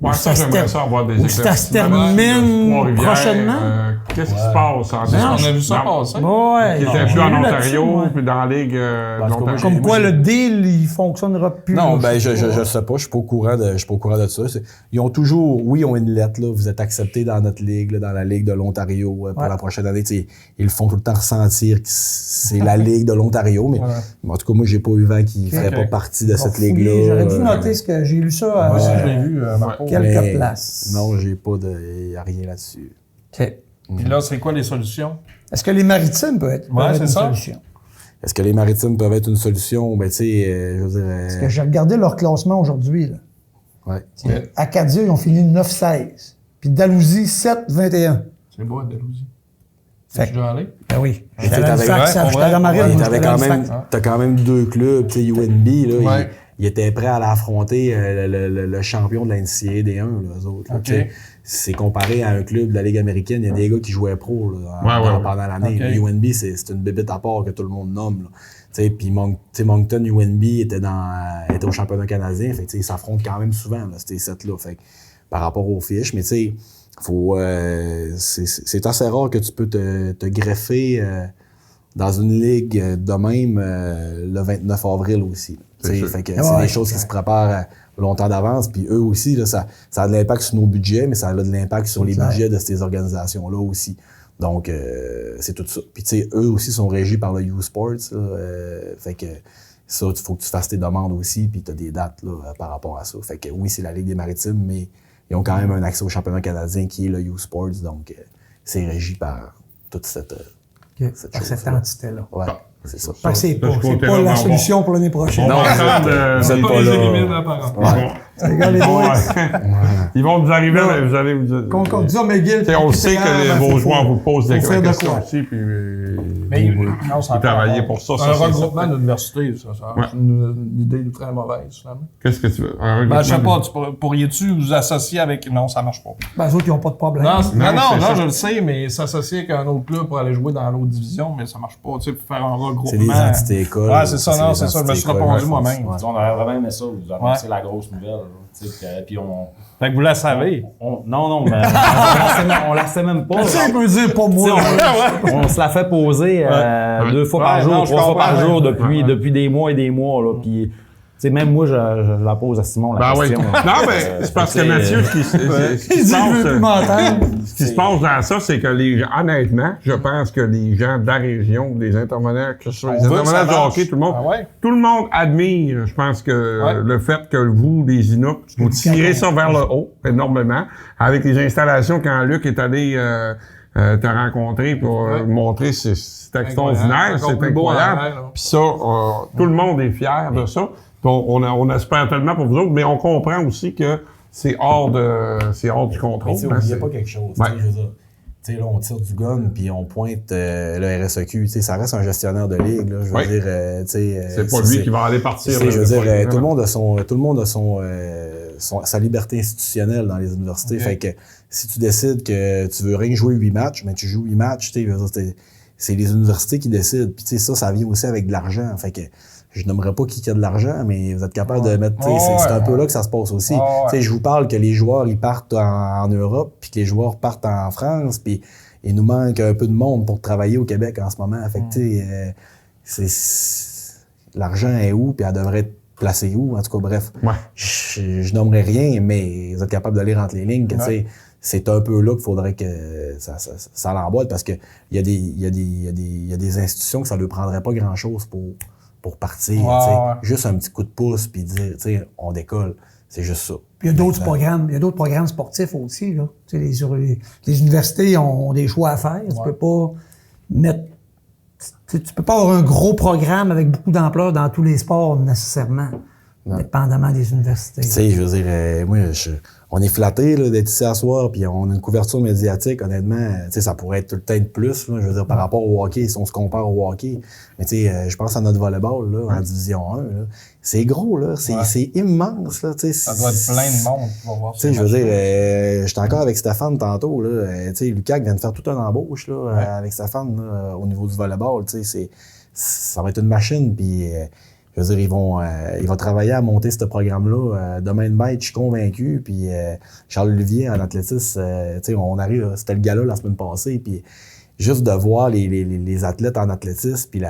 [SPEAKER 1] Moi, j'aimerais ça avoir des
[SPEAKER 2] éclaircissements. Ça se termine prochainement.
[SPEAKER 1] Qu'est-ce qui se passe?
[SPEAKER 3] On a vu ça passer.
[SPEAKER 2] Qui
[SPEAKER 1] était plus en Ontario, puis dans la Ligue de l'Ontario.
[SPEAKER 2] Comme quoi, le deal, il fonctionnera plus.
[SPEAKER 9] Non, je sais pas. Je suis pas au courant de ça. Ils ont toujours... Oui, ils ont une lettre, là. Vous êtes acceptés dans notre Ligue, là, dans la Ligue de l'Ontario pour la prochaine année. T'sais, ils le font tout le temps ressentir que c'est la Ligue de l'Ontario. Mais en tout cas, moi, j'ai pas eu vent qu'ils feraient pas partie de cette Ligue-là.
[SPEAKER 2] J'aurais dû noter ce que j'ai lu ça.
[SPEAKER 3] Moi aussi, je l'ai vu,
[SPEAKER 2] quelques places.
[SPEAKER 9] Non, j'ai pas de... rien là-dessus.
[SPEAKER 2] OK.
[SPEAKER 3] Puis là, c'est quoi les solutions?
[SPEAKER 2] Est-ce que les Maritimes peuvent être une solution?
[SPEAKER 9] Est-ce que les Maritimes peuvent être une solution? Ben, tu sais, je veux dire...
[SPEAKER 2] Parce que j'ai regardé leur classement aujourd'hui, là.
[SPEAKER 9] Ouais.
[SPEAKER 2] Acadia, ils ont fini 9-16. Puis Dalhousie, 7-21.
[SPEAKER 3] C'est beau, Dalhousie. Tu es déjà allé?
[SPEAKER 2] Ben oui.
[SPEAKER 9] T'as quand même 2 clubs, tu sais, UNB, là, ils étaient prêts à l'affronter, le champion de la NCAA des 1, là, eux autres. Là, c'est comparé à un club de la Ligue américaine, il y a des gars qui jouaient pro là, pendant l'année. UNB, c'est une bébête à part que tout le monde nomme. Puis Moncton, UNB était au championnat canadien, fait ils s'affrontent quand même souvent, là, ces sets-là, par rapport aux fiches. Mais tu sais, c'est assez rare que tu peux te greffer dans une ligue de même le 29 avril aussi. Fait que c'est des choses qui se préparent longtemps d'avance. Puis eux aussi, là, ça a de l'impact sur nos budgets, mais ça a de l'impact sur les budgets de ces organisations-là aussi. Donc, c'est tout ça. Puis tu sais, eux aussi sont régis par le U-Sports. Fait que ça, il faut que tu fasses tes demandes aussi, puis tu as des dates là, par rapport à ça. Fait que oui, c'est la Ligue des Maritimes, mais ils ont quand même un accès au championnat canadien qui est le U-Sports. Donc, c'est régi par toute cette
[SPEAKER 2] entité-là.
[SPEAKER 9] Ouais. C'est ça.
[SPEAKER 2] C'est pas la solution pour l'année prochaine.
[SPEAKER 9] Non, vous êtes pas là.
[SPEAKER 1] Ils vont nous arriver, mais vous allez vous dire.
[SPEAKER 2] Qu'on dit, McGill.
[SPEAKER 1] On sait que vos joueurs vous posent des questions aussi, puis
[SPEAKER 3] vous
[SPEAKER 1] travaillez pour ça.
[SPEAKER 3] C'est un regroupement d'universités, ça. C'est une idée très mauvaise, finalement.
[SPEAKER 1] Qu'est-ce que tu veux?
[SPEAKER 3] Je sais pas, pourriez-tu vous associer avec... Non, ça marche pas.
[SPEAKER 2] Les autres, ils n'ont pas de problème.
[SPEAKER 3] Non, je le sais, mais s'associer avec un autre club pour aller jouer dans l'autre division, mais ça marche pas. Tu sais, pour faire un regroupement.
[SPEAKER 9] C'est des entités écoles.
[SPEAKER 3] Ouais, c'est ça, non, c'est ça. Je me suis répondu moi-même.
[SPEAKER 10] On aurait vraiment aimé ça, vous annoncez la grosse nouvelle. Puis
[SPEAKER 3] fait que vous la savez.
[SPEAKER 10] Non, mais on la sait même pas.
[SPEAKER 2] Ça veut dire pas moi.
[SPEAKER 10] On se la fait poser 2 fois par jour, 3 fois par jour depuis des mois et des mois. Là, puis, même moi, je la pose à Simon la question.
[SPEAKER 1] Oui. Non, mais c'est parce que Mathieu, ce qui se passe dans ça, c'est que honnêtement, je pense que les gens de la région, les intervenants, que ce soit les intervenants de hockey, tout le monde admire, je pense que le fait que vous, les Inuits, vous tirez ça vers le haut énormément, avec les installations quand Luc est allé te rencontrer pour montrer c'est extraordinaire, c'est incroyable. Puis ça, tout le monde est fier de ça. On espère tellement pour vous autres, mais on comprend aussi que c'est hors du contrôle.
[SPEAKER 9] Mais n'oubliez pas quelque chose. Je veux dire, là, on tire du gun puis on pointe le RSEQ. Ça reste un gestionnaire de ligue. Là, je veux dire,
[SPEAKER 1] c'est pas lui qui va aller partir.
[SPEAKER 9] Je veux dire, tout le monde a sa liberté institutionnelle dans les universités. Fait que si tu décides que tu veux rien jouer 8 matchs, mais tu joues 8 matchs, c'est les universités qui décident. Puis ça vient aussi avec de l'argent. Fait que je n'aimerais pas qu'il y ait de l'argent, mais vous êtes capable de mettre... c'est un peu là que ça se passe aussi. Je vous parle que les joueurs, ils partent en Europe, puis que les joueurs partent en France, puis il nous manque un peu de monde pour travailler au Québec en ce moment. Fait que, l'argent est où, puis elle devrait être placée où? En tout cas, bref. Je nommerai rien, mais vous êtes capable de lire entre les lignes que, c'est un peu là qu'il faudrait que ça l'emboîte, parce que il y a des institutions que ça ne leur prendrait pas grand-chose pour partir, juste un petit coup de pouce puis dire, on décolle, c'est juste ça.
[SPEAKER 2] Puis il y a d'autres programmes sportifs aussi là. Les universités ont des choix à faire. Tu peux pas mettre, tu peux pas avoir un gros programme avec beaucoup d'ampleur dans tous les sports nécessairement, dépendamment des universités.
[SPEAKER 9] Je veux dire, moi, on est flattés d'être ici à soir, puis on a une couverture médiatique, honnêtement, ça pourrait être peut-être plus, là, je veux dire, par rapport au hockey, si on se compare au hockey. Mais je pense à notre volleyball, là, en division 1, là. C'est gros, là, c'est immense, là,
[SPEAKER 3] ça doit être plein de monde qui va voir ça.
[SPEAKER 9] Je veux dire, j'étais encore avec Stéphane tantôt, là, Lucac vient de faire toute une embauche, là, avec Stéphane, là, au niveau du volleyball, ça va être une machine, puis... je veux dire, ils vont travailler à monter ce programme-là. Demain de maître, je suis convaincu. Puis Charles Olivier en athlétisme, on arrive, c'était le gala la semaine passée. Puis juste de voir les athlètes en athlétisme, puis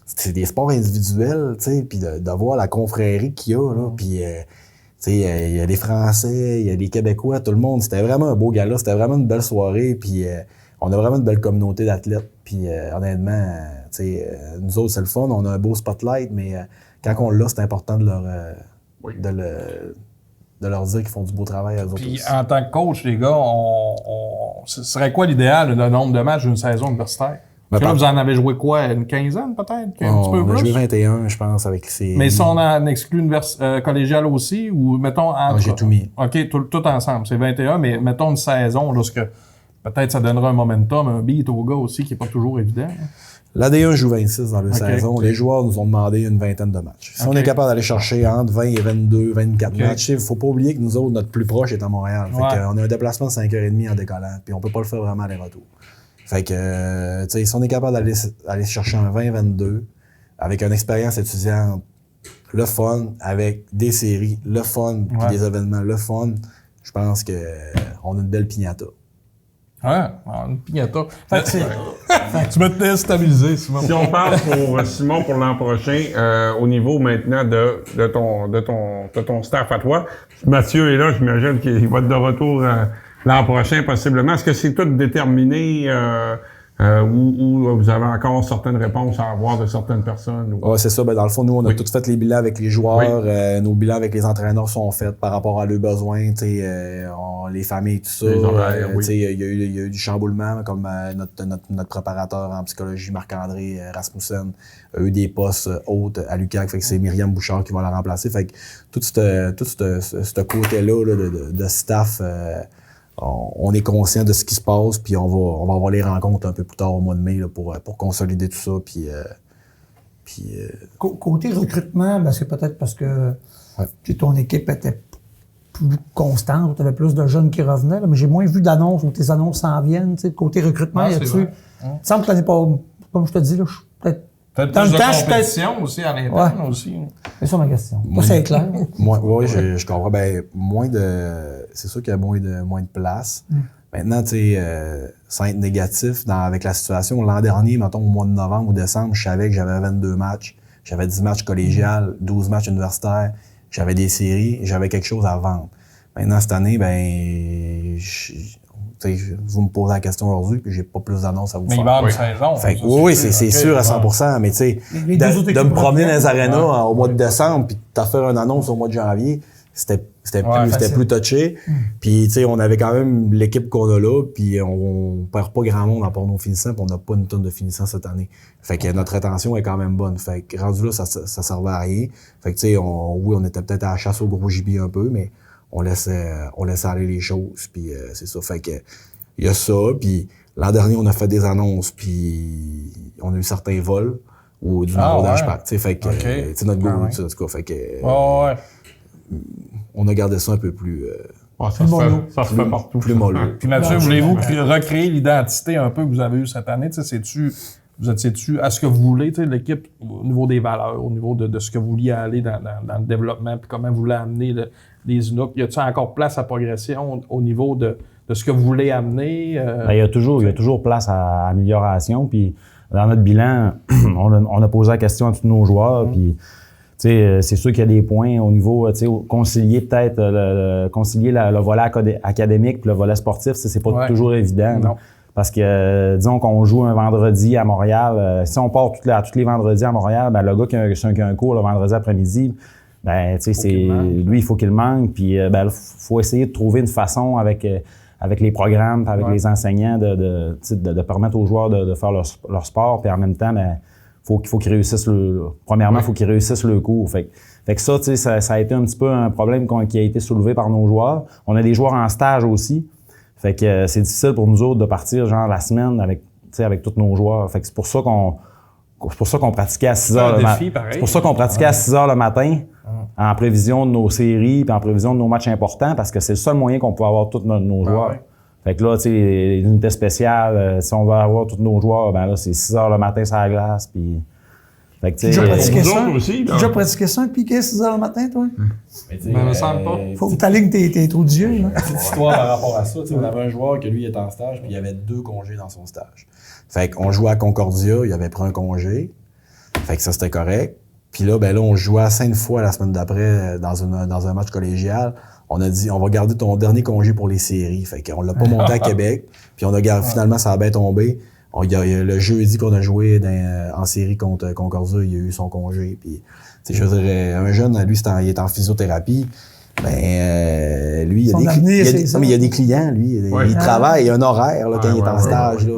[SPEAKER 9] c'est des sports individuels, puis de voir la confrérie qu'il y a, là. Puis il y a des Français, il y a des Québécois, tout le monde. C'était vraiment un beau gala, c'était vraiment une belle soirée. Puis on a vraiment une belle communauté d'athlètes. Puis honnêtement, nous autres, c'est le fun, on a un beau spotlight, mais quand on l'a, c'est important de leur dire qu'ils font du beau travail à eux autres.
[SPEAKER 3] Puis en tant que coach, les gars, ce serait quoi l'idéal, le nombre de matchs d'une saison universitaire? Là, vous en avez joué quoi? Une quinzaine peut-être?
[SPEAKER 9] On a joué 21, je pense, avec ces...
[SPEAKER 3] Mais si on en exclut collégiale aussi, ou mettons...
[SPEAKER 9] j'ai tout mis.
[SPEAKER 3] OK, tout ensemble, c'est 21, mais mettons une saison lorsque... peut-être ça donnera un momentum, un beat au gars aussi qui n'est pas toujours évident.
[SPEAKER 9] L'AD1 joue 26 dans la saison. Les joueurs nous ont demandé une vingtaine de matchs. Si on est capable d'aller chercher entre 20 et 22, 24 matchs, il ne faut pas oublier que nous autres, notre plus proche est à Montréal. Fait qu'on a un déplacement de 5h30 en décollant, puis on peut pas le faire vraiment aller-retour. Fait que, si on est capable d'aller chercher un 20-22 avec une expérience étudiante, le fun, avec des séries, le fun, puis des événements, le fun, je pense qu'on a une belle piñata.
[SPEAKER 3] Ouais, une piñata. Tu m'as déstabilisé, Simon.
[SPEAKER 1] Si on parle pour Simon pour l'an prochain, au niveau maintenant de ton staff à toi, Mathieu est là, j'imagine qu'il va être de retour l'an prochain possiblement. Est-ce que c'est tout déterminé ou vous avez encore certaines réponses à avoir de certaines personnes?
[SPEAKER 9] Oui, c'est ça. Dans le fond, nous, on a tout fait les bilans avec les joueurs. Nos bilans avec les entraîneurs sont faits par rapport à leurs besoins, les familles, tout ça. Il y a eu du chamboulement, comme notre préparateur en psychologie, Marc-André Rasmussen, a eu des postes hautes à l'UQAC. Fait que c'est Myriam Bouchard qui va la remplacer. Fait que tout ce côté-là de staff... on est conscient de ce qui se passe, puis on va avoir les rencontres un peu plus tard au mois de mai là, pour consolider tout ça.
[SPEAKER 2] Côté recrutement, c'est peut-être parce que ton équipe était plus constante, tu avais plus de jeunes qui revenaient, là, mais j'ai moins vu d'annonces où tes annonces s'en viennent. Côté recrutement, il me semble que l'année pas, comme je te dis, là, je suis peut-être.
[SPEAKER 3] Peut-être plus de compétition aussi à l'interne aussi.
[SPEAKER 2] C'est ça ma question. C'est clair.
[SPEAKER 9] Je comprends. C'est sûr qu'il y a moins de place. Maintenant, sans être négatif, avec la situation, l'an dernier, mettons au mois de novembre ou décembre, je savais que j'avais 22 matchs. J'avais 10 matchs collégiales, 12 matchs universitaires. J'avais des séries, j'avais quelque chose à vendre. Maintenant, cette année, vous me posez la question aujourd'hui, puis j'ai pas plus d'annonces à vous faire.
[SPEAKER 3] Mais il va y avoir une saison.
[SPEAKER 9] Oui, c'est sûr à 100%, mais tu sais, de me promener dans les arénas au mois de décembre, puis de te faire une annonce au mois de janvier, c'était plus touché. Puis, tu sais, on avait quand même l'équipe qu'on a là, puis on perd pas grand monde à part nos finissants, puis on n'a pas une tonne de finissants cette année. Fait que notre rétention est quand même bonne. Fait que rendu là, ça servait à rien. Fait que, tu sais, on était peut-être à la chasse au gros gibier un peu, mais on laissait aller les choses, puis c'est ça. Fait que il y a ça, puis l'an dernier, on a fait des annonces, puis on a eu certains vols ou du numéro d'HPAC, tu sais, fait que, tu sais, notre goût, en tout cas, fait que, on a gardé ça un peu plus,
[SPEAKER 1] ça se fait partout.
[SPEAKER 9] Plus mollo.
[SPEAKER 3] Puis Mathieu, voulez-vous recréer l'identité un peu que vous avez eue cette année, tu sais, vous étiez-tu à ce que vous voulez, tu sais, l'équipe, au niveau des valeurs, au niveau de ce que vous vouliez aller dans le développement, puis comment vous voulez amener les Inuks? Y a-t-il encore place à progression au niveau de ce que vous voulez amener?
[SPEAKER 10] Il y a toujours place à amélioration. Puis dans notre bilan, on a posé la question à tous nos joueurs. Puis c'est sûr qu'il y a des points au niveau, concilier peut-être concilier le volet académique puis le volet sportif, c'est pas toujours évident. Non. Parce que, disons qu'on joue un vendredi à Montréal, si on part tous les vendredis à Montréal, le gars qui a un cours le vendredi après-midi, lui, il faut qu'il manque. Puis, faut essayer de trouver une façon avec les programmes, puis avec les enseignants de permettre aux joueurs de faire leur sport. Puis en même temps, faut qu'ils réussissent premièrement, il faut qu'ils réussissent le cours. Fait que ça, ça a été un petit peu un problème qui a été soulevé par nos joueurs. On a des joueurs en stage aussi. Fait que c'est difficile pour nous autres de partir genre la semaine avec tous nos joueurs. Fait que c'est pour ça qu'on pratiquait à 6 heures le matin. C'est pour ça qu'on pratiquait à 6 heures le matin en prévision de nos séries puis en prévision de nos matchs importants parce que c'est le seul moyen qu'on peut avoir tous nos joueurs. Fait que là, tu sais, les unités spéciales, si on veut avoir tous nos joueurs, là, c'est 6 heures le matin sur la glace. Puis fait que, tu
[SPEAKER 2] sais, déjà pratiqué ça, un piqué 6 heures le matin, toi?
[SPEAKER 3] Mais me semble pas.
[SPEAKER 2] Faut que tu alignes tes trous d'yeux.
[SPEAKER 9] Une petite histoire par rapport à ça. On avait un joueur que lui était en stage, puis il y avait 2 congés dans son stage. Fait qu'on jouait à Concordia, il avait pris un congé. Fait que ça, c'était correct. Puis là, on jouait à Sainte-Foy la semaine d'après dans un match collégial. On a dit, on va garder ton dernier congé pour les séries. Fait qu'on l'a pas monté à Québec. Puis on a gardé, finalement, ça a bien tombé. Il y a le jeudi qu'on a joué en série contre Concordia, il a eu son congé. Puis, je veux dire, un jeune, lui, il est en physiothérapie. Lui, il y a des clients, lui. Il travaille, il y a un horaire là, quand il est en stage. Là,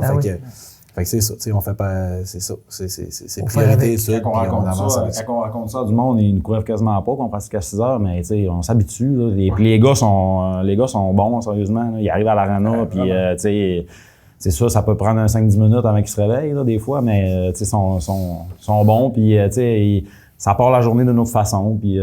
[SPEAKER 9] Fait que c'est ça, tu sais, on fait pas... C'est ça. C'est priorité, ça.
[SPEAKER 10] Quand on raconte ça du monde, ils ne courent quasiment pas, qu'on pratique à 6 heures, mais tu sais, on s'habitue. Puis les gars sont bons, sérieusement. Là. Ils arrivent à l'arena, puis tu sais... C'est sûr, ça peut prendre 5-10 minutes avant qu'ils se réveillent, là, des fois, mais ils sont bons, puis ça part la journée d'une autre façon, puis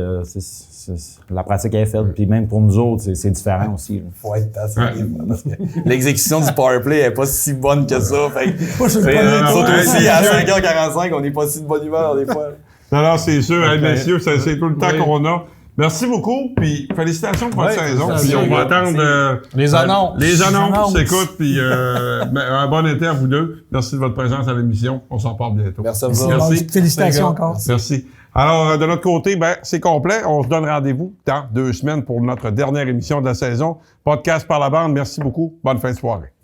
[SPEAKER 10] la pratique est faite, puis même pour nous autres, c'est différent aussi.
[SPEAKER 9] Faut être assez libre, parce que l'exécution du powerplay n'est pas si bonne que ça. Fait que, nous autres aussi, à 5h45, on n'est pas si de bonne humeur des fois.
[SPEAKER 1] Non, c'est sûr, messieurs, c'est tout le temps qu'on a. Merci beaucoup, puis félicitations pour votre saison. Puis on va attendre
[SPEAKER 3] les annonces.
[SPEAKER 1] Les annonces qui s'écoutent, puis un bon été à vous deux. Merci de votre présence à l'émission. On s'en parle bientôt.
[SPEAKER 9] Merci à vous.
[SPEAKER 2] Merci. Félicitations encore.
[SPEAKER 1] Merci. Alors, de notre côté, c'est complet. On se donne rendez-vous dans 2 semaines pour notre dernière émission de la saison. Podcast par la bande. Merci beaucoup. Bonne fin de soirée.